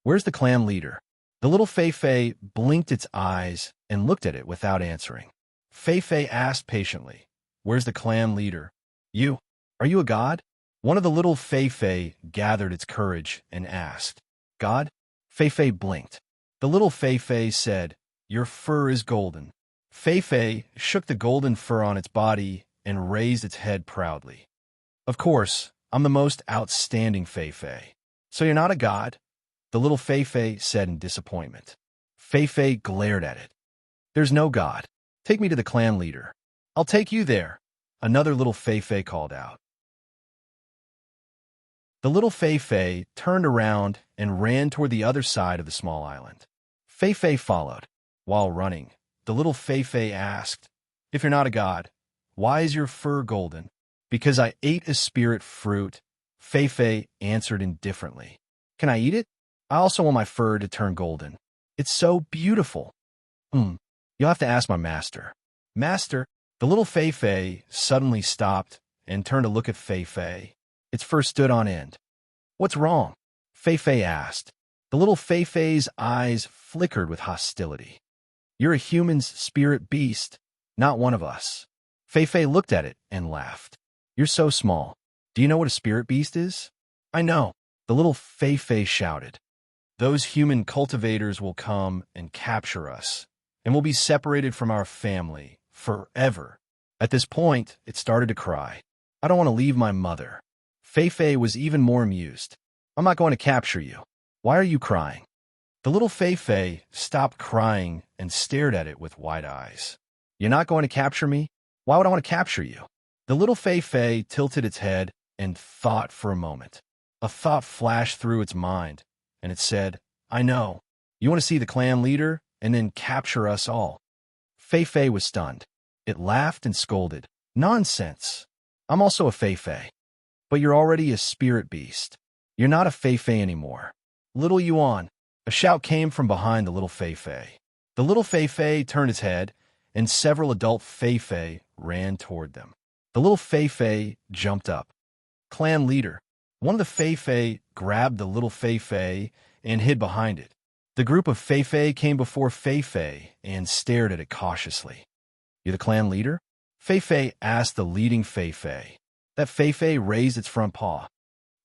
"Where's the clan leader?" The little Fei blinked its eyes and looked at it without answering. Fei asked patiently, "Where's the clan leader?" "You. Are you a god?" One of the little Fei gathered its courage and asked, "God?" Fei blinked. The little Fei said, "Your fur is golden." Fei shook the golden fur on its body and raised its head proudly. "Of course, I'm the most outstanding Fei. So you're not a god?" The little Fei said in disappointment. Fei glared at it. "There's no god. Take me to the clan leader." "I'll take you there," another little Fei called out. The little Fei turned around and ran toward the other side of the small island. Fei followed. While running, the little Fei asked, "If you're not a god, why is your fur golden?" "Because I ate a spirit fruit," Fei answered indifferently. "Can I eat it? I also want my fur to turn golden. It's so beautiful." You'll have to ask my master." "Master?" The little Fei suddenly stopped and turned to look at Fei. Its fur stood on end. "What's wrong?" Fei asked. The little Fei's eyes flickered with hostility. "You're a human's spirit beast, not one of us." Fei looked at it and laughed. "You're so small. Do you know what a spirit beast is?" "I know," the little Fei shouted. "Those human cultivators will come and capture us, and we'll be separated from our family forever." At this point, it started to cry. "I don't want to leave my mother." Fei was even more amused. "I'm not going to capture you. Why are you crying?" The little Fei stopped crying and stared at it with wide eyes. "You're not going to capture me? Why would I want to capture you?" The little Fei tilted its head and thought for a moment. A thought flashed through its mind, and it said, "I know. You want to see the clan leader and then capture us all." Fei was stunned. It laughed and scolded. "Nonsense. I'm also a Fei. But you're already a spirit beast. You're not a Fei anymore." "Little Yuan," a shout came from behind the little Fei. The little Fei turned its head, and several adult Fei ran toward them. The little Fei jumped up. "Clan leader." One of the Fei grabbed the little Fei and hid behind it. The group of Fei came before Fei and stared at it cautiously. "You're the clan leader?" Fei asked the leading Fei. That Fei raised its front paw.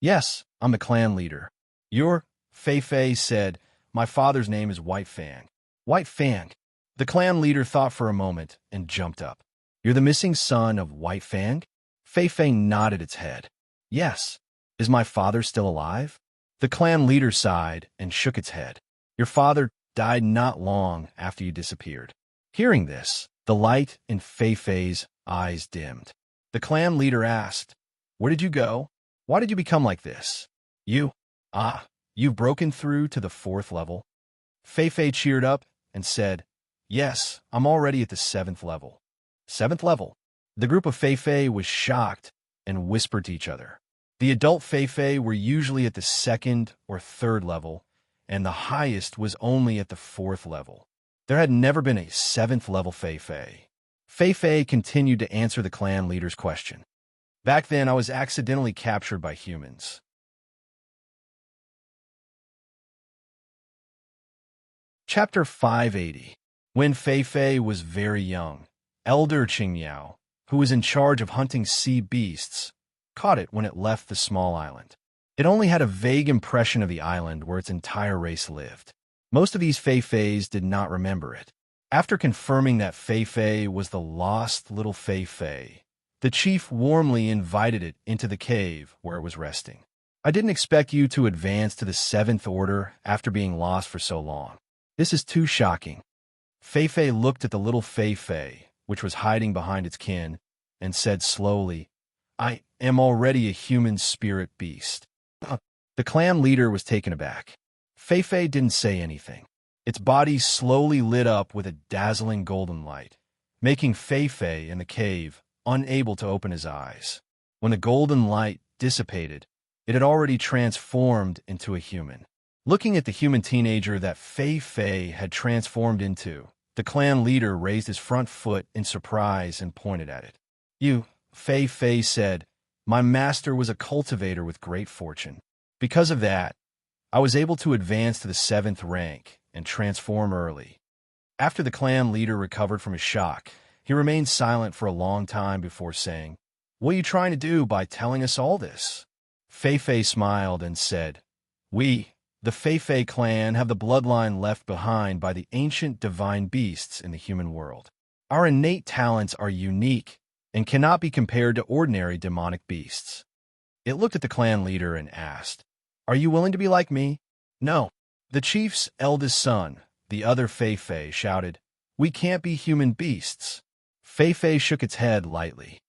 "Yes, I'm the clan leader." "You're..." Fei said, "My father's name is White Fang." "White Fang?" The clan leader thought for a moment and jumped up. "You're the missing son of White Fang?" Fei nodded its head. "Yes." "Is my father still alive?" The clan leader sighed and shook its head. "Your father died not long after you disappeared." Hearing this, the light in Fei's eyes dimmed. The clan leader asked, "Where did you go? Why did you become like this?" You've broken through to the 4th level?" Fei cheered up and said, "Yes, I'm already at the 7th level." 7th level? The group of Fei was shocked and whispered to each other. The adult Fei were usually at the 2nd or 3rd level, and the highest was only at the 4th level. There had never been a 7th level Fei. Fei continued to answer the clan leader's question. "Back then, I was accidentally captured by humans." Chapter 580. When Fei was very young, Elder Qingmiao, who was in charge of hunting sea beasts, caught it when it left the small island. It only had a vague impression of the island where its entire race lived. Most of these Fei did not remember it. After confirming that Fei was the lost little Fei, the chief warmly invited it into the cave where it was resting. "I didn't expect you to advance to the 7th order after being lost for so long. This is too shocking." Fei looked at the little Fei, which was hiding behind its kin, and said slowly, "I am already a human spirit beast." The clan leader was taken aback. Fei didn't say anything. Its body slowly lit up with a dazzling golden light, making Fei in the cave unable to open his eyes. When the golden light dissipated, it had already transformed into a human. Looking at the human teenager that Fei had transformed into, the clan leader raised his front foot in surprise and pointed at it. "You," Fei said, "my master was a cultivator with great fortune. Because of that, I was able to advance to the 7th rank and transform early. After the clan leader recovered from his shock, he remained silent for a long time before saying, "What are you trying to do by telling us all this?" Fei smiled and said, "We, the Fei clan, have the bloodline left behind by the ancient divine beasts in the human world. Our innate talents are unique and cannot be compared to ordinary demonic beasts." It looked at the clan leader and asked, "Are you willing to be like me?" "No." The chief's eldest son, the other Fei, shouted, "We can't be human beasts." Fei shook its head lightly.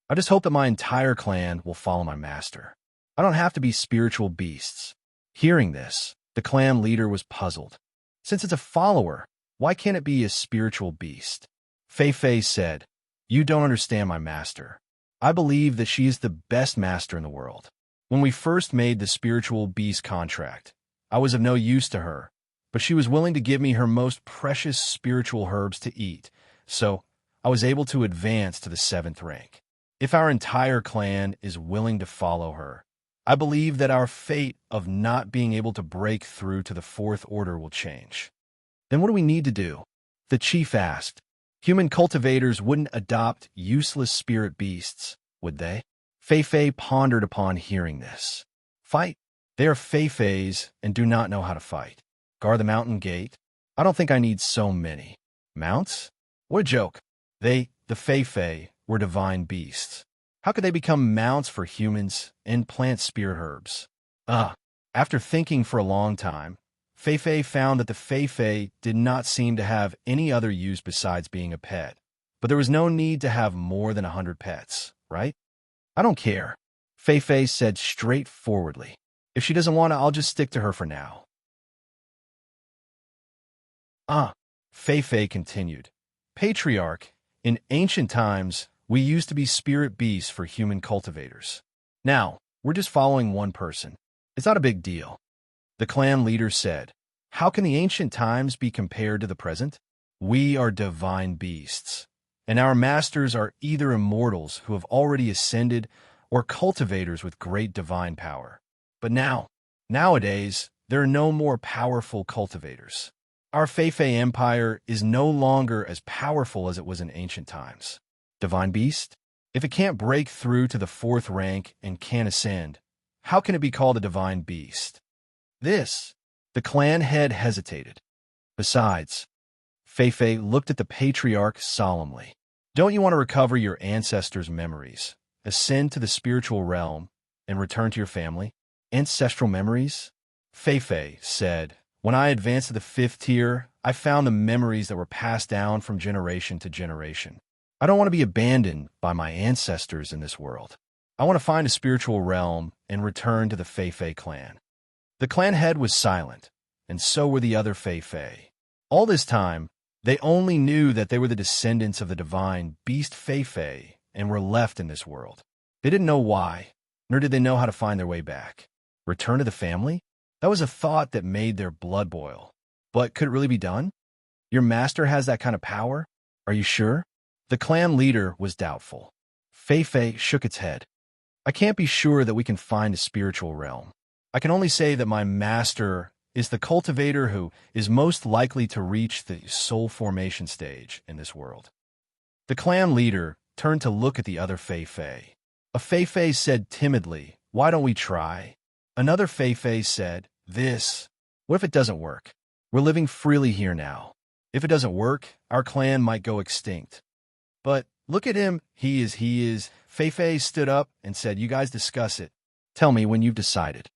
"I just hope that my entire clan will follow my master. I don't have to be spiritual beasts." Hearing this, the clan leader was puzzled. Since it's a follower, why can't it be a spiritual beast? Fei said, "You don't understand my master. I believe that she is the best master in the world. When we first made the spiritual beast contract, I was of no use to her, but she was willing to give me her most precious spiritual herbs to eat, so I was able to advance to the 7th rank. If our entire clan is willing to follow her, I believe that our fate of not being able to break through to the 4th order will change." "Then what do we need to do?" the chief asked. "Human cultivators wouldn't adopt useless spirit beasts, would they?" Fei pondered upon hearing this. "Fight? They are Feis and do not know how to fight. Guard the mountain gate? I don't think I need so many. Mounts? What a joke. The Fei, were divine beasts. How could they become mounts for humans and plant spirit herbs?" After thinking for a long time, Fei found that the Fei did not seem to have any other use besides being a pet. But there was no need to have more than 100 pets, right? "I don't care," Fei said straightforwardly. "If she doesn't want to, I'll just stick to her for now." Fei continued. "Patriarch, in ancient times, we used to be spirit beasts for human cultivators. Now, we're just following one person. It's not a big deal." The clan leader said, "How can the ancient times be compared to the present? We are divine beasts, and our masters are either immortals who have already ascended or cultivators with great divine power. But nowadays, there are no more powerful cultivators. Our Fei Empire is no longer as powerful as it was in ancient times. Divine beast? If it can't break through to the 4th rank and can't ascend, how can it be called a divine beast?" The clan head hesitated. Besides, Fei looked at the patriarch solemnly. "Don't you want to recover your ancestors' memories, ascend to the spiritual realm, and return to your family?" "Ancestral memories?" Fei said, "When I advanced to the 5th tier, I found the memories that were passed down from generation to generation. I don't want to be abandoned by my ancestors in this world. I want to find a spiritual realm and return to the Fei clan." The clan head was silent, and so were the other Fei. All this time, they only knew that they were the descendants of the divine beast Fei and were left in this world. They didn't know why, nor did they know how to find their way back. Return to the family? That was a thought that made their blood boil. But could it really be done? "Your master has that kind of power? Are you sure?" The clan leader was doubtful. Fei shook its head. "I can't be sure that we can find a spiritual realm. I can only say that my master is the cultivator who is most likely to reach the soul formation stage in this world." The clan leader turned to look at the other Fei. A Fei said timidly, "Why don't we try?" Another Fei said, "What if it doesn't work? We're living freely here now. If it doesn't work, our clan might go extinct." "But look at him, he is. Fei stood up and said, "You guys discuss it. Tell me when you've decided."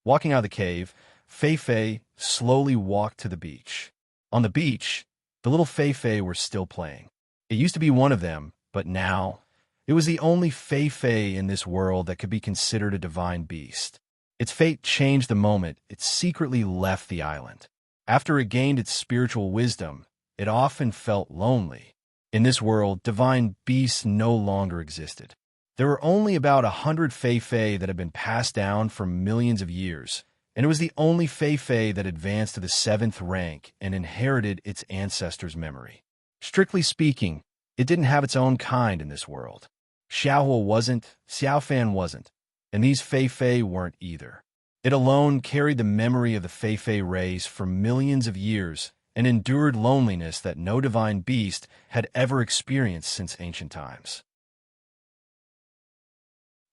Walking out of the cave, Fei slowly walked to the beach. On the beach, the little Fei were still playing. It used to be one of them, but now it was the only Fei in this world that could be considered a divine beast. Its fate changed the moment it secretly left the island. After it gained its spiritual wisdom, it often felt lonely. In this world, divine beasts no longer existed. There were only about 100 Fei that had been passed down for millions of years, and it was the only Fei that advanced to the 7th rank and inherited its ancestors' memory. Strictly speaking, it didn't have its own kind in this world. Xiaohua wasn't, Xiaofan wasn't, and these Fei weren't either. It alone carried the memory of the Fei race for millions of years and endured loneliness that no divine beast had ever experienced since ancient times.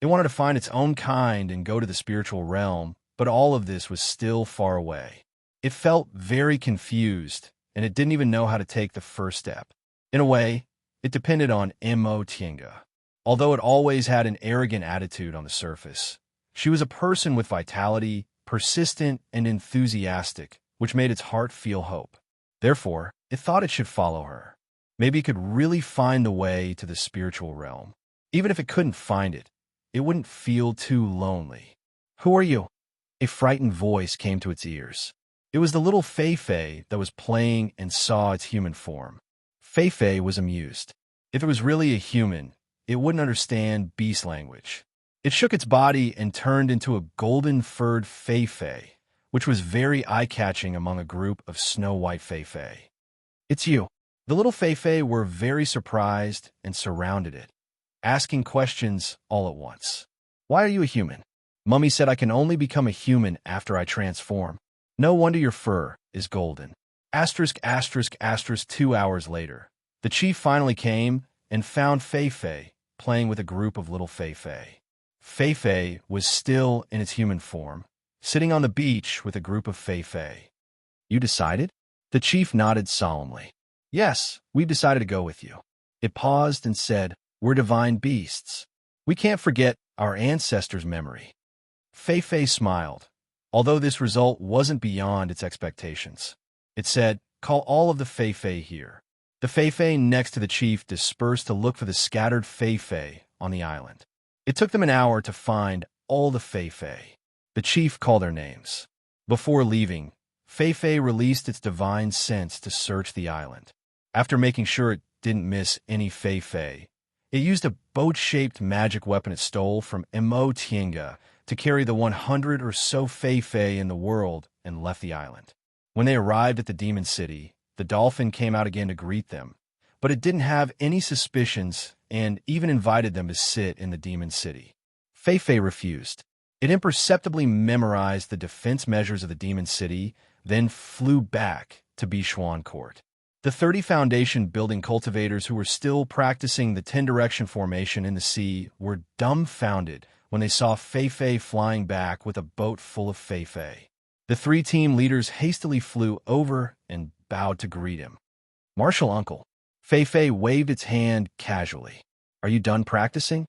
It wanted to find its own kind and go to the spiritual realm, but all of this was still far away. It felt very confused, and it didn't even know how to take the first step. In a way, it depended on Immerse. Although it always had an arrogant attitude on the surface, she was a person with vitality, persistent and enthusiastic, which made its heart feel hope. Therefore, it thought it should follow her. Maybe it could really find the way to the spiritual realm. Even if it couldn't find it, it wouldn't feel too lonely. "Who are you?" A frightened voice came to its ears. It was the little Fei that was playing and saw its human form. Fei was amused. If it was really a human, it wouldn't understand beast language. It shook its body and turned into a golden-furred Fei, which was very eye-catching among a group of snow-white Fei. "It's you." The little Fei were very surprised and surrounded it, asking questions all at once. "Why are you a human?" "Mummy said I can only become a human after I transform." "No wonder your fur is golden." *****. 2 hours later, the chief finally came and found Fei playing with a group of little Fei. Fei was still in its human form, sitting on the beach with a group of Fei. "You decided?" The chief nodded solemnly. "Yes, we've decided to go with you." It paused and said, "We're divine beasts. We can't forget our ancestors' memory." Fei smiled, although this result wasn't beyond its expectations. It said, "Call all of the Fei here." The Fei next to the chief dispersed to look for the scattered Fei on the island. It took them an hour to find all the Fei. The chief called their names. Before leaving, Fei released its divine sense to search the island. After making sure it didn't miss any Fei, it used a boat-shaped magic weapon it stole from Immerse to carry the 100 or so Fei in the world and left the island. When they arrived at the demon city, the dolphin came out again to greet them, but it didn't have any suspicions and even invited them to sit in the demon city. Fei refused. It imperceptibly memorized the defense measures of the demon city, then flew back to Bishuan Court. The 30 foundation building cultivators who were still practicing the 10-direction formation in the sea were dumbfounded when they saw Fei flying back with a boat full of Fei. The 3 team leaders hastily flew over and bowed to greet him. "Martial uncle." Fei waved its hand casually. "Are you done practicing?"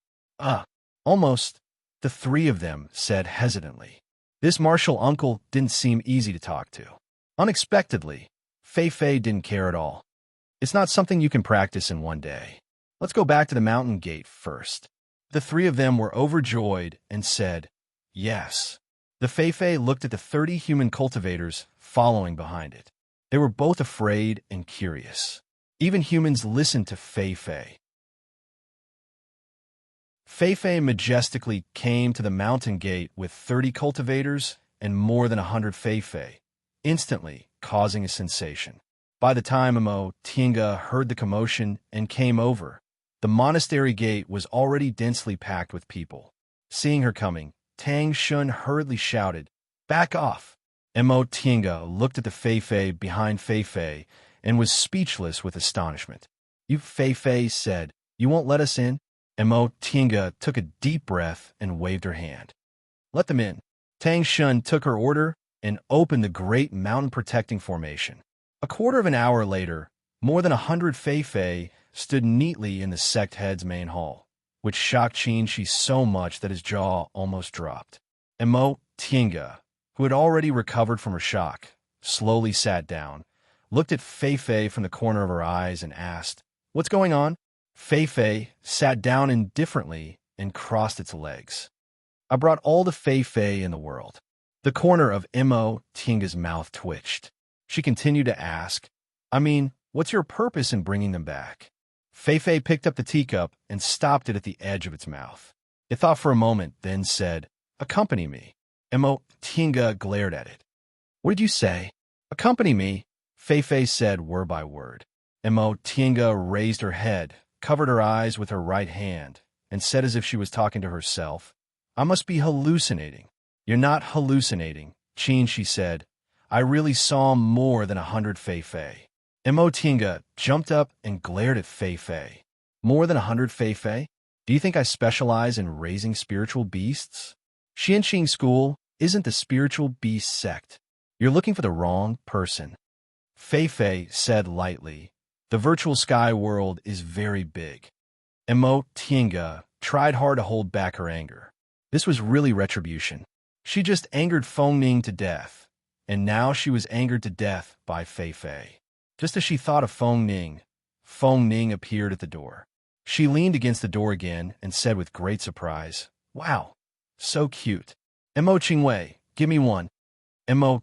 Almost," the 3 of them said hesitantly. This martial uncle didn't seem easy to talk to. Unexpectedly, Fei didn't care at all. "It's not something you can practice in one day. Let's go back to the mountain gate first." The 3 of them were overjoyed and said, "Yes." The Fei looked at the 30 human cultivators following behind it. They were both afraid and curious. Even humans listened to Fei. Fei majestically came to the mountain gate with 30 cultivators and more than 100 Fei, instantly causing a sensation. By the time Immerse heard the commotion and came over, the monastery gate was already densely packed with people. Seeing her coming, Tang Shun hurriedly shouted, "Back off!" Immerse looked at the Fei behind Fei and was speechless with astonishment. "You Fei said, you won't let us in?" Immerse took a deep breath and waved her hand. "Let them in." Tang Shun took her order and opened the great mountain protecting formation. A quarter of an hour later, more than 100 Fei stood neatly in the sect head's main hall, which shocked Qin so much that his jaw almost dropped. Immerse, who had already recovered from her shock, slowly sat down, looked at Fei from the corner of her eyes and asked, "What's going on?" Fei sat down indifferently and crossed its legs. "I brought all the Fei in the world." The corner of Immerse's mouth twitched. She continued to ask, "What's your purpose in bringing them back?" Fei picked up the teacup and stopped it at the edge of its mouth. It thought for a moment, then said, "Accompany me." Immerse glared at it. "What did you say?" "Accompany me," Fei said word by word. Immerse raised her head, covered her eyes with her right hand, and said as if she was talking to herself, "I must be hallucinating. You're not hallucinating, Qin, she said. I really saw more than 100 Fei-Fei. Tinga jumped up and glared at Fei-Fei. More than 100 Fei-Fei? Do you think I specialize in raising spiritual beasts? Xianxing School isn't the spiritual beast sect. You're looking for the wrong person. Fei-Fei said lightly, the virtual sky world is very big. Tinga tried hard to hold back her anger. This was really retribution. She just angered Feng Ning to death, and now she was angered to death by Fei-Fei. Just as she thought of Feng Ning appeared at the door. She leaned against the door again and said with great surprise, Wow, so cute. Qingwei, give me one.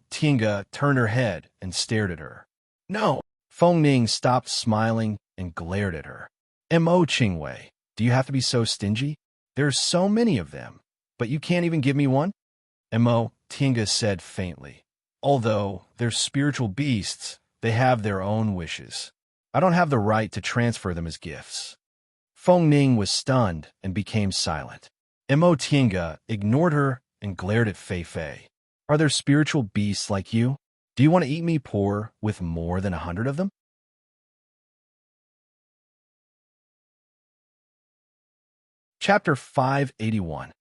Tinga turned her head and stared at her. No. Feng Ning stopped smiling and glared at her. Qingwei, do you have to be so stingy? There's so many of them, but you can't even give me one? Tinga said faintly. Although they're spiritual beasts, they have their own wishes. I don't have the right to transfer them as gifts. Feng Ning was stunned and became silent. Tinga ignored her and glared at Fei-Fei. Are there spiritual beasts like you? Do you want to eat me poor with more than 100 of them? Chapter 581.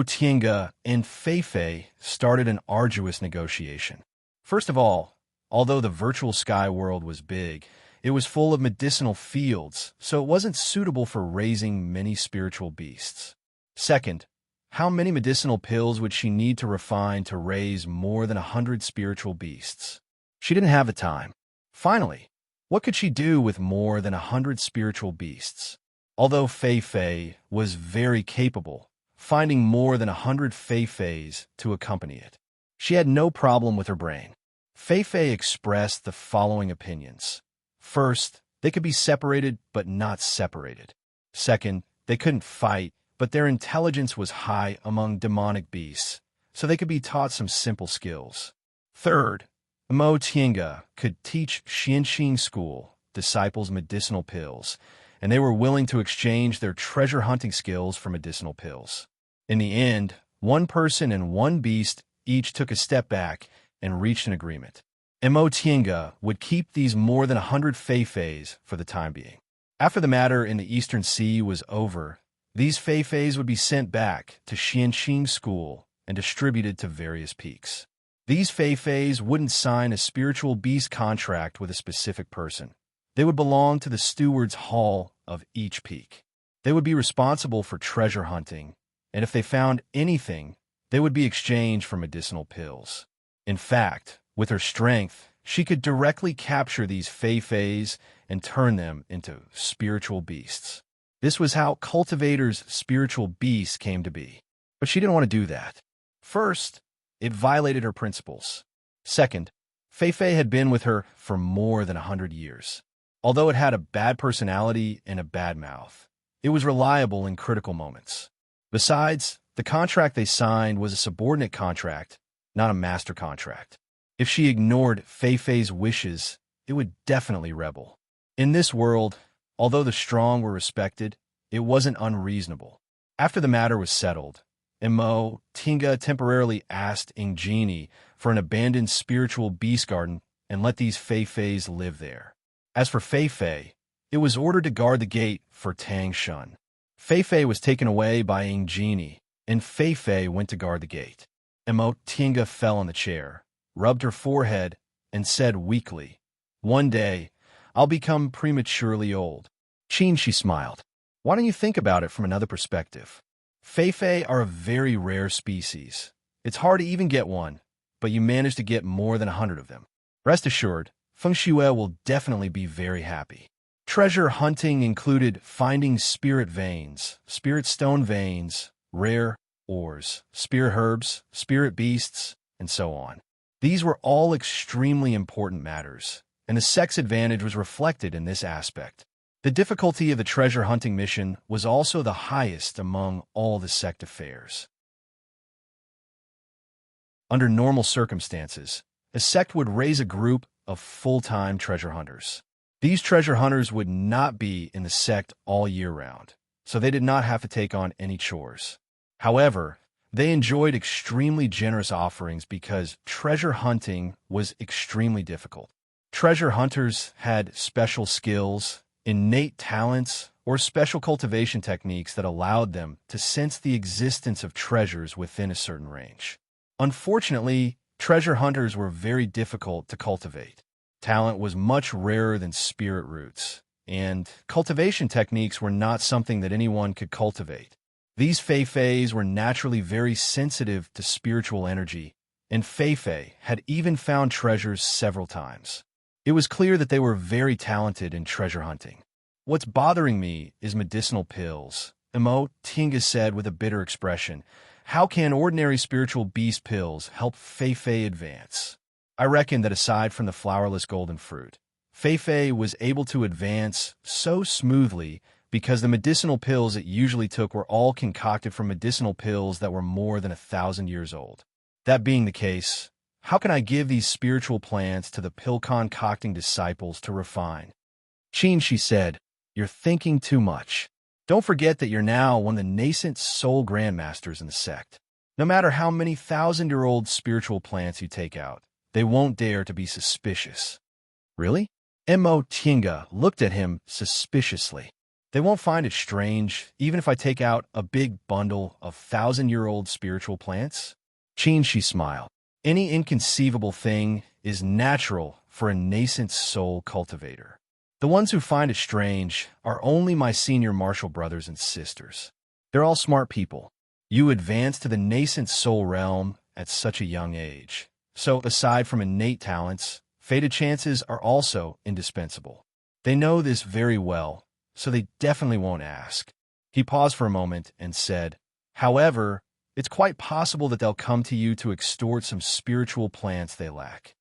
Tinga and Fei-Fei started an arduous negotiation. First of all, although the virtual sky world was big, it was full of medicinal fields, so it wasn't suitable for raising many spiritual beasts. Second, how many medicinal pills would she need to refine to raise more than 100 spiritual beasts? She didn't have the time. Finally, what could she do with more than 100 spiritual beasts? Although Fei-Fei was very capable, finding more than 100 Fei-Feis to accompany it. She had no problem with her brain. Fei-Fei expressed the following opinions. First, they could be separated but not separated. Second, they couldn't fight, but their intelligence was high among demonic beasts, so they could be taught some simple skills. Third, Tinga could teach Xianxing School disciples medicinal pills, and they were willing to exchange their treasure hunting skills for medicinal pills. In the end, one person and one beast each took a step back and reached an agreement. Tinga would keep these more than 100 Fei-Feis for the time being. After the matter in the Eastern Sea was over, these Fei-Feis would be sent back to Xianxing School and distributed to various peaks. These Fei-Feis wouldn't sign a spiritual beast contract with a specific person. They would belong to the steward's hall of each peak. They would be responsible for treasure hunting, and if they found anything, they would be exchanged for medicinal pills. In fact, with her strength, she could directly capture these Fei-Feis and turn them into spiritual beasts. This was how cultivators' spiritual beasts came to be. But she didn't want to do that. First, it violated her principles. Second, Fei-Fei had been with her for more than 100 years. Although it had a bad personality and a bad mouth, it was reliable in critical moments. Besides, the contract they signed was a subordinate contract, not a master contract. If she ignored Fei-Fei's wishes, it would definitely rebel. In this world, although the strong were respected, it wasn't unreasonable. After the matter was settled, Tinga temporarily asked Ingenie for an abandoned spiritual beast garden and let these Fei-Feis live there. As for Fei-Fei, it was ordered to guard the gate for Tang Shun. Fei-Fei was taken away by Ingenie, and Fei-Fei went to guard the gate. Tinga fell on the chair, rubbed her forehead, and said weakly, One day, I'll become prematurely old. Qin, she smiled. Why don't you think about it from another perspective? Fei-Fei are a very rare species. It's hard to even get one, but you manage to get more than 100 of them. Rest assured, Feng Xue will definitely be very happy. Treasure hunting included finding spirit veins, spirit stone veins, rare ores, spirit herbs, spirit beasts, and so on. These were all extremely important matters, and the sex advantage was reflected in this aspect. The difficulty of the treasure hunting mission was also the highest among all the sect affairs. Under normal circumstances, a sect would raise a group of full-time treasure hunters. These treasure hunters would not be in the sect all year round, so they did not have to take on any chores. However, They enjoyed extremely generous offerings because treasure hunting was extremely difficult. Treasure hunters had special skills, innate talents, or special cultivation techniques that allowed them to sense the existence of treasures within a certain range. Unfortunately, treasure hunters were very difficult to cultivate. Talent was much rarer than spirit roots, and cultivation techniques were not something that anyone could cultivate. These Fei-Feis were naturally very sensitive to spiritual energy, and Fei-Fei had even found treasures several times. It was clear that they were very talented in treasure hunting. "What's bothering me is medicinal pills," Tinga said with a bitter expression. "How can ordinary spiritual beast pills help Fei-Fei advance? I reckon that aside from the flowerless golden fruit, Fei-Fei was able to advance so smoothly because the medicinal pills it usually took were all concocted from medicinal pills that were more than 1,000 years old. That being the case, how can I give these spiritual plants to the pill-concocting disciples to refine?" "Qin," she said, "you're thinking too much. Don't forget that you're now one of the nascent soul grandmasters in the sect. No matter how many thousand-year-old spiritual plants you take out, they won't dare to be suspicious." "Really?" Tinga looked at him suspiciously. "They won't find it strange, even if I take out a big bundle of 1,000-year-old spiritual plants?" "Qin," she smiled. "Any inconceivable thing is natural for a nascent soul cultivator. The ones who find it strange are only my senior martial brothers and sisters. They're all smart people. You advance to the nascent soul realm at such a young age. So, aside from innate talents, fated chances are also indispensable. They know this very well, so they definitely won't ask." He paused for a moment and said, "However, it's quite possible that they'll come to you to extort some spiritual plants they lack."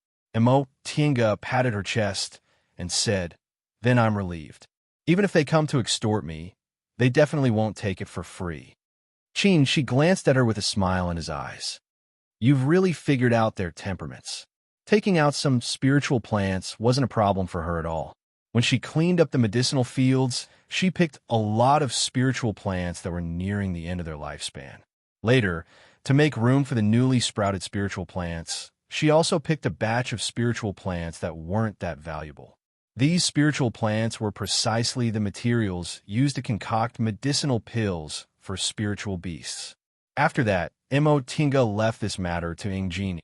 Tinga patted her chest and said, "Then I'm relieved. Even if they come to extort me, they definitely won't take it for free." Qin, she glanced at her with a smile in his eyes. "You've really figured out their temperaments." Taking out some spiritual plants wasn't a problem for her at all. When she cleaned up the medicinal fields, she picked a lot of spiritual plants that were nearing the end of their lifespan. Later, to make room for the newly sprouted spiritual plants, she also picked a batch of spiritual plants that weren't that valuable. These spiritual plants were precisely the materials used to concoct medicinal pills for spiritual beasts. After that, Tinga left this matter to Ingenie.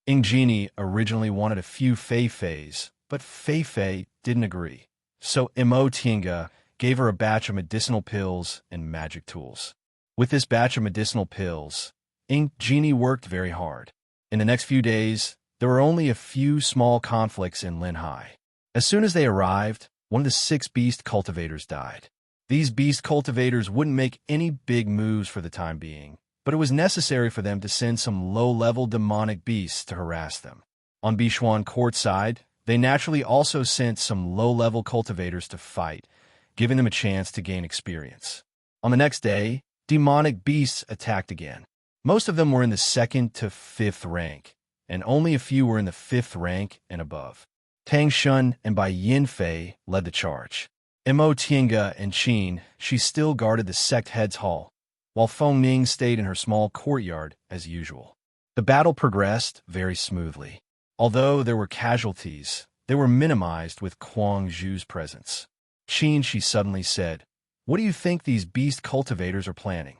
Ingenie originally wanted a few Fei-Feis, but Fei-Fei didn't agree. So Tinga gave her a batch of medicinal pills and magic tools. With this batch of medicinal pills, Ingenie worked very hard. In the next few days, there were only a few small conflicts in Linhai. As soon as they arrived, one of the 6 beast cultivators died. These beast cultivators wouldn't make any big moves for the time being, but it was necessary for them to send some low-level demonic beasts to harass them. On Bishuan Court side, they naturally also sent some low-level cultivators to fight, giving them a chance to gain experience. On the next day, demonic beasts attacked again. Most of them were in the 2nd to 5th rank, and only a few were in the 5th rank and above. Tang Shun and Bai Yinfei led the charge. Tinga and Qin, she still guarded the sect head's hall, while Feng Ning stayed in her small courtyard as usual. The battle progressed very smoothly. Although there were casualties, they were minimized with Kuang Zhu's presence. Qin, she suddenly said, "What do you think these beast cultivators are planning?"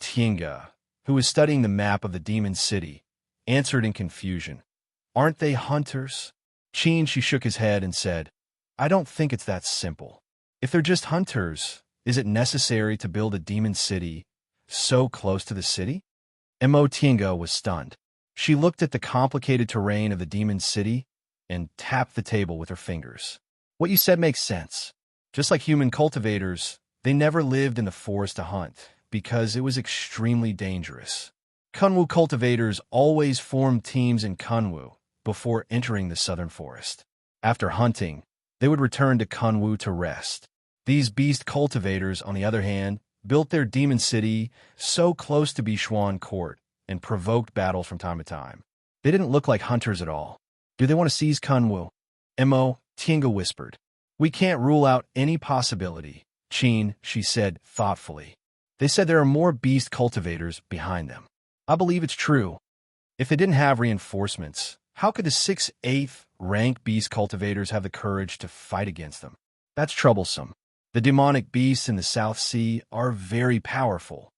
Tinga, who was studying the map of the demon city, answered in confusion, "Aren't they hunters?" Qin, she shook his head and said, "I don't think it's that simple. If they're just hunters, is it necessary to build a demon city so close to the city?" Tinga was stunned. She looked at the complicated terrain of the demon city and tapped the table with her fingers. "What you said makes sense. Just like human cultivators, they never lived in the forest to hunt because it was extremely dangerous. Kunwu cultivators always formed teams in Kunwu before entering the southern forest. After hunting, they would return to Kunwu to rest. These beast cultivators, on the other hand, built their demon city so close to Bishuan Court and provoked battles from time to time. They didn't look like hunters at all. Do they want to seize Kunwu?" Tinga whispered. "We can't rule out any possibility," Qin, she said thoughtfully. They said there are more beast cultivators behind them. I believe it's true. If they didn't have reinforcements, how could the 6th rank beast cultivators have the courage to fight against them? That's troublesome. The demonic beasts in the South Sea are very powerful.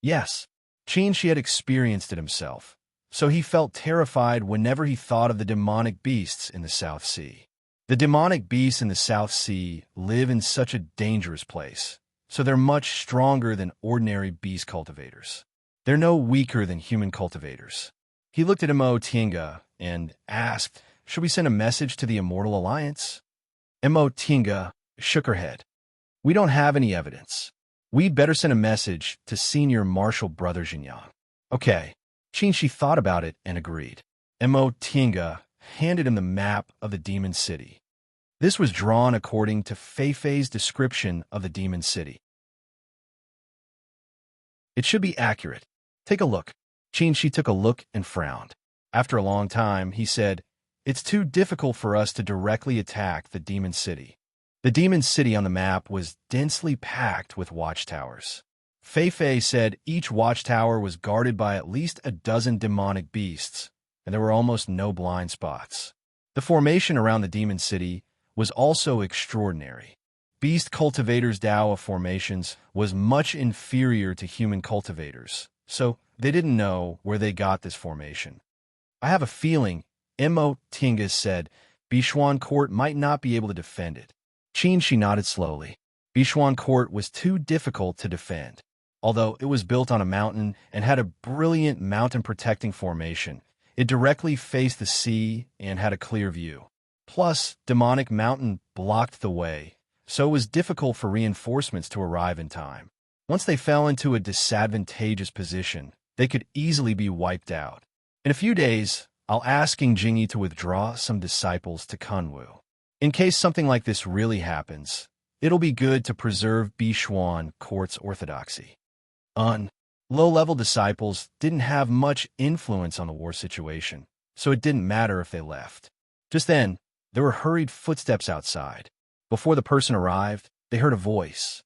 Yes, Qin had experienced it himself, so he felt terrified whenever he thought of the demonic beasts in the South Sea. The demonic beasts in the South Sea live in such a dangerous place, so they're much stronger than ordinary beast cultivators. They're no weaker than human cultivators. He looked at Mo Tinga and asked, "Should we send a message to the Immortal Alliance?" Mo Tinga shook her head. "We don't have any evidence. We'd better send a message to Senior Marshal Brother Jinyang." Okay. Qin thought about it and agreed. Mo Tinga handed him the map of the Demon City. This was drawn according to Feifei's description of the Demon City. It should be accurate. Take a look. Qin took a look and frowned. After a long time, he said, "It's too difficult for us to directly attack the Demon City." The Demon City on the map was densely packed with watchtowers. Feifei said each watchtower was guarded by at least a dozen demonic beasts, and there were almost no blind spots. The formation around the Demon City was also extraordinary. Beast cultivators' Dao of formations was much inferior to human cultivators, so they didn't know where they got this formation. "I have a feeling," Mo Tinga said, "Bishuan Court might not be able to defend it." Qin nodded slowly. Bishuan Court was too difficult to defend. Although it was built on a mountain and had a brilliant mountain-protecting formation, it directly faced the sea and had a clear view. Plus, Demonic Mountain blocked the way, so it was difficult for reinforcements to arrive in time. Once they fell into a disadvantageous position, they could easily be wiped out. In a few days, I'll ask King Jingyi to withdraw some disciples to Kunwu. In case something like this really happens, it'll be good to preserve Bishuan Court's orthodoxy. Low-level disciples didn't have much influence on the war situation, so it didn't matter if they left. Just then, there were hurried footsteps outside. Before the person arrived, they heard a voice.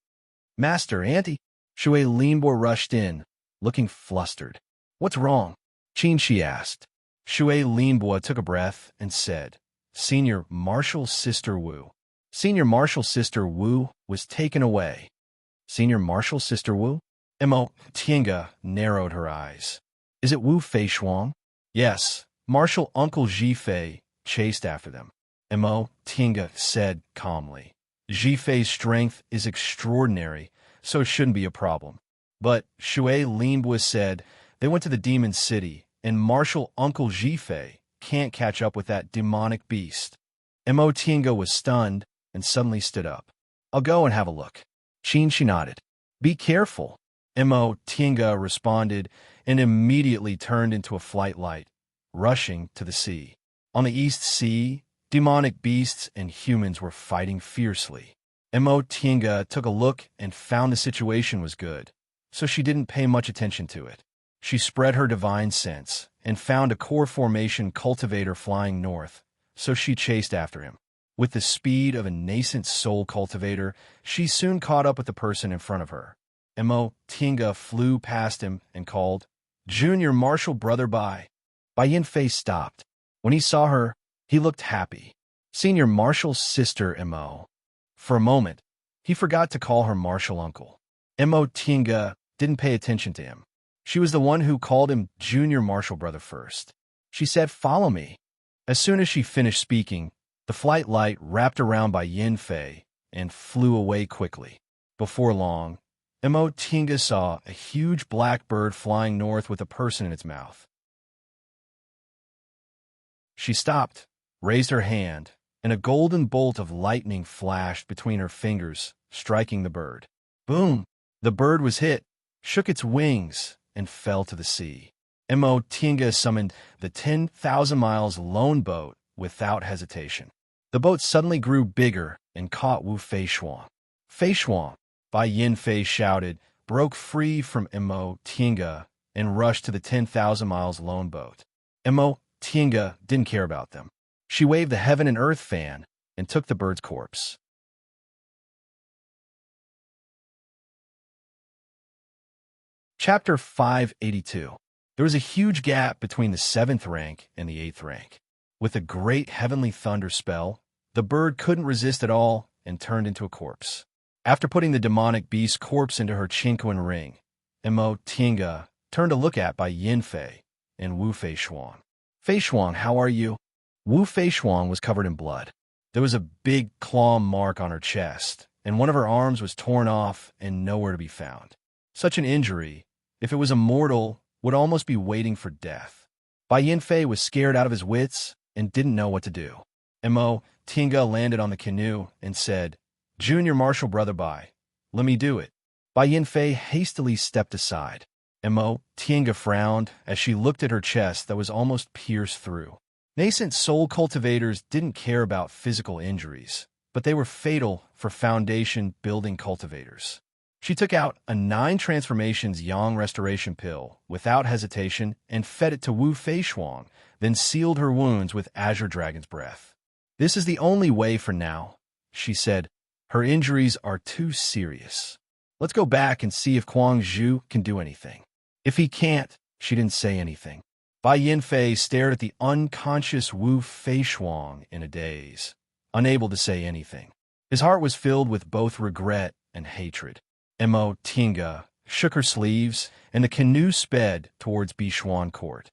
"Master, Auntie." Shui Linbo rushed in, looking flustered. "What's wrong?" Qin asked. Shui Linbo took a breath and said, "Senior Marshal Sister Wu." Senior Marshal Sister Wu was taken away. Senior Marshal Sister Wu? Mo Tinga narrowed her eyes. "Is it Wu Feishuang?" "Yes." Marshal Uncle Zhifei chased after them. Mo Tinga said calmly. "Zhifei's strength is extraordinary, so it shouldn't be a problem." But Shui Linbo said they went to the Demon City, and Marshal Uncle Zhifei can't catch up with that demonic beast. Mo Tinga was stunned and suddenly stood up. "I'll go and have a look." Qin nodded. "Be careful." Mo Tinga responded and immediately turned into a flight light, rushing to the sea. On the East Sea, demonic beasts and humans were fighting fiercely. Mo Tinga took a look and found the situation was good, so she didn't pay much attention to it. She spread her divine sense and found a core formation cultivator flying north, so she chased after him. With the speed of a nascent soul cultivator, she soon caught up with the person in front of her. Mo Tinga flew past him and called, "Junior Marshal Brother Bai." Bai Yinfei stopped. When he saw her, he looked happy. "Senior Marshal's sister, Mo." For a moment, he forgot to call her Marshal Uncle. Mo Tinga didn't pay attention to him. She was the one who called him Junior Marshal Brother first. She said, "Follow me." As soon as she finished speaking, the flight light wrapped around Bai Yinfei and flew away quickly. Before long, Mo Tinga saw a huge black bird flying north with a person in its mouth. She stopped, raised her hand, and a golden bolt of lightning flashed between her fingers, striking the bird. Boom! The bird was hit, shook its wings, and fell to the sea. Mo Tinga summoned the 10,000 miles lone boat without hesitation. The boat suddenly grew bigger and caught Wu Feishuang. "Feishuang!" Bai Yinfei shouted, broke free from Mo Tinga, and rushed to the 10,000 miles lone boat. Mo Tinga didn't care about them. She waved the heaven and earth fan and took the bird's corpse. Chapter 582. There was a huge gap between the 7th rank and the 8th rank. With a great heavenly thunder spell, the bird couldn't resist at all and turned into a corpse. After putting the demonic beast's corpse into her Chinquan ring, Imo Tinga turned to look at by Yin Fei and Wu Fei Xuan. Fei Xuan, how are you? Wu Fei Xuan was covered in blood. There was a big claw mark on her chest, and one of her arms was torn off and nowhere to be found. Such an injury, if it was a mortal, would almost be waiting for death. Bai Yinfei was scared out of his wits and didn't know what to do. Mo Tinga landed on the canoe and said, "Junior Marshal Brother Bai, let me do it." Bai Yinfei hastily stepped aside. Mo Tinga frowned as she looked at her chest that was almost pierced through. Nascent soul cultivators didn't care about physical injuries, but they were fatal for foundation-building cultivators. She took out a 9 transformations Yang restoration pill without hesitation and fed it to Wu Feishuang, then sealed her wounds with Azure Dragon's breath. "This is the only way for now," she said. "Her injuries are too serious. Let's go back and see if Kuang Zhu can do anything." If he can't, she didn't say anything. Bai Yinfei stared at the unconscious Wu Feishuang in a daze, unable to say anything. His heart was filled with both regret and hatred. Mo Tinga shook her sleeves, and the canoe sped towards Bishuan Court.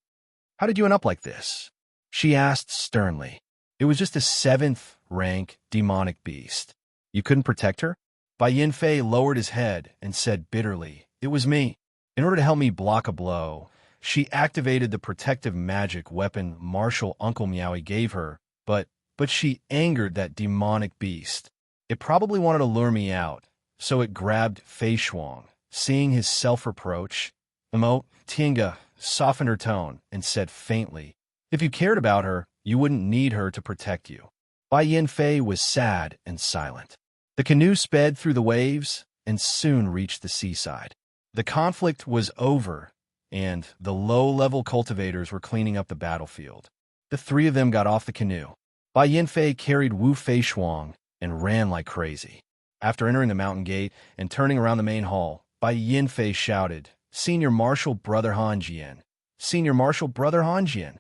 "How did you end up like this?" she asked sternly. "It was just a 7th rank demonic beast. You couldn't protect her?" Bai Yinfei lowered his head and said bitterly, "It was me. In order to help me block a blow, she activated the protective magic weapon Marshal Uncle Miaoi gave her, but she angered that demonic beast. It probably wanted to lure me out, so it grabbed Fei Shuang." Seeing his self-reproach, Mo Tinga softened her tone and said faintly, "If you cared about her, you wouldn't need her to protect you." Bai Yinfei was sad and silent. The canoe sped through the waves and soon reached the seaside. The conflict was over, and the low-level cultivators were cleaning up the battlefield. The 3 of them got off the canoe. Bai Yinfei carried Wu Feishuang and ran like crazy. After entering the mountain gate and turning around the main hall, Bai Yinfei shouted, "Senior Marshal Brother Hanjian! Senior Marshal Brother Hanjian!"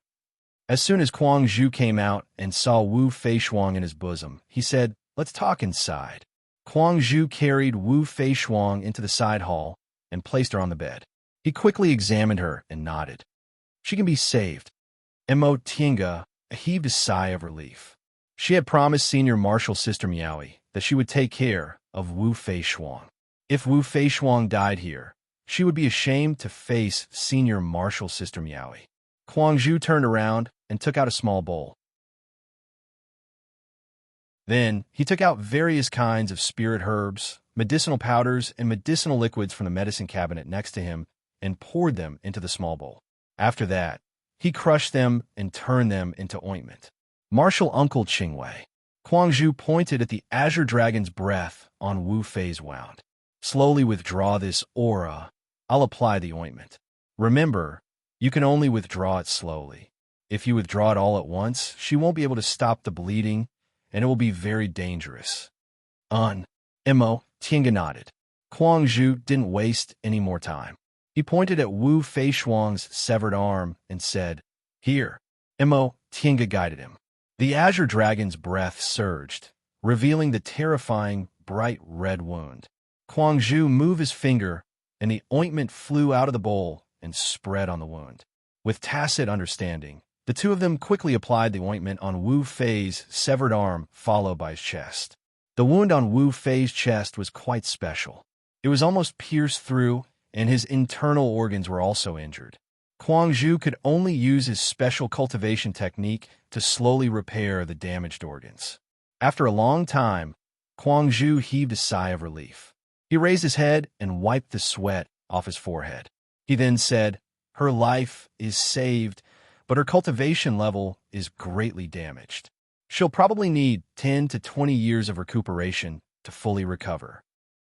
As soon as Kuang Zhu came out and saw Wu Feishuang in his bosom, he said, "Let's talk inside." Kuang Zhu carried Wu Feishuang into the side hall and placed her on the bed. He quickly examined her and nodded. "She can be saved." Mo Tinga heaved a sigh of relief. She had promised Senior Marshal Sister Miaoi that she would take care of Wu Feishuang. If Wu Feishuang died here, she would be ashamed to face Senior Marshal Sister Miaoi. Kuang Zhu turned around and took out a small bowl. Then he took out various kinds of spirit herbs, medicinal powders, and medicinal liquids from the medicine cabinet next to him and poured them into the small bowl. After that, he crushed them and turned them into ointment. "Marshal Uncle Qingwei." Kuang Zhu pointed at the Azure Dragon's breath on Wu Fei's wound. "Slowly withdraw this aura. I'll apply the ointment. Remember, you can only withdraw it slowly. If you withdraw it all at once, she won't be able to stop the bleeding, and it will be very dangerous." Mo Tinga nodded. Kuang Zhu didn't waste any more time. He pointed at Wu Feishuang's severed arm and said, "Here." Mo Tinga guided him. The Azure Dragon's breath surged, revealing the terrifying, bright red wound. Kuang Zhu moved his finger, and the ointment flew out of the bowl and spread on the wound. With tacit understanding, the 2 of them quickly applied the ointment on Wu Fei's severed arm, followed by his chest. The wound on Wu Fei's chest was quite special. It was almost pierced through, and his internal organs were also injured. Kuang Zhu could only use his special cultivation technique to slowly repair the damaged organs. After a long time, Kuang Zhu heaved a sigh of relief. He raised his head and wiped the sweat off his forehead. He then said, "Her life is saved, but her cultivation level is greatly damaged. She'll probably need 10 to 20 years of recuperation to fully recover."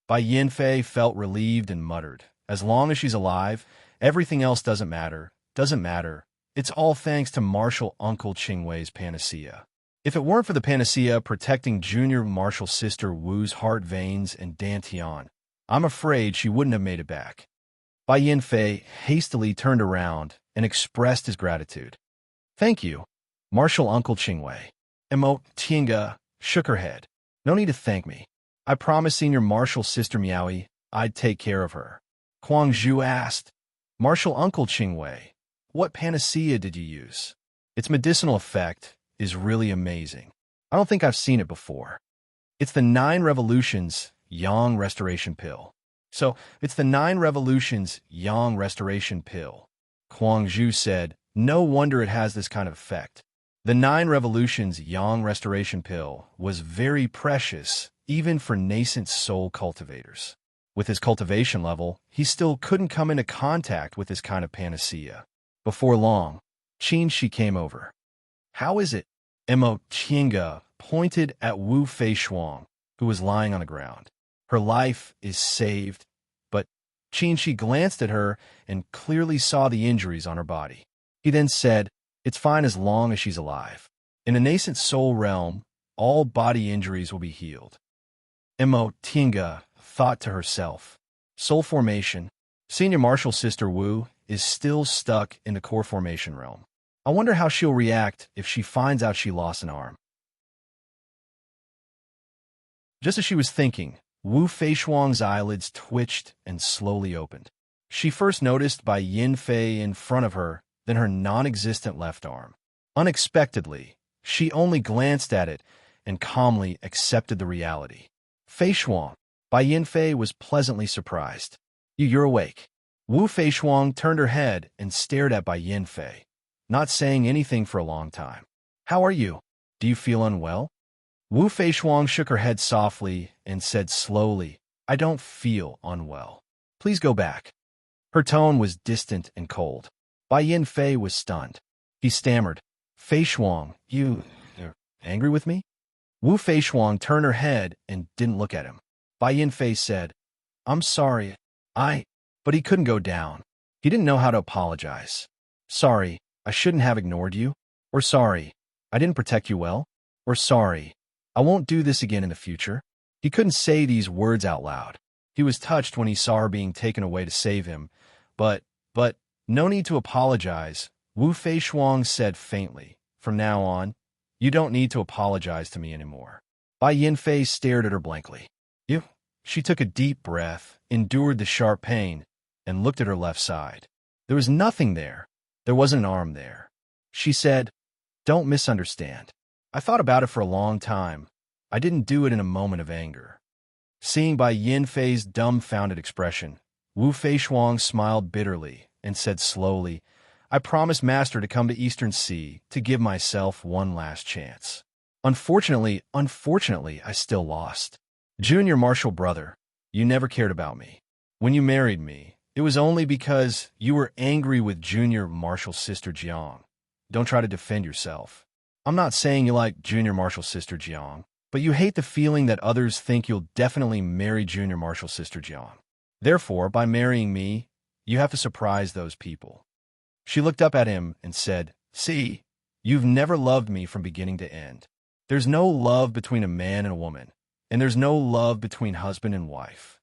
Bai Yinfei felt relieved and muttered, "As long as she's alive, everything else doesn't matter. It's all thanks to Marshal Uncle Qingwei's panacea. If it weren't for the panacea protecting Junior Marshal Sister Wu's heart veins and dantian, I'm afraid she wouldn't have made it back." Bai Yinfei hastily turned around and expressed his gratitude. Thank you, Martial Uncle Qingwei. Tinga shook her head. No need to thank me. I promised Senior Martial Sister Miaoi I'd take care of her. Kuang Zhu asked, Martial Uncle Qingwei, what panacea did you use? Its medicinal effect is really amazing. I don't think I've seen it before. It's the 9 Revolutions Yang Restoration Pill. So, it's the 9 Revolutions Yang Restoration Pill. Kuang Zhu said, no wonder it has this kind of effect. The 9 Revolutions Yang Restoration Pill was very precious, even for nascent soul cultivators. With his cultivation level, he still couldn't come into contact with this kind of panacea. Before long, Qin Shi came over. How is it? Qinga pointed at Wu Feishuang, who was lying on the ground. Her life is saved, but Qin Shi glanced at her and clearly saw the injuries on her body. He then said, it's fine as long as she's alive. In a nascent soul realm, all body injuries will be healed. Tinga thought to herself. Soul formation. Senior Martial Sister Wu is still stuck in the core formation realm. I wonder how she'll react if she finds out she lost an arm. Just as she was thinking, Wu Feishuang's eyelids twitched and slowly opened. She first noticed Bai Yinfei in front of her, then her non-existent left arm. Unexpectedly, she only glanced at it and calmly accepted the reality. Feishuang. Bai Yinfei was pleasantly surprised. You're awake. Wu Feishuang turned her head and stared at Bai Yinfei, not saying anything for a long time. How are you? Do you feel unwell? Wu Feishuang shook her head softly and said slowly, I don't feel unwell. Please go back. Her tone was distant and cold. Bai Yinfei was stunned. He stammered, Feishuang, you're angry with me? Wu Feishuang turned her head and didn't look at him. Bai Yinfei said, I'm sorry, but he couldn't go down. He didn't know how to apologize. Sorry, I shouldn't have ignored you. Or sorry, I didn't protect you well. Or sorry, I won't do this again in the future. He couldn't say these words out loud. He was touched when he saw her being taken away to save him. But, no need to apologize, Wu Feishuang said faintly. From now on, you don't need to apologize to me anymore. Bai Yinfei stared at her blankly. You? She took a deep breath, endured the sharp pain, and looked at her left side. There was nothing there. There wasn't an arm there. She said, don't misunderstand. I thought about it for a long time. I didn't do it in a moment of anger. Seeing Bai Yinfei's dumbfounded expression, Wu Feishuang smiled bitterly and said slowly, I promised Master to come to Eastern Sea to give myself one last chance. Unfortunately, I still lost. Junior Martial Brother, you never cared about me. When you married me, it was only because you were angry with Junior Martial Sister Jiang. Don't try to defend yourself. I'm not saying you like Junior Martial Sister Jiang, but you hate the feeling that others think you'll definitely marry Junior Martial Sister Jiang. Therefore, by marrying me, you have to surprise those people. She looked up at him and said, see, you've never loved me from beginning to end. There's no love between a man and a woman, and there's no love between husband and wife.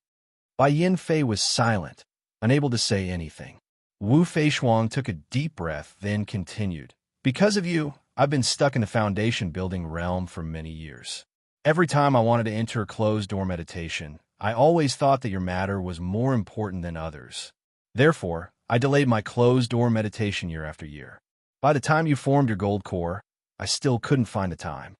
Bai Yinfei was silent, unable to say anything. Wu Feishuang took a deep breath, then continued, because of you, I've been stuck in the foundation building realm for many years. Every time I wanted to enter a closed-door meditation, I always thought that your matter was more important than others. Therefore, I delayed my closed-door meditation year after year. By the time you formed your gold core, I still couldn't find the time.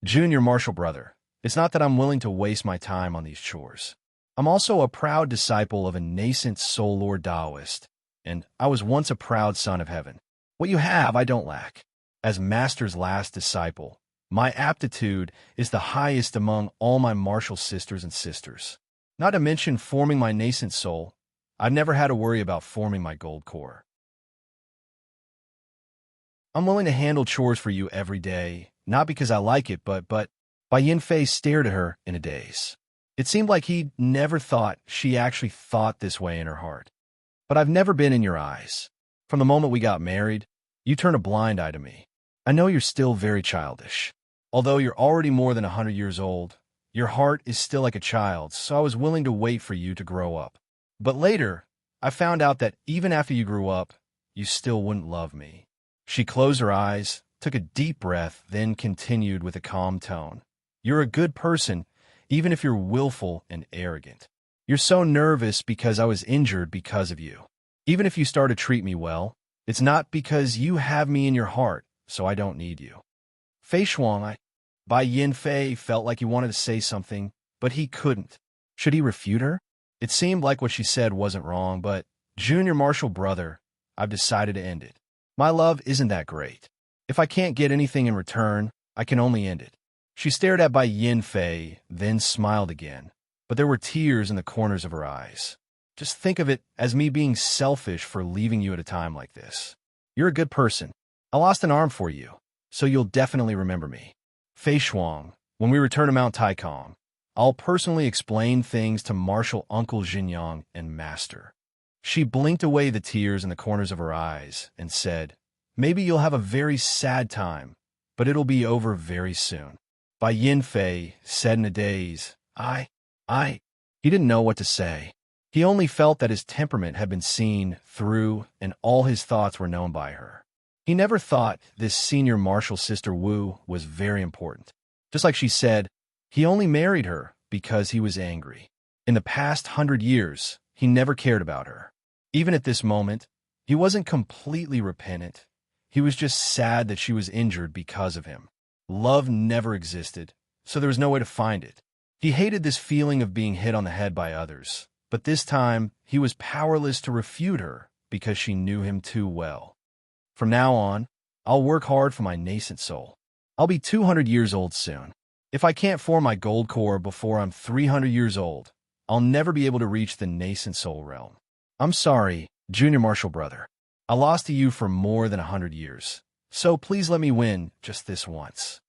Junior Martial Brother, it's not that I'm willing to waste my time on these chores. I'm also a proud disciple of a nascent Soul Lord Taoist, and I was once a proud son of heaven. What you have, I don't lack. As Master's last disciple, my aptitude is the highest among all my martial sisters and sisters. Not to mention forming my nascent soul, I've never had to worry about forming my gold core. I'm willing to handle chores for you every day, not because I like it, but Bai Yinfei stared at her in a daze. It seemed like he never thought she actually thought this way in her heart. But I've never been in your eyes. From the moment we got married, you turned a blind eye to me. I know you're still very childish. Although you're already more than 100 years old, your heart is still like a child's, so I was willing to wait for you to grow up. But later, I found out that even after you grew up, you still wouldn't love me." She closed her eyes, took a deep breath, then continued with a calm tone. "You're a good person, even if you're willful and arrogant. You're so nervous because I was injured because of you. Even if you start to treat me well, it's not because you have me in your heart, so I don't need you." Fei Shuang, Bai Yin Fei felt like he wanted to say something, but he couldn't. Should he refute her? It seemed like what she said wasn't wrong, but, "Junior Marshal brother, I've decided to end it. My love isn't that great. If I can't get anything in return, I can only end it." She stared at Bai Yin Fei, then smiled again, but there were tears in the corners of her eyes. "Just think of it as me being selfish for leaving you at a time like this. You're a good person. I lost an arm for you, so you'll definitely remember me. Fei Shuang, when we return to Mount Taikong, I'll personally explain things to Marshal Uncle Jinyang and Master." She blinked away the tears in the corners of her eyes and said, "Maybe you'll have a very sad time, but it'll be over very soon." Bai Yin Fei said in a daze, I. He didn't know what to say. He only felt that his temperament had been seen through and all his thoughts were known by her. He never thought this senior marshal sister Wu was very important. Just like she said, he only married her because he was angry. In the past 100 years, he never cared about her. Even at this moment, he wasn't completely repentant. He was just sad that she was injured because of him. Love never existed, so there was no way to find it. He hated this feeling of being hit on the head by others, but this time he was powerless to refute her because she knew him too well. "From now on, I'll work hard for my nascent soul. I'll be 200 years old soon. If I can't form my gold core before I'm 300 years old, I'll never be able to reach the nascent soul realm. I'm sorry, Junior Marshal brother. I lost to you for more than 100 years, so please let me win just this once.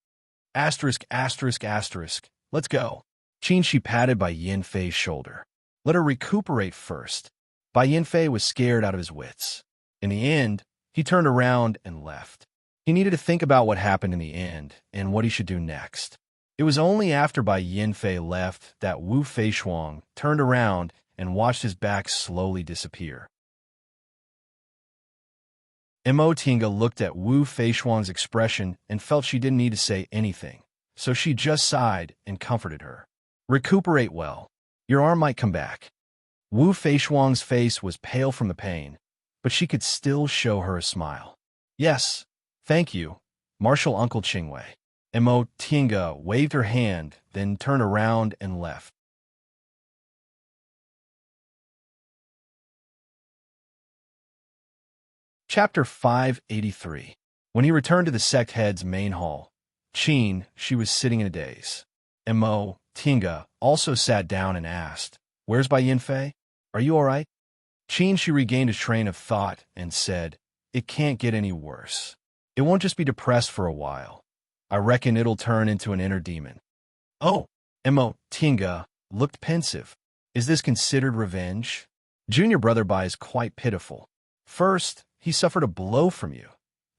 Asterisk, asterisk, asterisk. Let's go." She patted Bai Yin Fei's shoulder. "Let her recuperate first." Bai Yin Fei was scared out of his wits. In the end, he turned around and left. He needed to think about what happened in the end and what he should do next. It was only after Bai Yin Fei left that Wu Fei Shuang turned around and watched his back slowly disappear. Mo Tinga looked at Wu Fei Shuang's expression and felt she didn't need to say anything, so she just sighed and comforted her. "Recuperate well. Your arm might come back." Wu Fei Shuang's face was pale from the pain, but she could still show her a smile. "Yes, thank you, Marshal Uncle Qingwei." Mo Tinga waved her hand, then turned around and left. Chapter 583. When he returned to the sect head's main hall, she was sitting in a daze. Mo Tinga also sat down and asked, "Where's Bai Yin Fei? Are you all right?" She regained his train of thought and said, "It can't get any worse. It won't just be depressed for a while. I reckon it'll turn into an inner demon." "Oh," Mo Tinga looked pensive. "Is this considered revenge? Junior brother Bai is quite pitiful. First, he suffered a blow from you.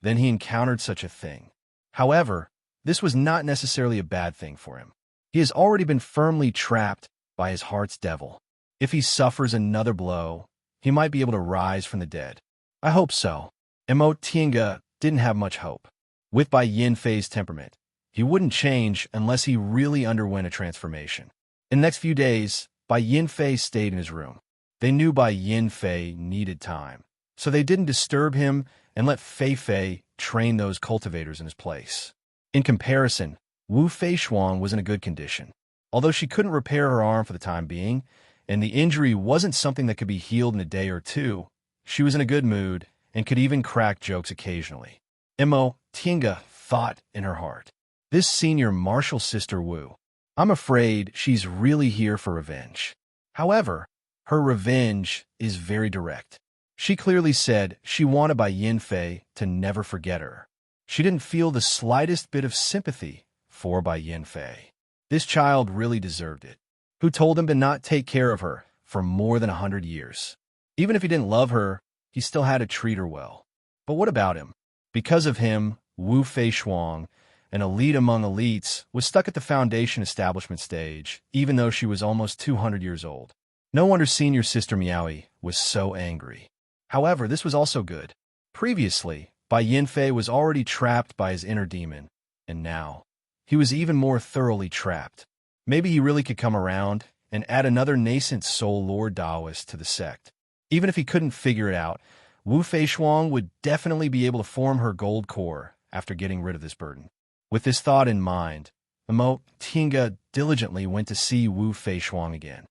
Then he encountered such a thing. However, this was not necessarily a bad thing for him. He has already been firmly trapped by his heart's devil. If he suffers another blow, he might be able to rise from the dead. I hope so." Mo Tinga didn't have much hope. With Bai Yin Fei's temperament, he wouldn't change unless he really underwent a transformation. In the next few days, Bai Yin Fei stayed in his room. They knew Bai Yin Fei needed time, so they didn't disturb him and let Fei Fei train those cultivators in his place. In comparison, Wu Fei Shuang was in a good condition. Although she couldn't repair her arm for the time being, and the injury wasn't something that could be healed in a day or two, she was in a good mood and could even crack jokes occasionally. Mo Tinga thought in her heart, "This senior martial sister Wu, I'm afraid she's really here for revenge." However, her revenge is very direct. She clearly said she wanted Bai Yin Fei to never forget her. She didn't feel the slightest bit of sympathy for Bai Yin Fei. This child really deserved it. Who told him to not take care of her for more than 100 years? Even if he didn't love her, he still had to treat her well. But what about him? Because of him, Wu Fei Shuang, an elite among elites, was stuck at the foundation establishment stage, even though she was almost 200 years old. No wonder senior sister Meowie was so angry. However, this was also good. Previously, Bai Yinfei was already trapped by his inner demon, and now he was even more thoroughly trapped. Maybe he really could come around and add another nascent soul Lord Taoist to the sect. Even if he couldn't figure it out, Wu Feishuang would definitely be able to form her gold core after getting rid of this burden. With this thought in mind, Imo Tinga diligently went to see Wu Feishuang again.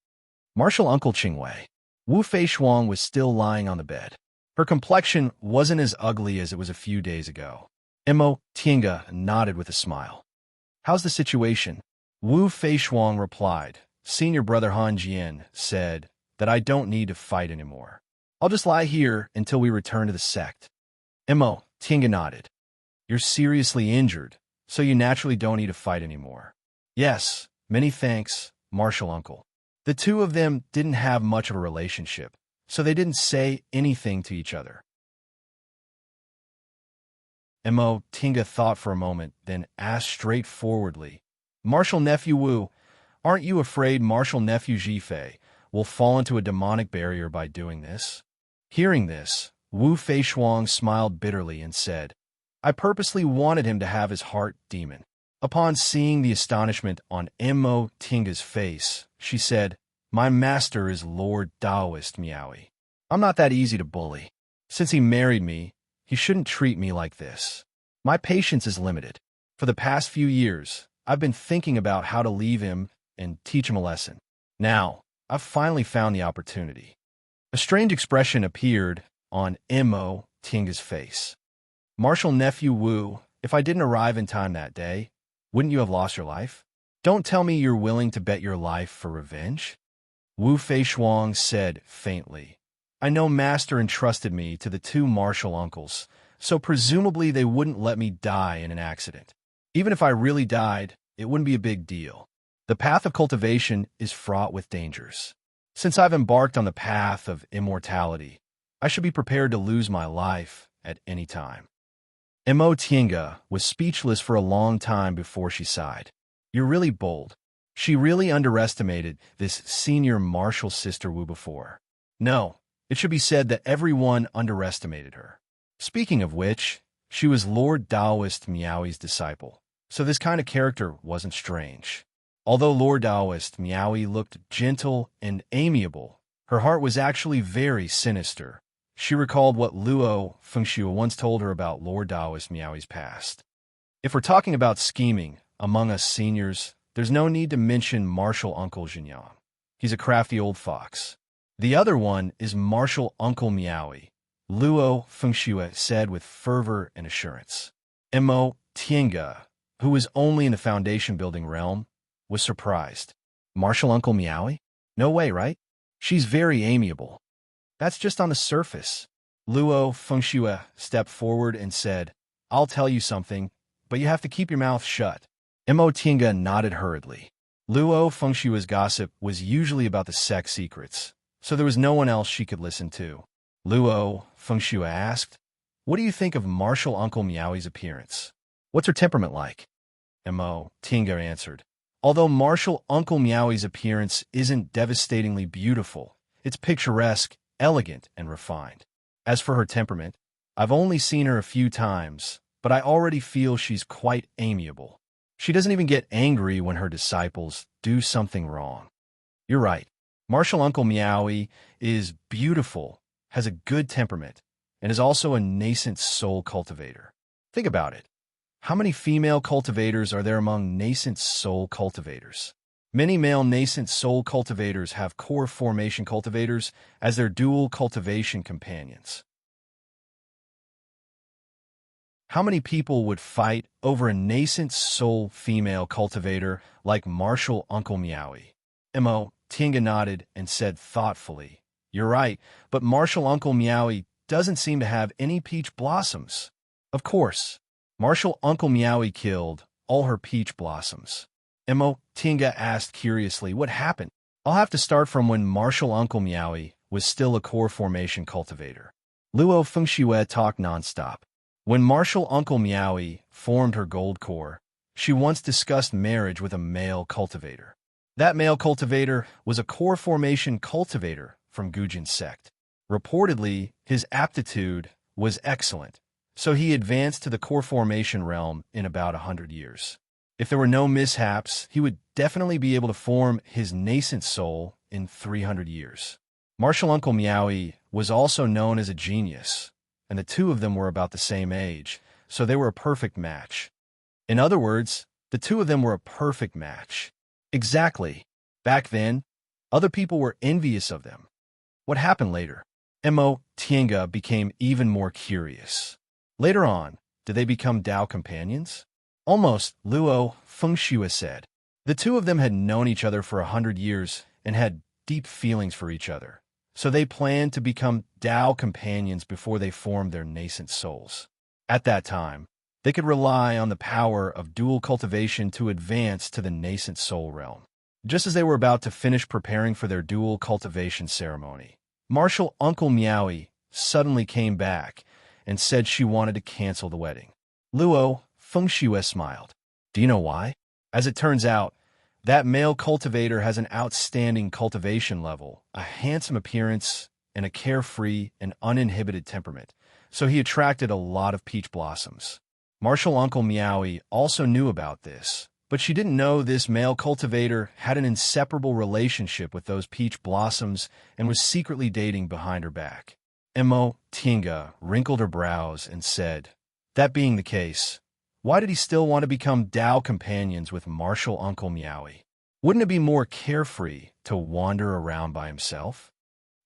Martial Uncle Qingwei. Wu Feishuang was still lying on the bed. Her complexion wasn't as ugly as it was a few days ago. Imo Tinga nodded with a smile. How's the situation? Wu Feishuang replied. Senior brother Han Jian said that I don't need to fight anymore. I'll just lie here until we return to the sect. Imo Tinga nodded. You're seriously injured, so you naturally don't need to fight anymore. Yes, many thanks, Martial Uncle. The two of them didn't have much of a relationship, so they didn't say anything to each other. Imo Tinga thought for a moment, then asked straightforwardly, Martial Nephew Wu, aren't you afraid Martial Nephew Zhifei will fall into a demonic barrier by doing this? Hearing this, Wu Feishuang smiled bitterly and said, I purposely wanted him to have his heart demon. Upon seeing the astonishment on Imo Tinga's face, she said, My master is Lord Taoist Meowie. I'm not that easy to bully. Since he married me, he shouldn't treat me like this. My patience is limited. For the past few years, I've been thinking about how to leave him and teach him a lesson. Now, I've finally found the opportunity. A strange expression appeared on Imo Tinga's face. Martial Nephew Wu, if I didn't arrive in time that day, wouldn't you have lost your life? Don't tell me you're willing to bet your life for revenge? Wu Feishuang said faintly. I know Master entrusted me to the two martial uncles, so presumably they wouldn't let me die in an accident. Even if I really died, it wouldn't be a big deal. The path of cultivation is fraught with dangers. Since I've embarked on the path of immortality, I should be prepared to lose my life at any time. Imo Tinga was speechless for a long time before she sighed. You're really bold. She really underestimated this senior martial sister Wu before. No, it should be said that everyone underestimated her. Speaking of which, she was Lord Taoist Meowie's disciple, so this kind of character wasn't strange. Although Lord Taoist Meowie looked gentle and amiable, her heart was actually very sinister. She recalled what Luo Fengxue once told her about Lord Taoist Meowie's past. If we're talking about scheming among us seniors, there's no need to mention Martial Uncle Jinyang. He's a crafty old fox. The other one is Martial Uncle Meowie, Luo Fengxue said with fervor and assurance. Imo Tinga, who was only in the foundation-building realm, was surprised. Martial Uncle Meowie? No way, right? She's very amiable. That's just on the surface. Luo Fengxue stepped forward and said, I'll tell you something, but you have to keep your mouth shut. Imo Tinga nodded hurriedly. Luo Fengxue's gossip was usually about the sect secrets, so there was no one else she could listen to. Luo Fengxue asked, What do you think of Martial Uncle Meowie's appearance? What's her temperament like? Imo Tinga answered, Although Martial Uncle Meowie's appearance isn't devastatingly beautiful, it's picturesque, elegant, and refined. As for her temperament, I've only seen her a few times, but I already feel she's quite amiable. She doesn't even get angry when her disciples do something wrong. You're right. Martial Uncle Meowie is beautiful, has a good temperament, and is also a nascent soul cultivator. Think about it. How many female cultivators are there among nascent soul cultivators? Many male nascent soul cultivators have core formation cultivators as their dual cultivation companions. How many people would fight over a nascent soul female cultivator like Martial Uncle Meowie? Imo Tinga nodded and said thoughtfully, You're right, but Martial Uncle Meowie doesn't seem to have any peach blossoms. Of course, Martial Uncle Meowie killed all her peach blossoms. Imo Tinga asked curiously, What happened? I'll have to start from when Martial Uncle Meowie was still a core formation cultivator. Luo Fengxue talked nonstop. When Martial Uncle Meowie formed her gold core, she once discussed marriage with a male cultivator. That male cultivator was a core formation cultivator from Gujin's sect. Reportedly, his aptitude was excellent, so he advanced to the core formation realm in about 100 years. If there were no mishaps, he would definitely be able to form his nascent soul in 300 years. Martial Uncle Meowie was also known as a genius, and the two of them were about the same age, so they were a perfect match. In other words, the two of them were a perfect match. Exactly. Back then, other people were envious of them. What happened later? Mo Tienga became even more curious. Later on, did they become Dao companions? Almost, Luo Fengxue said. The two of them had known each other for 100 years and had deep feelings for each other, so they planned to become Dao companions before they formed their nascent souls. At that time, they could rely on the power of dual cultivation to advance to the nascent soul realm. Just as they were about to finish preparing for their dual cultivation ceremony, Martial Uncle Meowie suddenly came back and said she wanted to cancel the wedding. Luo Fengxue smiled. Do you know why? As it turns out, that male cultivator has an outstanding cultivation level, a handsome appearance, and a carefree and uninhibited temperament, so he attracted a lot of peach blossoms. Martial Uncle Meowie also knew about this, but she didn't know this male cultivator had an inseparable relationship with those peach blossoms and was secretly dating behind her back. Mo Tienga wrinkled her brows and said, that being the case, why did he still want to become Dao companions with Martial Uncle Meowie? Wouldn't it be more carefree to wander around by himself?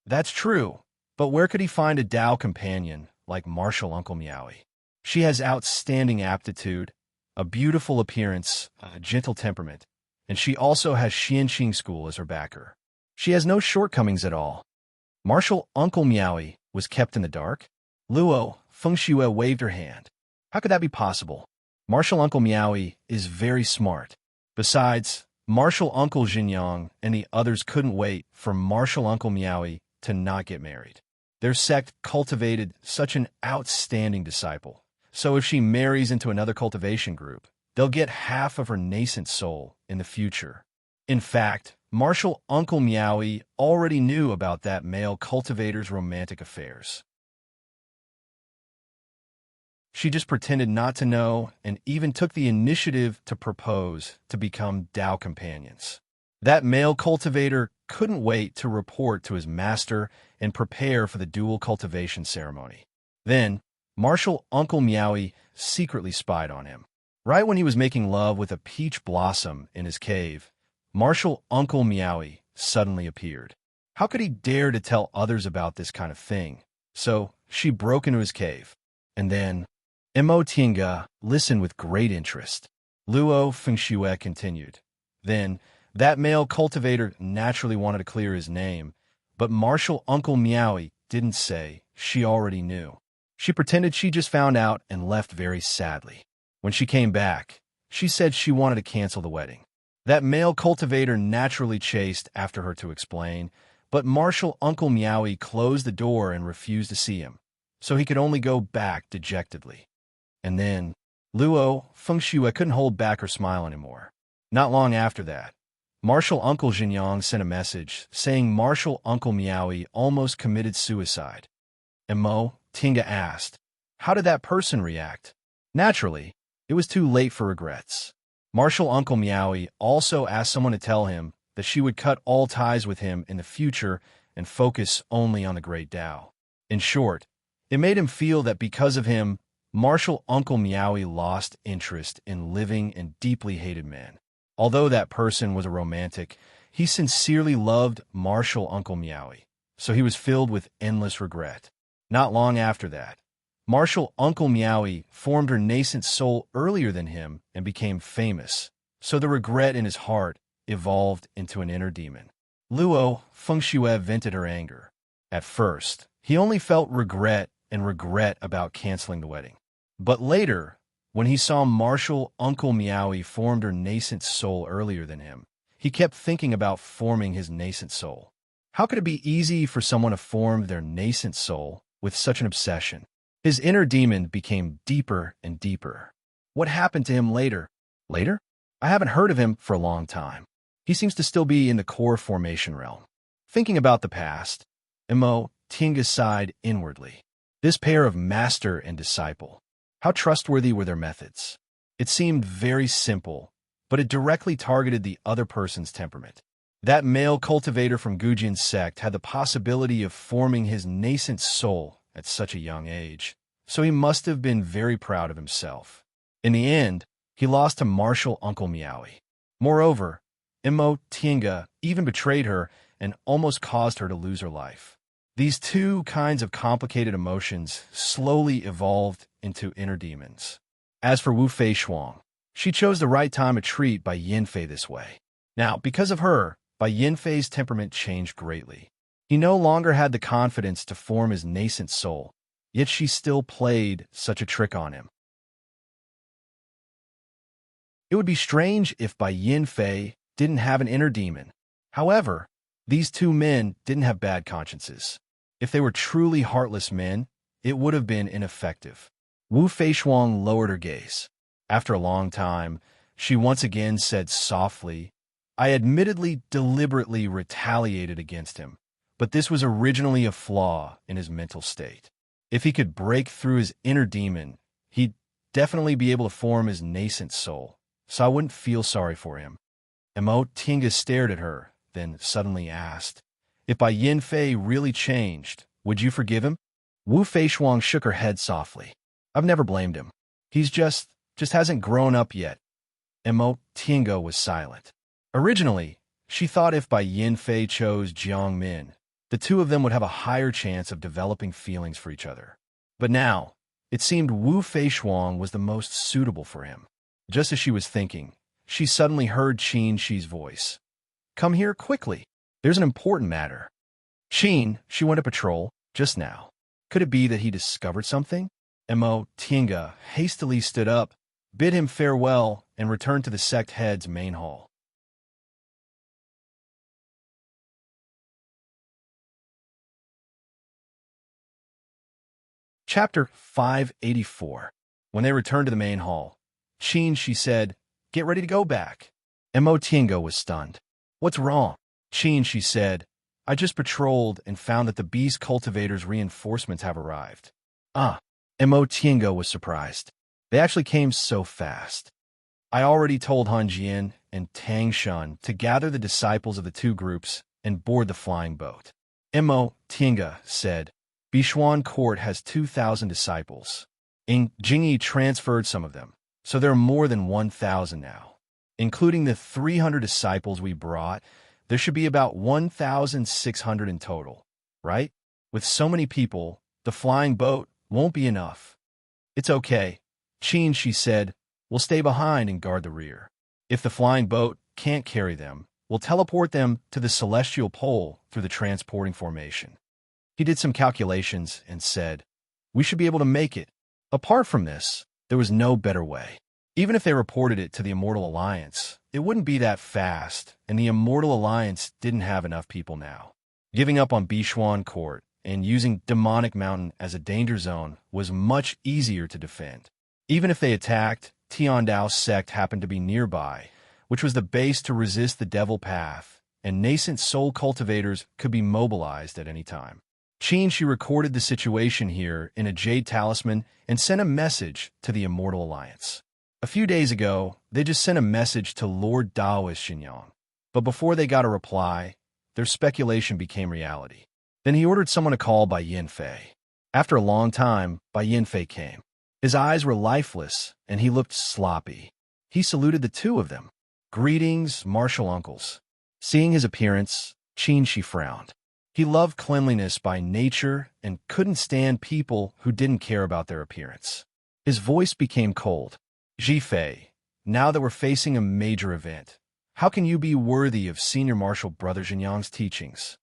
That's true, but where could he find a Dao companion like Martial Uncle Meowie? She has outstanding aptitude, a beautiful appearance, a gentle temperament, and she also has Xianqing School as her backer. She has no shortcomings at all. Martial Uncle Meowie was kept in the dark? Luo Fengxue waved her hand. How could that be possible? Martial Uncle Meowie is very smart. Besides, Martial Uncle Xinjiang and the others couldn't wait for Martial Uncle Meowie to not get married. Their sect cultivated such an outstanding disciple. So if she marries into another cultivation group, they'll get half of her nascent soul in the future. In fact, Martial Uncle Meowie already knew about that male cultivator's romantic affairs. She just pretended not to know and even took the initiative to propose to become Dao companions. That male cultivator couldn't wait to report to his master and prepare for the dual cultivation ceremony. Then, Martial Uncle Meowie secretly spied on him. Right when he was making love with a peach blossom in his cave, Martial Uncle Meowie suddenly appeared. How could he dare to tell others about this kind of thing? So, she broke into his cave. And then, Mo Tienga listened with great interest. Luo Fengxue continued. Then, that male cultivator naturally wanted to clear his name, but Martial Uncle Meowie didn't say. She already knew. She pretended she just found out and left very sadly. When she came back, she said she wanted to cancel the wedding. That male cultivator naturally chased after her to explain, but Martial Uncle Meowie closed the door and refused to see him, so he could only go back dejectedly. And then, Luo Fengxue couldn't hold back her smile anymore. Not long after that, Martial Uncle Xinjiang sent a message saying Martial Uncle Meowie almost committed suicide. And Mo Tienga asked, how did that person react? Naturally, it was too late for regrets. Martial Uncle Meowie also asked someone to tell him that she would cut all ties with him in the future and focus only on the Great Tao. In short, it made him feel that because of him, Martial Uncle Meowie lost interest in living and deeply hated men. Although that person was a romantic, he sincerely loved Martial Uncle Meowie, so he was filled with endless regret. Not long after that, Martial Uncle Meowie formed her nascent soul earlier than him and became famous, so the regret in his heart evolved into an inner demon. Luo Fengxue vented her anger. At first, he only felt regret about canceling the wedding. But later, when he saw Martial Uncle Meowie formed her nascent soul earlier than him, he kept thinking about forming his nascent soul. How could it be easy for someone to form their nascent soul with such an obsession? His inner demon became deeper and deeper. What happened to him later? Later? I haven't heard of him for a long time. He seems to still be in the core formation realm. Thinking about the past, Tinga sighed inwardly. This pair of master and disciple. How trustworthy were their methods? It seemed very simple, but it directly targeted the other person's temperament. That male cultivator from Gujin's sect had the possibility of forming his nascent soul at such a young age, so he must have been very proud of himself. In the end, he lost to martial Uncle Meowie. Moreover, Tinga even betrayed her and almost caused her to lose her life. These two kinds of complicated emotions slowly evolved into inner demons. As for Wu Fei Shuang, she chose the right time to treat Bai Yinfei this way. Now, because of her, Bai Yinfei's temperament changed greatly. He no longer had the confidence to form his nascent soul, yet she still played such a trick on him. It would be strange if Bai Yinfei didn't have an inner demon. However, these two men didn't have bad consciences. If they were truly heartless men, it would have been ineffective. Wu Feishuang lowered her gaze. After a long time, she once again said softly, I admittedly deliberately retaliated against him, but this was originally a flaw in his mental state. If he could break through his inner demon, he'd definitely be able to form his nascent soul, so I wouldn't feel sorry for him. Tinga stared at her, then suddenly asked, if Bai Yinfei really changed, would you forgive him? Wu Feishuang shook her head softly. I've never blamed him. He's just hasn't grown up yet. Tinga was silent. Originally, she thought if Bai Yinfei chose Jiang Min, the two of them would have a higher chance of developing feelings for each other. But now, it seemed Wu Feishuang was the most suitable for him. Just as she was thinking, she suddenly heard Qin Shi's voice. Come here quickly. There's an important matter. Qin, she went to patrol, just now. Could it be that he discovered something? Tinga hastily stood up, bid him farewell, and returned to the sect head's main hall. Chapter 584. When they returned to the main hall, Qin Shi said, Get ready to go back. Tinga was stunned. What's wrong? Qin Shi said, I just patrolled and found that the beast cultivator's reinforcements have arrived. Tinga was surprised. They actually came so fast. I already told Han Jian and Tang Shun to gather the disciples of the two groups and board the flying boat. Tinga said, Bishuan Court has 2,000 disciples. Jingyi transferred some of them, so there are more than 1,000 now. Including the 300 disciples we brought, there should be about 1,600 in total, right? With so many people, the flying boat won't be enough. It's okay. Qin Shi said, we'll stay behind and guard the rear. If the flying boat can't carry them, we'll teleport them to the celestial pole through the transporting formation. He did some calculations and said, we should be able to make it. Apart from this, there was no better way. Even if they reported it to the Immortal Alliance, it wouldn't be that fast, and the Immortal Alliance didn't have enough people now. Giving up on Bishuan Court and using Demonic Mountain as a danger zone was much easier to defend. Even if they attacked, Tiandao's sect happened to be nearby, which was the base to resist the Devil Path, and nascent soul cultivators could be mobilized at any time. Qin Shi recorded the situation here in a Jade Talisman and sent a message to the Immortal Alliance. A few days ago, they just sent a message to Lord Daoist Xinyang, but before they got a reply, their speculation became reality. Then he ordered someone to call Bai Yinfei. After a long time, Bai Yinfei came. His eyes were lifeless, and he looked sloppy. He saluted the two of them. Greetings, martial uncles. Seeing his appearance, Qin Shi frowned. He loved cleanliness by nature and couldn't stand people who didn't care about their appearance. His voice became cold. Zhifei, now that we're facing a major event, how can you be worthy of Senior Marshal Brother Xinyang's teachings?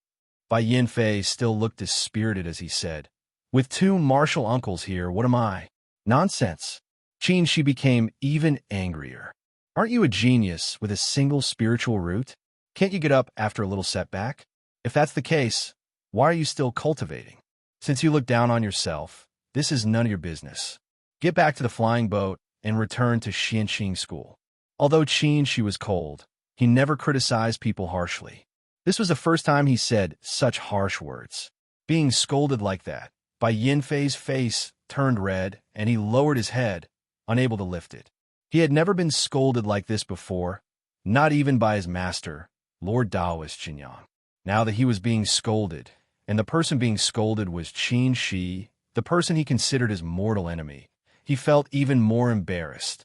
Bai Yinfei still looked dispirited as he said, with two martial uncles here, what am I? Nonsense. Qin Shi became even angrier. Aren't you a genius with a single spiritual root? Can't you get up after a little setback? If that's the case, why are you still cultivating? Since you look down on yourself, this is none of your business. Get back to the flying boat and return to Xianxing School. Although Qin Shi was cold, He never criticized people harshly. This was the first time he said such harsh words. Being scolded like that, Bai Yinfei's face turned red, and he lowered his head, unable to lift it. He had never been scolded like this before, not even by his master, Lord Taoist Qinyang. Now that he was being scolded, and the person being scolded was Qin Shi, the person he considered his mortal enemy, he felt even more embarrassed.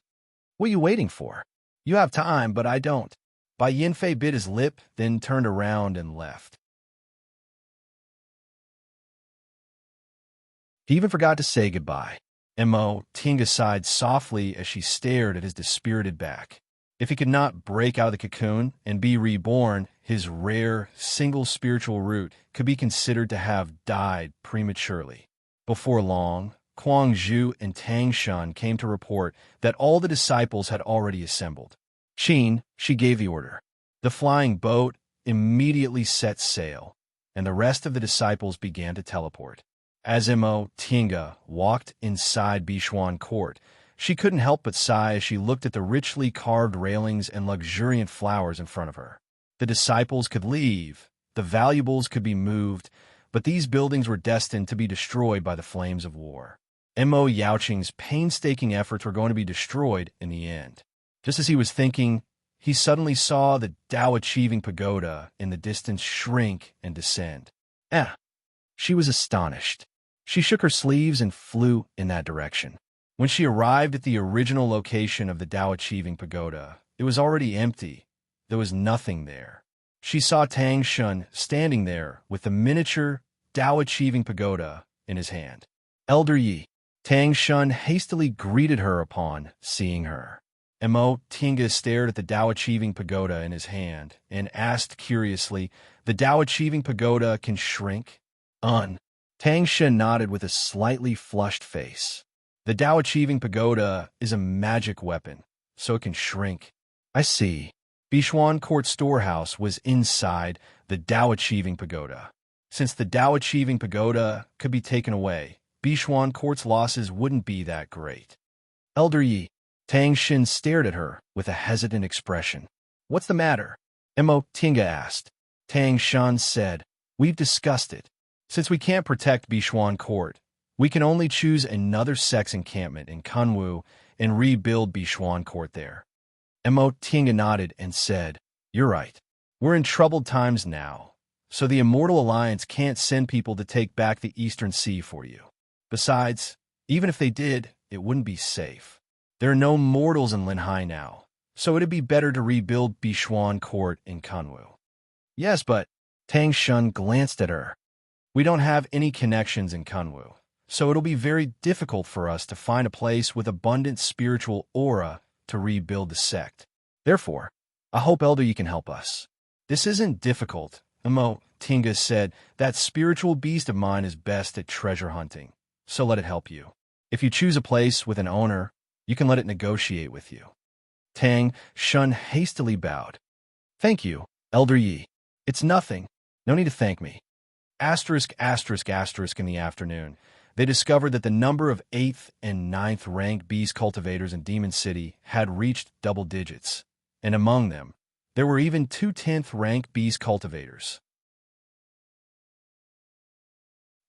What are you waiting for? You have time, but I don't. Bai Yinfei bit his lip, then turned around and left. He even forgot to say goodbye. Tinga sighed softly as she stared at his dispirited back. If he could not break out of the cocoon and be reborn, his rare, single spiritual root could be considered to have died prematurely. Before long, Kuang Zhu and Tang Shun came to report that all the disciples had already assembled. She gave the order. The flying boat immediately set sail, and the rest of the disciples began to teleport. As Tinga walked inside Bishuan Court, she couldn't help but sigh as she looked at the richly carved railings and luxuriant flowers in front of her. The disciples could leave, the valuables could be moved, but these buildings were destined to be destroyed by the flames of war. Yaoqing's painstaking efforts were going to be destroyed in the end. Just as he was thinking, he suddenly saw the Tao Achieving Pagoda in the distance shrink and descend. She was astonished. She shook her sleeves and flew in that direction. When she arrived at the original location of the Tao Achieving Pagoda, it was already empty. There was nothing there. She saw Tang Shun standing there with the miniature Tao Achieving Pagoda in his hand. Elder Yi. Tang Shun hastily greeted her upon seeing her. Tinga stared at the Tao Achieving Pagoda in his hand and asked curiously, "The Tao Achieving Pagoda can shrink?" Tang Shun nodded with a slightly flushed face. The Tao Achieving Pagoda is a magic weapon, so it can shrink. I see. Bishuan Court storehouse was inside the Tao Achieving Pagoda. Since the Tao Achieving Pagoda could be taken away, Bishuan Court's losses wouldn't be that great. Elder Yi. Tang Shun stared at her with a hesitant expression. What's the matter? Tinga asked. Tang Shun said, We've discussed it. Since we can't protect Bishuan Court, we can only choose another sex encampment in Kunwu and rebuild Bishuan Court there. Tinga nodded and said, You're right. We're in troubled times now, so the Immortal Alliance can't send people to take back the Eastern Sea for you. Besides, even if they did, it wouldn't be safe. There are no mortals in Linhai now, so it'd be better to rebuild Bishuan Court in Kunwu. Yes, but Tang Shun glanced at her. We don't have any connections in Kunwu, so it'll be very difficult for us to find a place with abundant spiritual aura to rebuild the sect. Therefore, I hope Elder Yi can help us. This isn't difficult, Tinga said. That spiritual beast of mine is best at treasure hunting, so let it help you. If you choose a place with an owner, you can let it negotiate with you. Tang Shun hastily bowed. Thank you, Elder Yi. It's nothing. No need to thank me. In the afternoon, they discovered that the number of 8th and 9th ranked beast cultivators in Demon City had reached double digits, and among them, there were even 2 10th ranked beast cultivators.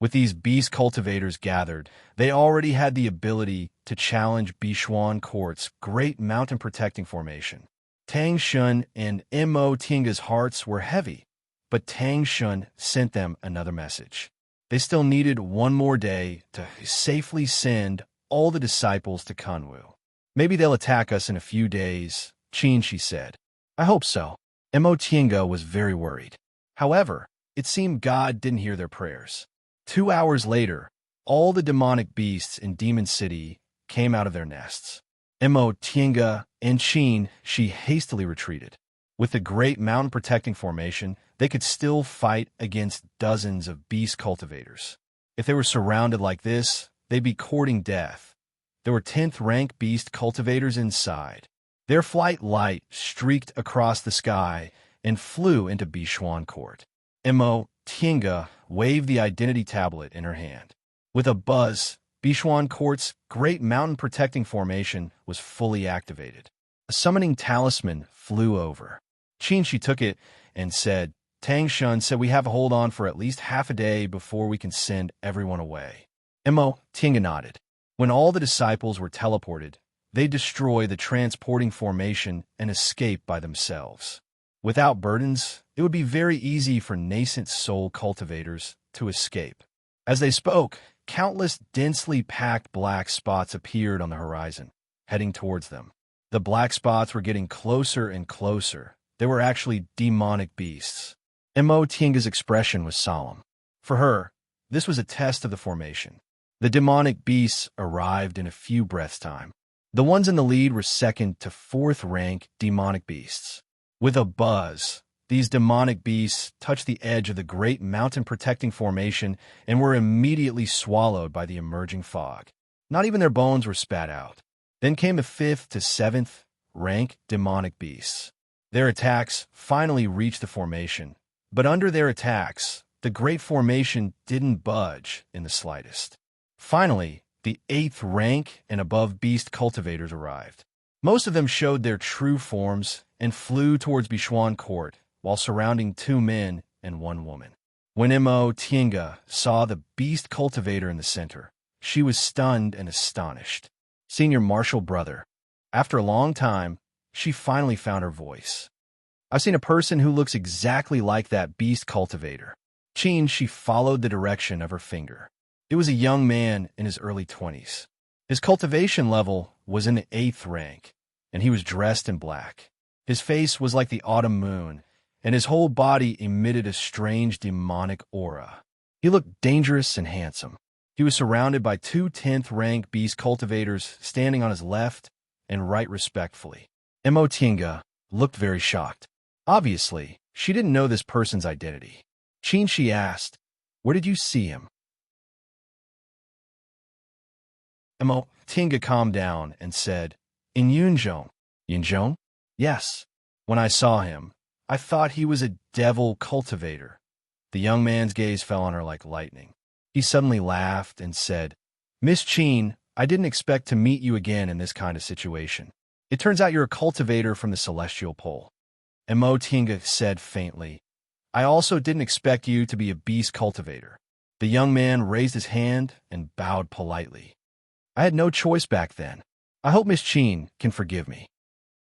With these beast cultivators gathered, they already had the ability to challenge Bishuan Court's great mountain protecting formation. Tang Shun and Tinga's hearts were heavy, but Tang Shun sent them another message. They still needed one more day to safely send all the disciples to Kunwu. Maybe they'll attack us in a few days, she said. I hope so. Tinga was very worried. However, it seemed God didn't hear their prayers. 2 hours later, all the demonic beasts in Demon City came out of their nests. Tinga and she hastily retreated. With the great mountain protecting formation, they could still fight against dozens of beast cultivators. If they were surrounded like this, they'd be courting death. There were 10th rank beast cultivators inside. Their flight light streaked across the sky and flew into Bishuan Court. Tinga waved the identity tablet in her hand. With a buzz, Bishuan Court's great mountain protecting formation was fully activated. A summoning talisman flew over. Qin took it and said, Tang Shun said we have to hold on for at least half a day before we can send everyone away. Tinga nodded. When all the disciples were teleported, they destroy the transporting formation and escape by themselves. Without burdens, it would be very easy for nascent soul cultivators to escape. As they spoke, countless densely packed black spots appeared on the horizon, heading towards them. The black spots were getting closer and closer. They were actually demonic beasts. Tinga's expression was solemn. For her, this was a test of the formation. The demonic beasts arrived in a few breaths' time. The ones in the lead were second to fourth rank demonic beasts. With a buzz, these demonic beasts touched the edge of the great mountain-protecting formation and were immediately swallowed by the emerging fog. Not even their bones were spat out. Then came the fifth to seventh rank demonic beasts. Their attacks finally reached the formation, but under their attacks, the great formation didn't budge in the slightest. Finally, the 8th rank and above beast cultivators arrived. Most of them showed their true forms and flew towards Bishuan Court while surrounding 2 men and 1 woman. When Tinga saw the beast cultivator in the center, she was stunned and astonished. Senior Marshal Brother, after a long time, she finally found her voice. I've seen a person who looks exactly like that beast cultivator. She followed the direction of her finger. It was a young man in his early 20s. His cultivation level was in the 8th rank, and he was dressed in black. His face was like the autumn moon, and his whole body emitted a strange demonic aura. He looked dangerous and handsome. He was surrounded by 2 10th rank beast cultivators standing on his left and right respectfully. Tinga looked very shocked. Obviously, she didn't know this person's identity. She asked, "Where did you see him?" Tinga calmed down and said, "In Yunzhong." "Yunzhong?" "Yes. When I saw him, I thought he was a devil cultivator." The young man's gaze fell on her like lightning. He suddenly laughed and said, "Miss Qin, I didn't expect to meet you again in this kind of situation. It turns out you're a cultivator from the celestial pole." Tinga said faintly, "I also didn't expect you to be a beast cultivator." The young man raised his hand and bowed politely. "I had no choice back then. I hope Miss Qin can forgive me."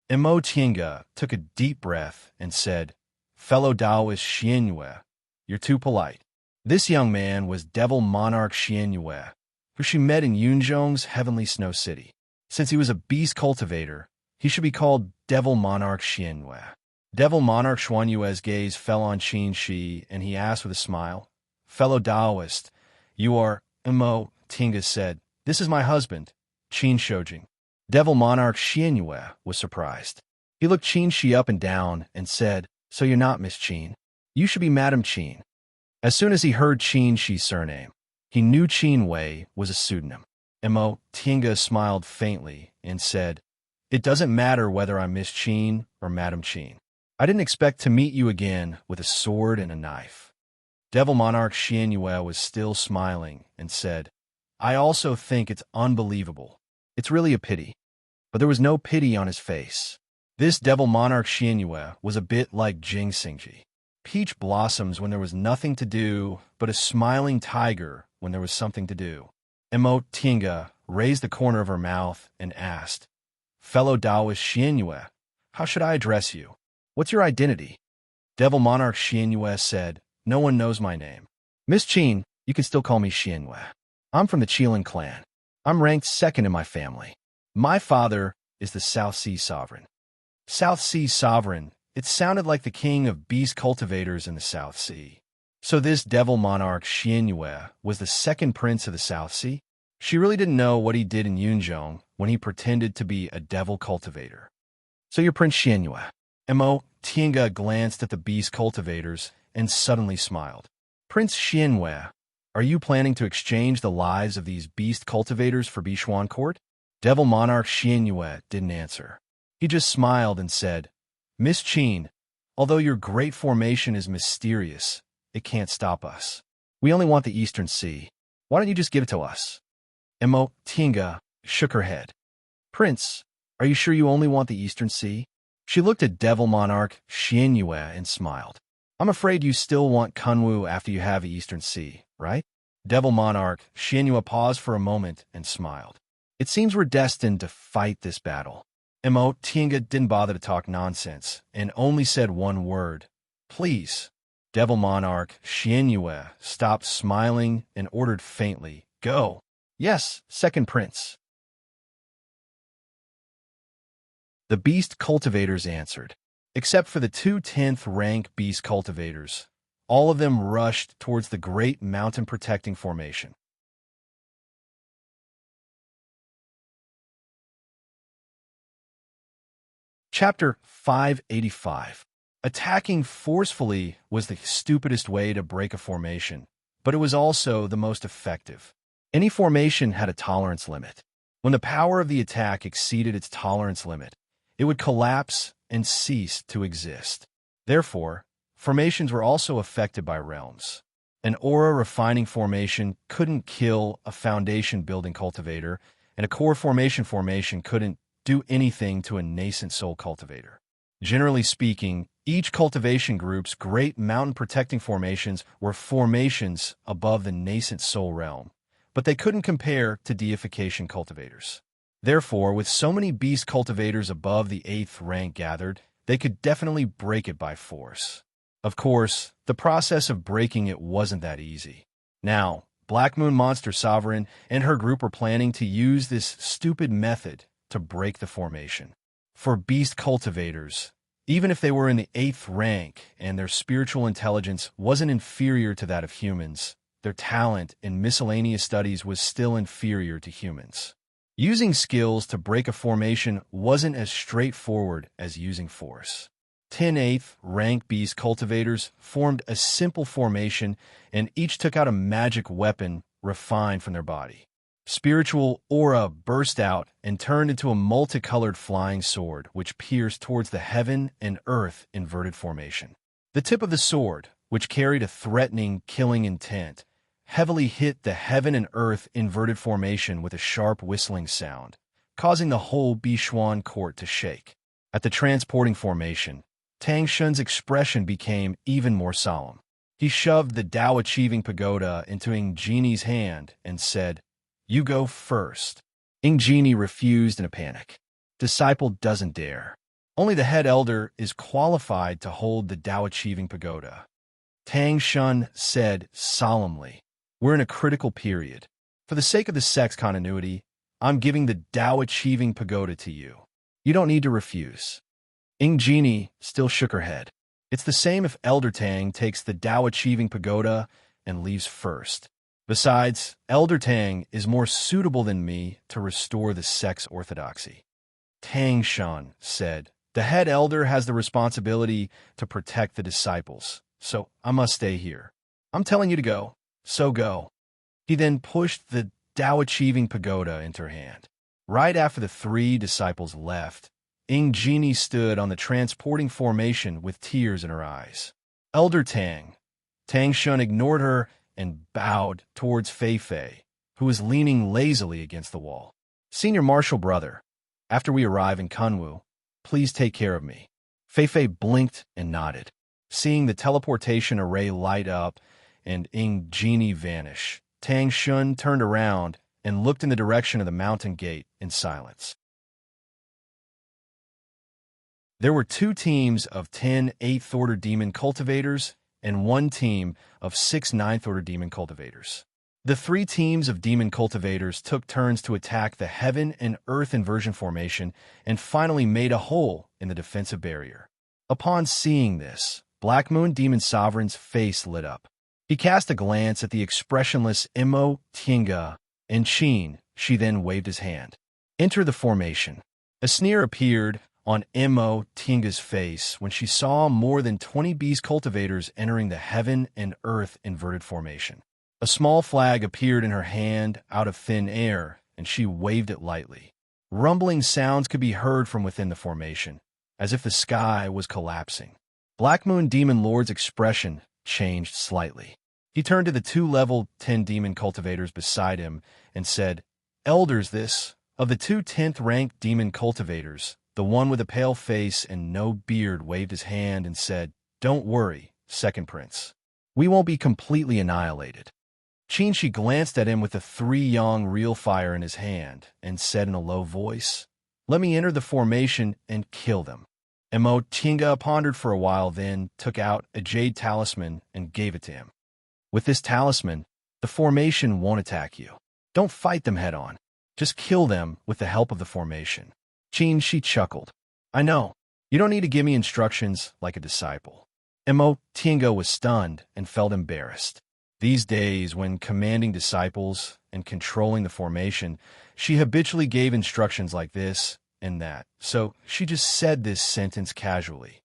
Tinga took a deep breath and said, "Fellow Taoist Xianyue, you're too polite." This young man was Devil Monarch Xianyue, who she met in Yunzhong's Heavenly Snow City. Since he was a beast cultivator, he should be called Devil Monarch Xianyue. Devil Monarch Xuanyue's gaze fell on Qin Shi, and he asked with a smile, "Fellow Taoist, you are..." Tinga said, "This is my husband, Qin Shoujing." Devil Monarch Xianyue was surprised. He looked Qin Shi up and down and said, "So you're not Miss Qin. You should be Madam Qin." As soon as he heard Qin Shi's surname, he knew Qin Wei was a pseudonym. Tinga smiled faintly and said, "It doesn't matter whether I'm Miss Qin or Madam Qin. I didn't expect to meet you again with a sword and a knife." Devil Monarch Xianyue was still smiling and said, "I also think it's unbelievable. It's really a pity." But there was no pity on his face. This Devil Monarch Xianyue was a bit like Jing Xingji. Peach blossoms when there was nothing to do, but a smiling tiger when there was something to do. Tinga raised the corner of her mouth and asked, "Fellow Taoist Xianyue, how should I address you? What's your identity?" Devil Monarch Xianyue said, "No one knows my name. Miss Qin, you can still call me Xianyue. I'm from the Qilin clan. I'm ranked 2nd in my family. My father is the South Sea Sovereign." South Sea Sovereign, it sounded like the king of beast cultivators in the South Sea. So this Devil Monarch Xianyue was the 2nd prince of the South Sea? She really didn't know what he did in Yunzhong when he pretended to be a devil cultivator. "So you're Prince Xianyue." Tinga glanced at the beast cultivators and suddenly smiled. "Prince Xianyue, are you planning to exchange the lives of these beast cultivators for Bishuan Court?" Devil Monarch Xianyue didn't answer. He just smiled and said, "Miss Qin, although your great formation is mysterious, it can't stop us. We only want the Eastern Sea. Why don't you just give it to us?" Tinga shook her head. "Prince, are you sure you only want the Eastern Sea? She looked at Devil Monarch Xianyue and smiled. I'm afraid you still want Kunwu after you have the Eastern Sea, right? Devil Monarch Xianyue paused for a moment and smiled. It seems we're destined to fight this battle. Imo Tinga didn't bother to talk nonsense and only said one word. Please. Devil Monarch Xianyue stopped smiling and ordered faintly, Go. Yes, Second Prince. The beast cultivators answered. Except for the two 10th rank beast cultivators, all of them rushed towards the great mountain-protecting formation. Chapter 585. Attacking forcefully was the stupidest way to break a formation, but it was also the most effective. Any formation had a tolerance limit. When the power of the attack exceeded its tolerance limit, it would collapse and cease to exist. Therefore, formations were also affected by realms. An aura-refining formation couldn't kill a foundation-building cultivator, and a core formation couldn't do anything to a nascent soul cultivator. Generally speaking, each cultivation group's great mountain-protecting formations were formations above the nascent soul realm, but they couldn't compare to deification cultivators. Therefore, with so many beast cultivators above the 8th rank gathered, they could definitely break it by force. Of course, the process of breaking it wasn't that easy. Now, Black Moon Monster Sovereign and her group were planning to use this stupid method to break the formation. For beast cultivators, even if they were in the 8th rank and their spiritual intelligence wasn't inferior to that of humans, their talent in miscellaneous studies was still inferior to humans. Using skills to break a formation wasn't as straightforward as using force. 10 8th rank beast cultivators formed a simple formation and each took out a magic weapon refined from their body. Spiritual aura burst out and turned into a multicolored flying sword which pierced towards the heaven and earth inverted formation. The tip of the sword, which carried a threatening, killing intent, heavily hit the heaven and earth inverted formation with a sharp whistling sound, causing the whole Bishuan court to shake. At the transporting formation, Tang Shun's expression became even more solemn. He shoved the Tao-achieving pagoda into Ingeni's hand and said, You go first. Ingeni refused in a panic. Disciple doesn't dare. Only the head elder is qualified to hold the Tao-achieving pagoda. Tang Shun said solemnly, We're in a critical period. For the sake of the sex continuity, I'm giving the Tao-achieving pagoda to you. You don't need to refuse. Ingeni still shook her head. It's the same if Elder Tang takes the Tao-achieving pagoda and leaves first. Besides, Elder Tang is more suitable than me to restore the sex orthodoxy. Tang Shun said, The head elder has the responsibility to protect the disciples, so I must stay here. I'm telling you to go, so go. He then pushed the Tao-achieving pagoda into her hand. Right after the 3 disciples left, Ingeni stood on the transporting formation with tears in her eyes. Elder Tang. Tang Shun ignored her and bowed towards Fei Fei, who was leaning lazily against the wall. Senior Marshal Brother, after we arrive in Kunwu, please take care of me. Fei Fei blinked and nodded. Seeing the teleportation array light up and Ingeni vanish, Tang Shun turned around and looked in the direction of the mountain gate in silence. There were 2 teams of 10 8th Order Demon Cultivators and 1 team of 6 9th Order Demon Cultivators. The 3 teams of Demon Cultivators took turns to attack the Heaven and Earth Inversion Formation and finally made a hole in the defensive barrier. Upon seeing this, Black Moon Demon Sovereign's face lit up. He cast a glance at the expressionless Imo, Tinga, and Qin. She then waved his hand. Enter the formation. A sneer appeared on Imo Tinga's face when she saw more than 20 beast cultivators entering the Heaven and Earth inverted formation. A small flag appeared in her hand out of thin air, and she waved it lightly. Rumbling sounds could be heard from within the formation, as if the sky was collapsing. Black Moon Demon Lord's expression changed slightly. He turned to the 2 level 10 demon cultivators beside him and said, Elders, this, of the 2 10th ranked demon cultivators, The one with a pale face and no beard waved his hand and said, "Don't worry, second prince. We won't be completely annihilated." Qinshi glanced at him with the 3 yang real fire in his hand and said in a low voice, "Let me enter the formation and kill them." Emo Tinga pondered for a while, then took out a jade talisman and gave it to him. "With this talisman, the formation won't attack you. Don't fight them head-on. Just kill them with the help of the formation." Qinshi chuckled. "I know. You don't need to give me instructions like a disciple." Emo Tinga was stunned and felt embarrassed. These days, when commanding disciples and controlling the formation, she habitually gave instructions like this and that, so she just said this sentence casually.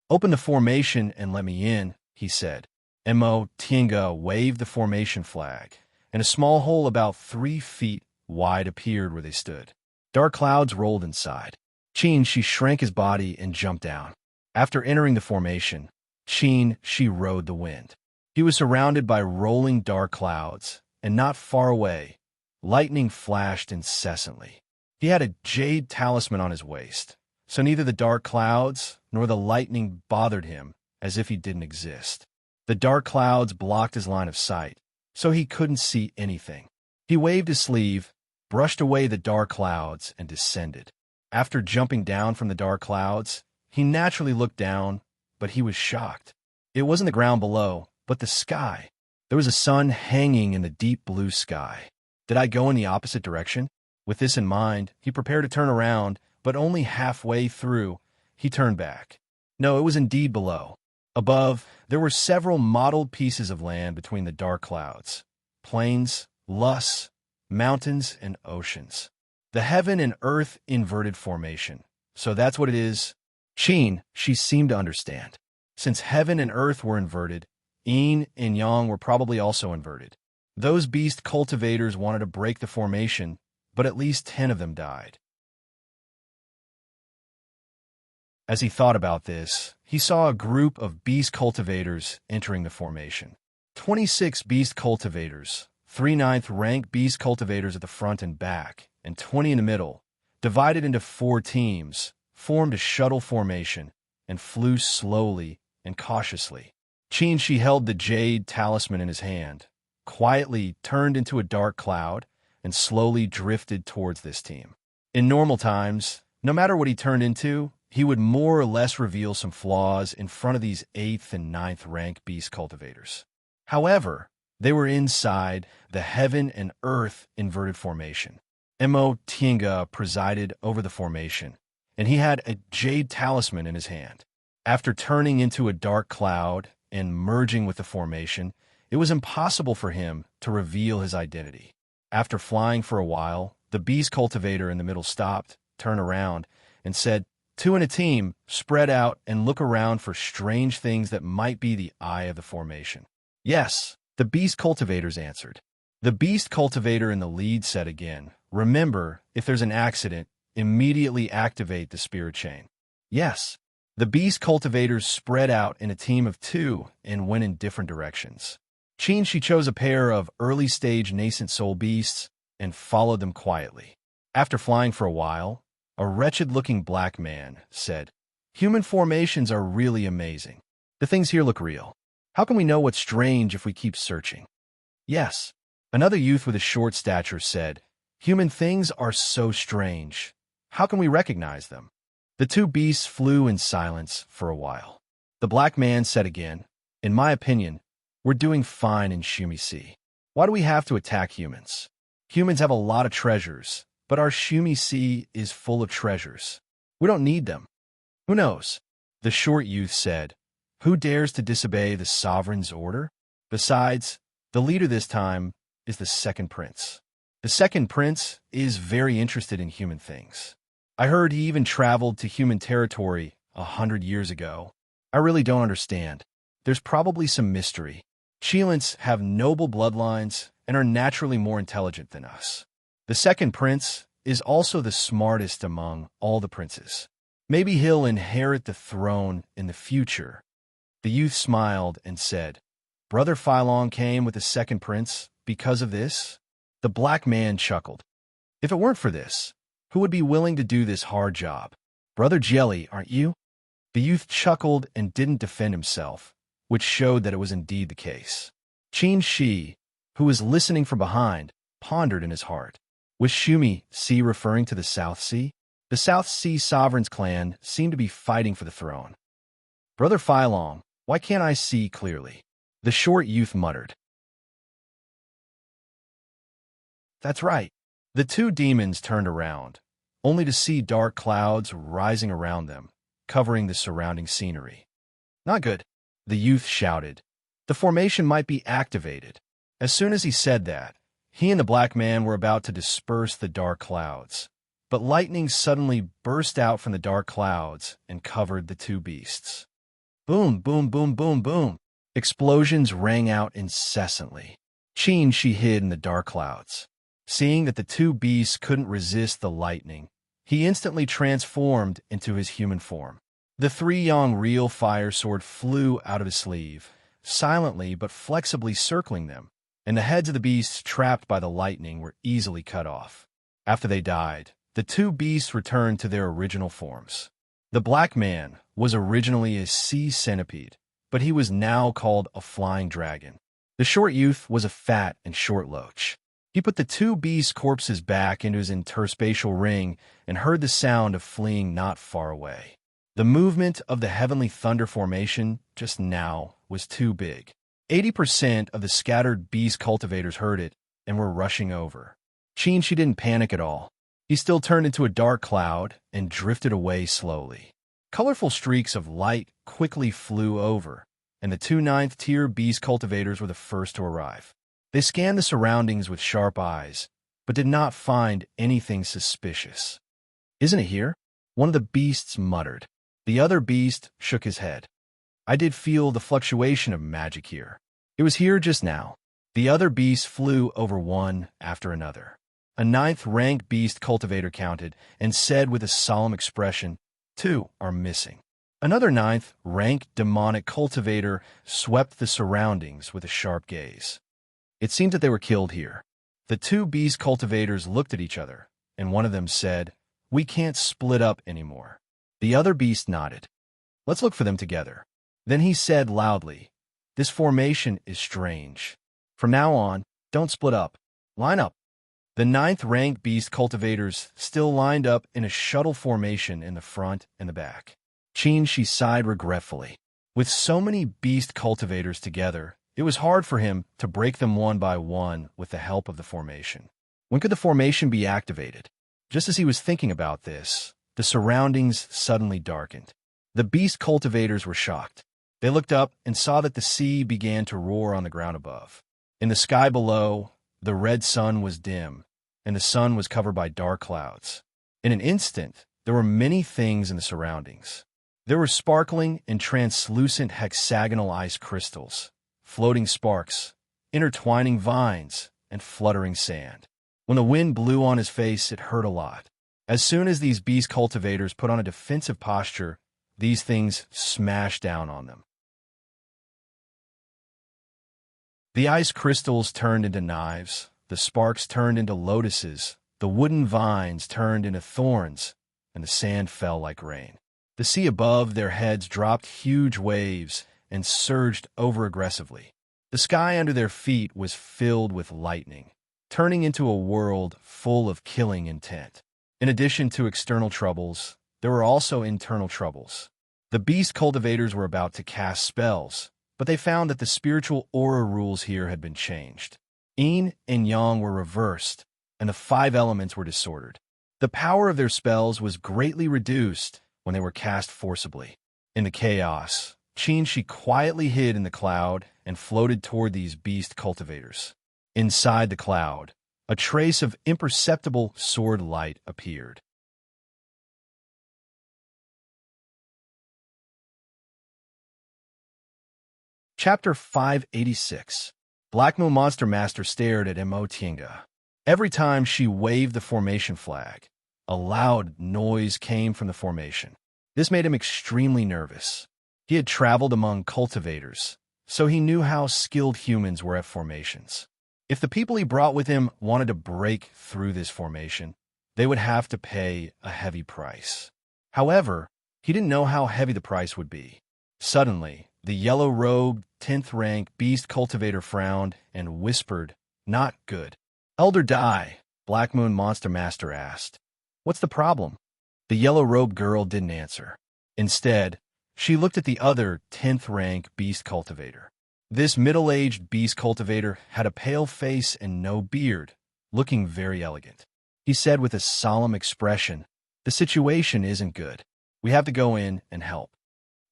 "Open the formation and let me in," he said. Emo Tinga waved the formation flag, and a small hole about 3 feet wide appeared where they stood. Dark clouds rolled inside. Qinshi shrank his body and jumped down. After entering the formation, Qinshi rode the wind. He was surrounded by rolling dark clouds, and not far away, lightning flashed incessantly. He had a jade talisman on his waist, so neither the dark clouds nor the lightning bothered him, as if he didn't exist. The dark clouds blocked his line of sight, so he couldn't see anything. He waved his sleeve, brushed away the dark clouds, and descended. After jumping down from the dark clouds, he naturally looked down, but he was shocked. It wasn't the ground below, but the sky. There was a sun hanging in the deep blue sky. Did I go in the opposite direction? With this in mind, he prepared to turn around, but only halfway through, he turned back. No, it was indeed below. Above, there were several mottled pieces of land between the dark clouds. Plains, lush, mountains, and oceans. The heaven and earth inverted formation. So that's what it is. She seemed to understand. Since heaven and earth were inverted, yin and yang were probably also inverted. Those beast cultivators wanted to break the formation, but at least 10 of them died. As he thought about this, he saw a group of beast cultivators entering the formation. 26 beast cultivators, 3 9th-rank beast cultivators at the front and back, and 20 in the middle, divided into 4 teams, formed a shuttle formation, and flew slowly and cautiously. Qinshi held the jade talisman in his hand, quietly turned into a dark cloud, and slowly drifted towards this team. In normal times, no matter what he turned into, he would more or less reveal some flaws in front of these 8th and 9th rank beast cultivators. However, they were inside the heaven and earth inverted formation. Emo Tinga presided over the formation, and he had a jade talisman in his hand. After turning into a dark cloud and merging with the formation, it was impossible for him to reveal his identity. After flying for a while, the beast cultivator in the middle stopped, turned around, and said, "2 in a team, spread out and look around for strange things that might be the eye of the formation." "Yes," the beast cultivators answered. The beast cultivator in the lead said again, "Remember, if there's an accident, immediately activate the spirit chain." "Yes." The beast cultivators spread out in a team of 2 and went in different directions. Qinshi chose a pair of early-stage nascent soul beasts and followed them quietly. After flying for a while, a wretched-looking black man said, "Human formations are really amazing. The things here look real. How can we know what's strange if we keep searching?" "Yes." Another youth with a short stature said, "Human things are so strange. How can we recognize them?" The 2 beasts flew in silence for a while. The black man said again, "In my opinion, we're doing fine in Shumi Sea. Why do we have to attack humans? Humans have a lot of treasures, but our Shumi Sea is full of treasures. We don't need them." "Who knows?" The short youth said, "Who dares to disobey the sovereign's order? Besides, the leader this time is the second prince. The second prince is very interested in human things. I heard he even traveled to human territory 100 years ago. I really don't understand. There's probably some mystery. Chilants have noble bloodlines and are naturally more intelligent than us. The second prince is also the smartest among all the princes. Maybe he'll inherit the throne in the future." The youth smiled and said, "Brother Phylong came with the second prince because of this?" The black man chuckled. "If it weren't for this, who would be willing to do this hard job? Brother Jelly, aren't you? The youth chuckled and didn't defend himself, which showed that it was indeed the case. Qin Shi, who was listening from behind, pondered in his heart. Was Shumi Sea referring to the South Sea? The South Sea Sovereign's clan seemed to be fighting for the throne. Brother Philong, why can't I see clearly? The short youth muttered. That's right. The two demons turned around, only to see dark clouds rising around them, covering the surrounding scenery. Not good, the youth shouted. The formation might be activated. As soon as he said that, he and the black man were about to disperse the dark clouds. But lightning suddenly burst out from the dark clouds and covered the two beasts. Boom, boom, boom, boom, boom. Explosions rang out incessantly. Qin Shi hid in the dark clouds. Seeing that the two beasts couldn't resist the lightning, he instantly transformed into his human form. The three-yong real fire sword flew out of his sleeve, silently but flexibly circling them, and the heads of the beasts trapped by the lightning were easily cut off. After they died, the two beasts returned to their original forms. The black man was originally a sea centipede, but he was now called a flying dragon. The short youth was a fat and short loach. He put the two beast corpses back into his interspatial ring and heard the sound of fleeing not far away. The movement of the heavenly thunder formation just now was too big. 80% of the scattered beast cultivators heard it and were rushing over. Qin Shi didn't panic at all. He still turned into a dark cloud and drifted away slowly. Colorful streaks of light quickly flew over, and the two ninth-tier beast cultivators were the first to arrive. They scanned the surroundings with sharp eyes, but did not find anything suspicious. Isn't it here? One of the beasts muttered. The other beast shook his head. I did feel the fluctuation of magic here. It was here just now. The other beasts flew over one after another. A ninth-rank beast cultivator counted and said with a solemn expression, 2 are missing. Another ninth-rank demonic cultivator swept the surroundings with a sharp gaze. It seemed that they were killed here. The two beast cultivators looked at each other, and one of them said, We can't split up anymore. The other beast nodded. Let's look for them together. Then he said loudly, This formation is strange. From now on, don't split up. Line up. The ninth-rank beast cultivators still lined up in a shuttle formation in the front and the back. Qin Shi sighed regretfully. With so many beast cultivators together, it was hard for him to break them one by one with the help of the formation. When could the formation be activated? Just as he was thinking about this, the surroundings suddenly darkened. The beast cultivators were shocked. They looked up and saw that the sea began to roar on the ground above. In the sky below, the red sun was dim, and the sun was covered by dark clouds. In an instant, there were many things in the surroundings. There were sparkling and translucent hexagonal ice crystals, floating sparks, intertwining vines, and fluttering sand. When the wind blew on his face, it hurt a lot. As soon as these beast cultivators put on a defensive posture, these things smashed down on them. The ice crystals turned into knives, the sparks turned into lotuses, the wooden vines turned into thorns, and the sand fell like rain. The sea above their heads dropped huge waves and surged over aggressively. The sky under their feet was filled with lightning, turning into a world full of killing intent. In addition to external troubles, there were also internal troubles. The beast cultivators were about to cast spells, but they found that the spiritual aura rules here had been changed. Yin and Yang were reversed, and the 5 elements were disordered. The power of their spells was greatly reduced when they were cast forcibly. In the chaos, Qin Shi quietly hid in the cloud and floated toward these beast cultivators. Inside the cloud, a trace of imperceptible sword light appeared. Chapter 586. Black Moon Monster Master stared at Mo Tienga. Every time she waved the formation flag, a loud noise came from the formation. This made him extremely nervous. He had traveled among cultivators, so he knew how skilled humans were at formations. If the people he brought with him wanted to break through this formation, they would have to pay a heavy price. However, he didn't know how heavy the price would be. Suddenly, the yellow-robed, 10th-rank beast cultivator frowned and whispered, "Not good." "Elder Dai," Black Moon Monster Master asked. "What's the problem?" The yellow-robed girl didn't answer. Instead, she looked at the other 10th-rank beast cultivator. This middle-aged beast cultivator had a pale face and no beard, looking very elegant. He said with a solemn expression, "The situation isn't good. We have to go in and help."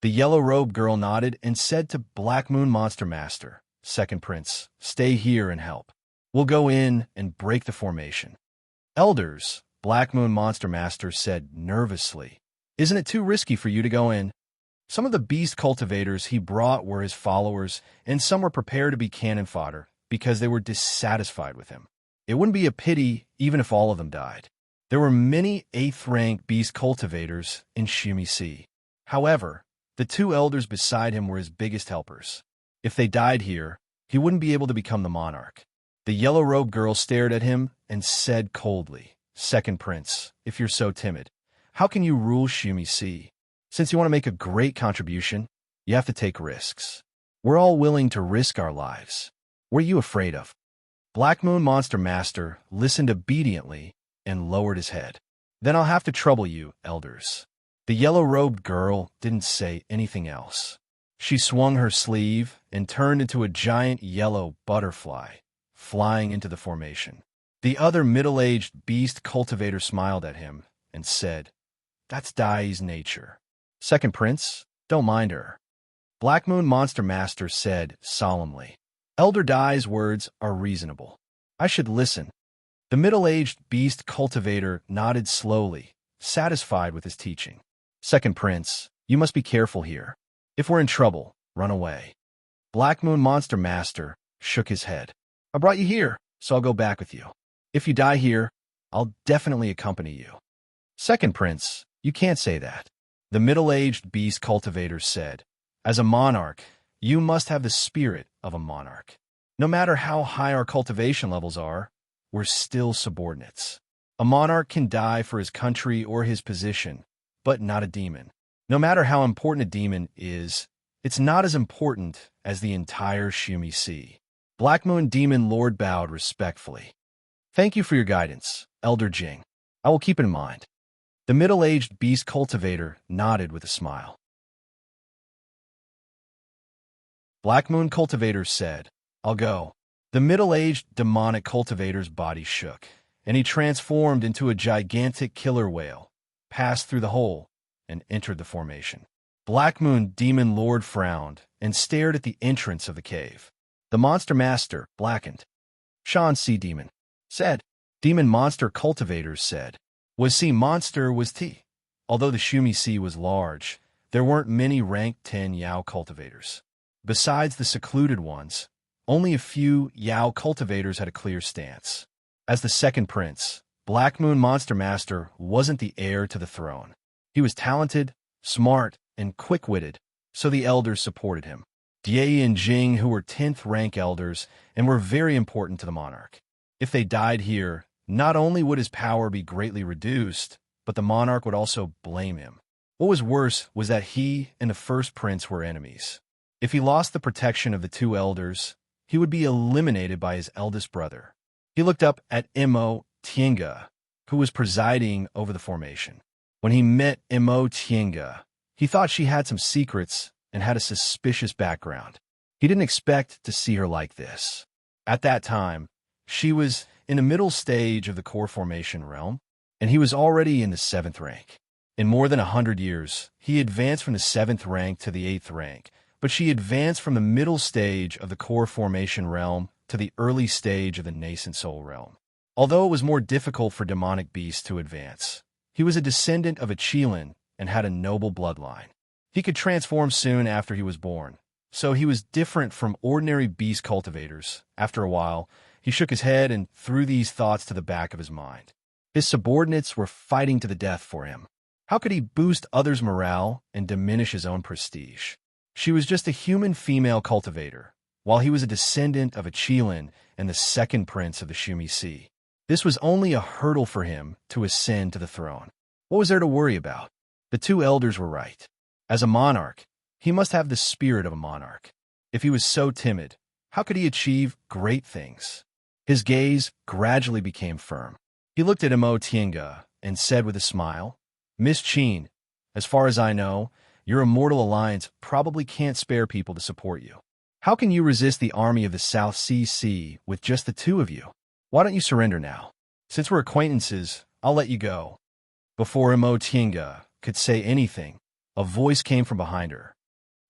The yellow-robed girl nodded and said to Black Moon Monster Master, "Second Prince, stay here and help. We'll go in and break the formation." "Elders," Black Moon Monster Master said nervously, "isn't it too risky for you to go in?" Some of the beast cultivators he brought were his followers, and some were prepared to be cannon fodder because they were dissatisfied with him. It wouldn't be a pity even if all of them died. There were many 8th-rank beast cultivators in Shumisi. However, the two elders beside him were his biggest helpers. If they died here, he wouldn't be able to become the monarch. The yellow-robed girl stared at him and said coldly, "Second Prince, if you're so timid, how can you rule Shumisi? Since you want to make a great contribution, you have to take risks. We're all willing to risk our lives. What are you afraid of?" Black Moon Monster Master listened obediently and lowered his head. "Then I'll have to trouble you, elders." The yellow-robed girl didn't say anything else. She swung her sleeve and turned into a giant yellow butterfly, flying into the formation. The other middle-aged beast cultivator smiled at him and said, "That's Dai's nature. Second Prince, don't mind her." Black Moon Monster Master said solemnly, "Elder Dai's words are reasonable. I should listen." The middle-aged beast cultivator nodded slowly, satisfied with his teaching. "Second Prince, you must be careful here. If we're in trouble, run away." Black Moon Monster Master shook his head. "I brought you here, so I'll go back with you. If you die here, I'll definitely accompany you." "Second Prince, you can't say that," the middle-aged beast cultivator said. "As a monarch, you must have the spirit of a monarch. No matter how high our cultivation levels are, we're still subordinates. A monarch can die for his country or his position, but not a demon. No matter how important a demon is, it's not as important as the entire Shumisi." Black Moon Demon Lord bowed respectfully. "Thank you for your guidance, Elder Jing. I will keep it in mind." The middle-aged beast cultivator nodded with a smile. Black Moon Cultivator said, "I'll go." The middle-aged demonic cultivator's body shook, and he transformed into a gigantic killer whale, passed through the hole, and entered the formation. Black Moon Demon Lord frowned and stared at the entrance of the cave. The Monster Master blackened. "Shan Si Demon," said. Demon Monster Cultivators said. Was Si Monster was T. Although the Shumisi was large, there weren't many rank 10 Yao cultivators. Besides the secluded ones, only a few Yao cultivators had a clear stance. As the second prince, Black Moon Monster Master wasn't the heir to the throne. He was talented, smart, and quick-witted, so the elders supported him. Die and Jing, who were 10th rank elders and were very important to the monarch. If they died here, not only would his power be greatly reduced, but the monarch would also blame him. What was worse was that he and the first prince were enemies. If he lost the protection of the two elders, he would be eliminated by his eldest brother. He looked up at Imo Tienga, who was presiding over the formation. When he met Imo Tienga, he thought she had some secrets and had a suspicious background. He didn't expect to see her like this. At that time, she was in the middle stage of the core formation realm, and he was already in the 7th rank. In more than 100 years, he advanced from the 7th rank to the 8th rank, but she advanced from the middle stage of the core formation realm to the early stage of the nascent soul realm. Although it was more difficult for demonic beasts to advance, he was a descendant of a Qilin and had a noble bloodline. He could transform soon after he was born, so he was different from ordinary beast cultivators. After a while, he shook his head and threw these thoughts to the back of his mind. His subordinates were fighting to the death for him. How could he boost others' morale and diminish his own prestige? She was just a human female cultivator, while he was a descendant of a Qilin and the second prince of the Shumisi. This was only a hurdle for him to ascend to the throne. What was there to worry about? The two elders were right. As a monarch, he must have the spirit of a monarch. If he was so timid, how could he achieve great things? His gaze gradually became firm. He looked at Imo Tienga and said with a smile, Miss Chin, as far as I know, your immortal alliance probably can't spare people to support you. How can you resist the army of the South Sea with just the two of you? Why don't you surrender now? Since we're acquaintances, I'll let you go. Before Imo Tienga could say anything, a voice came from behind her.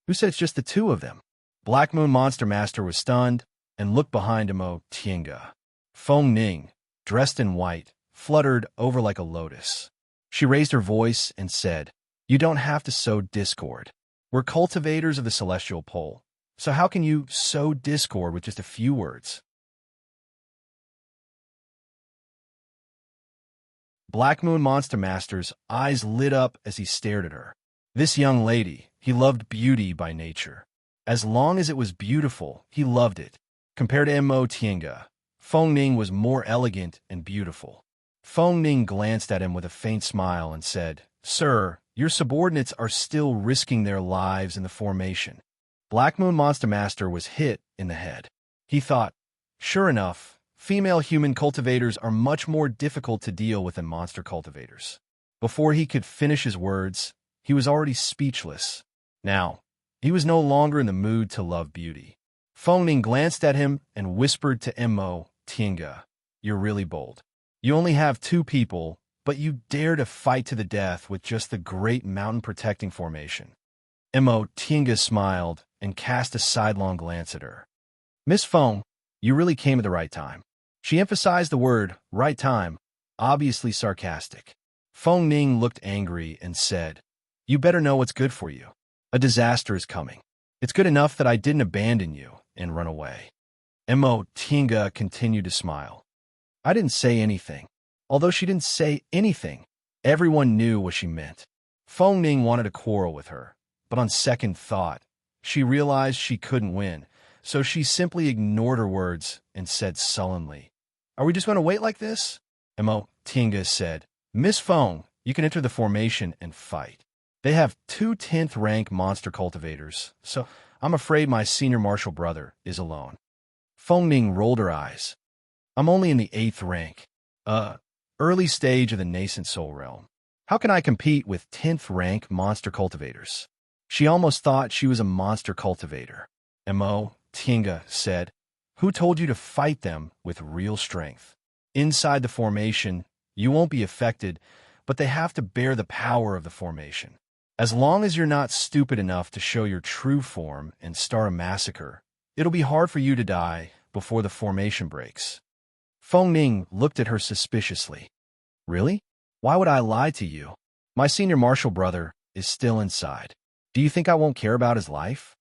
Who said it's just the two of them? Black Moon Monster Master was stunned and looked behind Imo Tienga. Feng Ning, dressed in white, fluttered over like a lotus. She raised her voice and said, You don't have to sow discord. We're cultivators of the celestial pole. So how can you sow discord with just a few words? Black Moon Monster Master's eyes lit up as he stared at her. This young lady, he loved beauty by nature. As long as it was beautiful, he loved it. Compared to Imo Tienga, Feng Ning was more elegant and beautiful. Feng Ning glanced at him with a faint smile and said, Sir, your subordinates are still risking their lives in the formation. Black Moon Monster Master was hit in the head. He thought, sure enough, female human cultivators are much more difficult to deal with than monster cultivators. Before he could finish his words, he was already speechless. Now, he was no longer in the mood to love beauty. Feng Ning glanced at him and whispered to Imo Tienga, You're really bold. You only have two people, but you dare to fight to the death with just the great mountain-protecting formation. Imo Tienga smiled and cast a sidelong glance at her. Miss Feng, you really came at the right time. She emphasized the word, right time, obviously sarcastic. Feng Ning looked angry and said, You better know what's good for you. A disaster is coming. It's good enough that I didn't abandon you and run away. Imo Tienga continued to smile. I didn't say anything. Although she didn't say anything, everyone knew what she meant. Feng Ning wanted to quarrel with her, but on second thought, she realized she couldn't win, so she simply ignored her words and said sullenly, Are we just going to wait like this? Imo Tienga said, Miss Feng, you can enter the formation and fight. They have 2 10th rank monster cultivators, so I'm afraid my senior martial brother is alone. Feng Ning rolled her eyes. I'm only in the 8th rank. Early stage of the nascent soul realm. How can I compete with 10th rank monster cultivators? She almost thought she was a monster cultivator. Imo Tienga said, Who told you to fight them with real strength? Inside the formation, you won't be affected, but they have to bear the power of the formation. As long as you're not stupid enough to show your true form and start a massacre, it'll be hard for you to die before the formation breaks. Feng Ning looked at her suspiciously. Really? Why would I lie to you? My senior martial brother is still inside. Do you think I won't care about his life?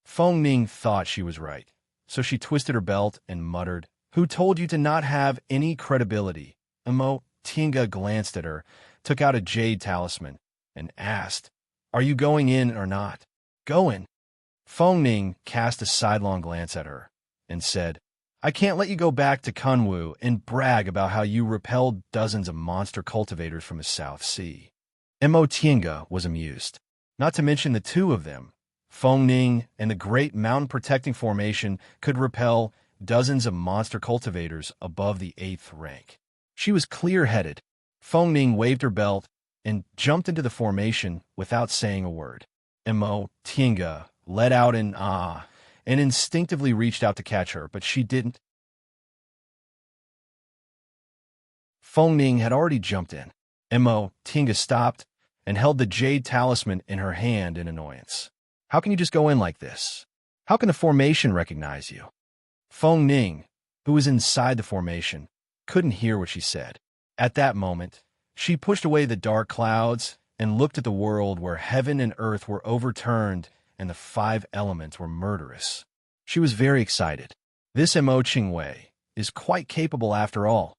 Feng Ning thought she was right, so she twisted her belt and muttered, Who told you to not have any credibility? Imo Tienga glanced at her, took out a jade talisman, and asked, Are you going in or not? Go in. Feng Ning cast a sidelong glance at her and said, I can't let you go back to Kunwu and brag about how you repelled dozens of monster cultivators from the South Sea. Imo Tienga was amused. Not to mention the two of them, Feng Ning and the great mountain-protecting formation could repel dozens of monster cultivators above the 8th rank. She was clear-headed. Feng Ning waved her belt and jumped into the formation without saying a word. Imo Tienga let out an ah and instinctively reached out to catch her, but she didn't. Feng Ning had already jumped in. Imo Tienga stopped and held the jade talisman in her hand in annoyance. How can you just go in like this? How can the formation recognize you? Feng Ning, who was inside the formation, couldn't hear what she said. At that moment, she pushed away the dark clouds and looked at the world where heaven and earth were overturned and the 5 elements were murderous. She was very excited. This Imo Qingwei is quite capable after all.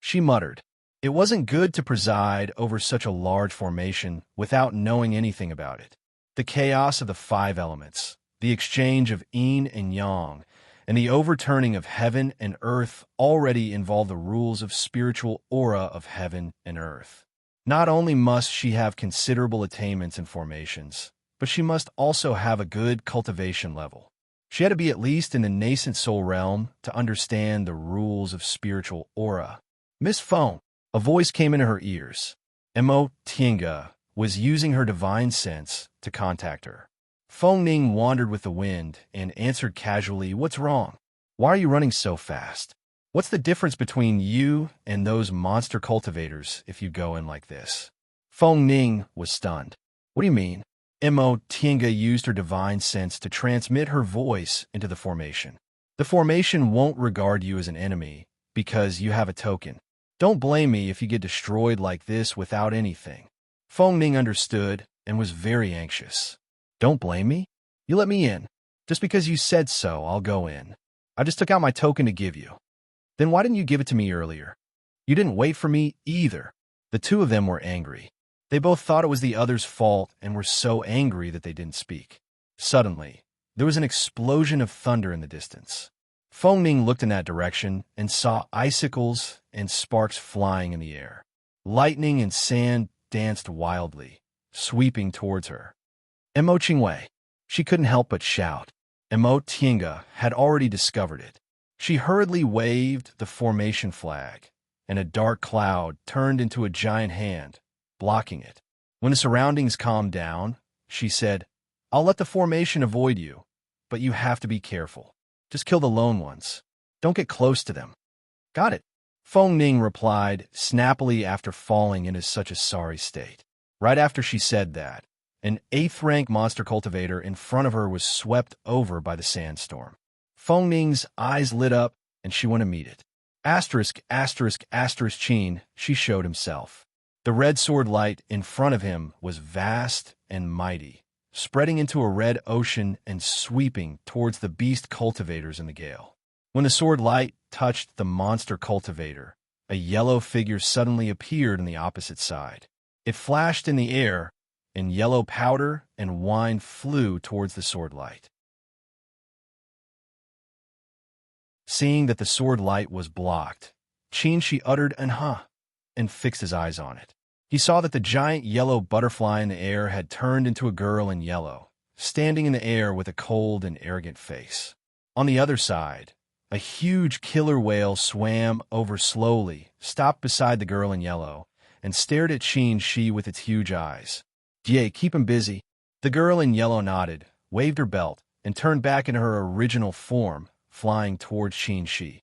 She muttered. It wasn't good to preside over such a large formation without knowing anything about it. The chaos of the 5 elements, the exchange of yin and yang, and the overturning of heaven and earth already involve the rules of spiritual aura of heaven and earth. Not only must she have considerable attainments in formations, but she must also have a good cultivation level. She had to be at least in the nascent soul realm to understand the rules of spiritual aura. Miss Feng, a voice came into her ears. Mo Tiange was using her divine sense to contact her. Feng Ning wandered with the wind and answered casually, "What's wrong? Why are you running so fast? What's the difference between you and those monster cultivators if you go in like this?" Feng Ning was stunned. "What do you mean?" Mo Tiange used her divine sense to transmit her voice into the formation. "The formation won't regard you as an enemy because you have a token. Don't blame me if you get destroyed like this without anything." Feng Ning understood and was very anxious. "Don't blame me? You let me in. Just because you said so, I'll go in. I just took out my token to give you." "Then why didn't you give it to me earlier? You didn't wait for me either." The two of them were angry. They both thought it was the other's fault and were so angry that they didn't speak. Suddenly, there was an explosion of thunder in the distance. Feng Ning looked in that direction and saw icicles and sparks flying in the air. Lightning and sand danced wildly, sweeping towards her. "Mo Qingwei!" She couldn't help but shout. Mo Tiange had already discovered it. She hurriedly waved the formation flag, and a dark cloud turned into a giant hand, blocking it. When the surroundings calmed down, she said, "I'll let the formation avoid you, but you have to be careful. Just kill the lone ones. Don't get close to them." "Got it," Feng Ning replied snappily after falling into such a sorry state. Right after she said that, an 8th-rank monster cultivator in front of her was swept over by the sandstorm. Feng Ning's eyes lit up, and she went to meet it. Asterisk, asterisk, asterisk, Qin, she showed himself. The red sword light in front of him was vast and mighty, spreading into a red ocean and sweeping towards the beast cultivators in the gale. When the sword light touched the monster cultivator, a yellow figure suddenly appeared on the opposite side. It flashed in the air, and yellow powder and wine flew towards the sword light. Seeing that the sword light was blocked, Qin uttered an "huh" and fixed his eyes on it. He saw that the giant yellow butterfly in the air had turned into a girl in yellow, standing in the air with a cold and arrogant face. On the other side, a huge killer whale swam over slowly, stopped beside the girl in yellow, and stared at Qin with its huge eyes. "Jie, keep him busy." The girl in yellow nodded, waved her belt, and turned back into her original form, flying towards Qin.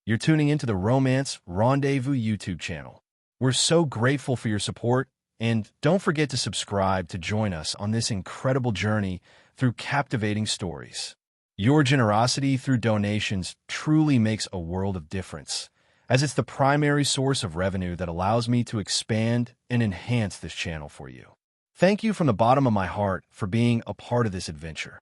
You're tuning into the Romance Rendezvous YouTube channel. We're so grateful for your support, and don't forget to subscribe to join us on this incredible journey through captivating stories. Your generosity through donations truly makes a world of difference, as it's the primary source of revenue that allows me to expand and enhance this channel for you. Thank you from the bottom of my heart for being a part of this adventure.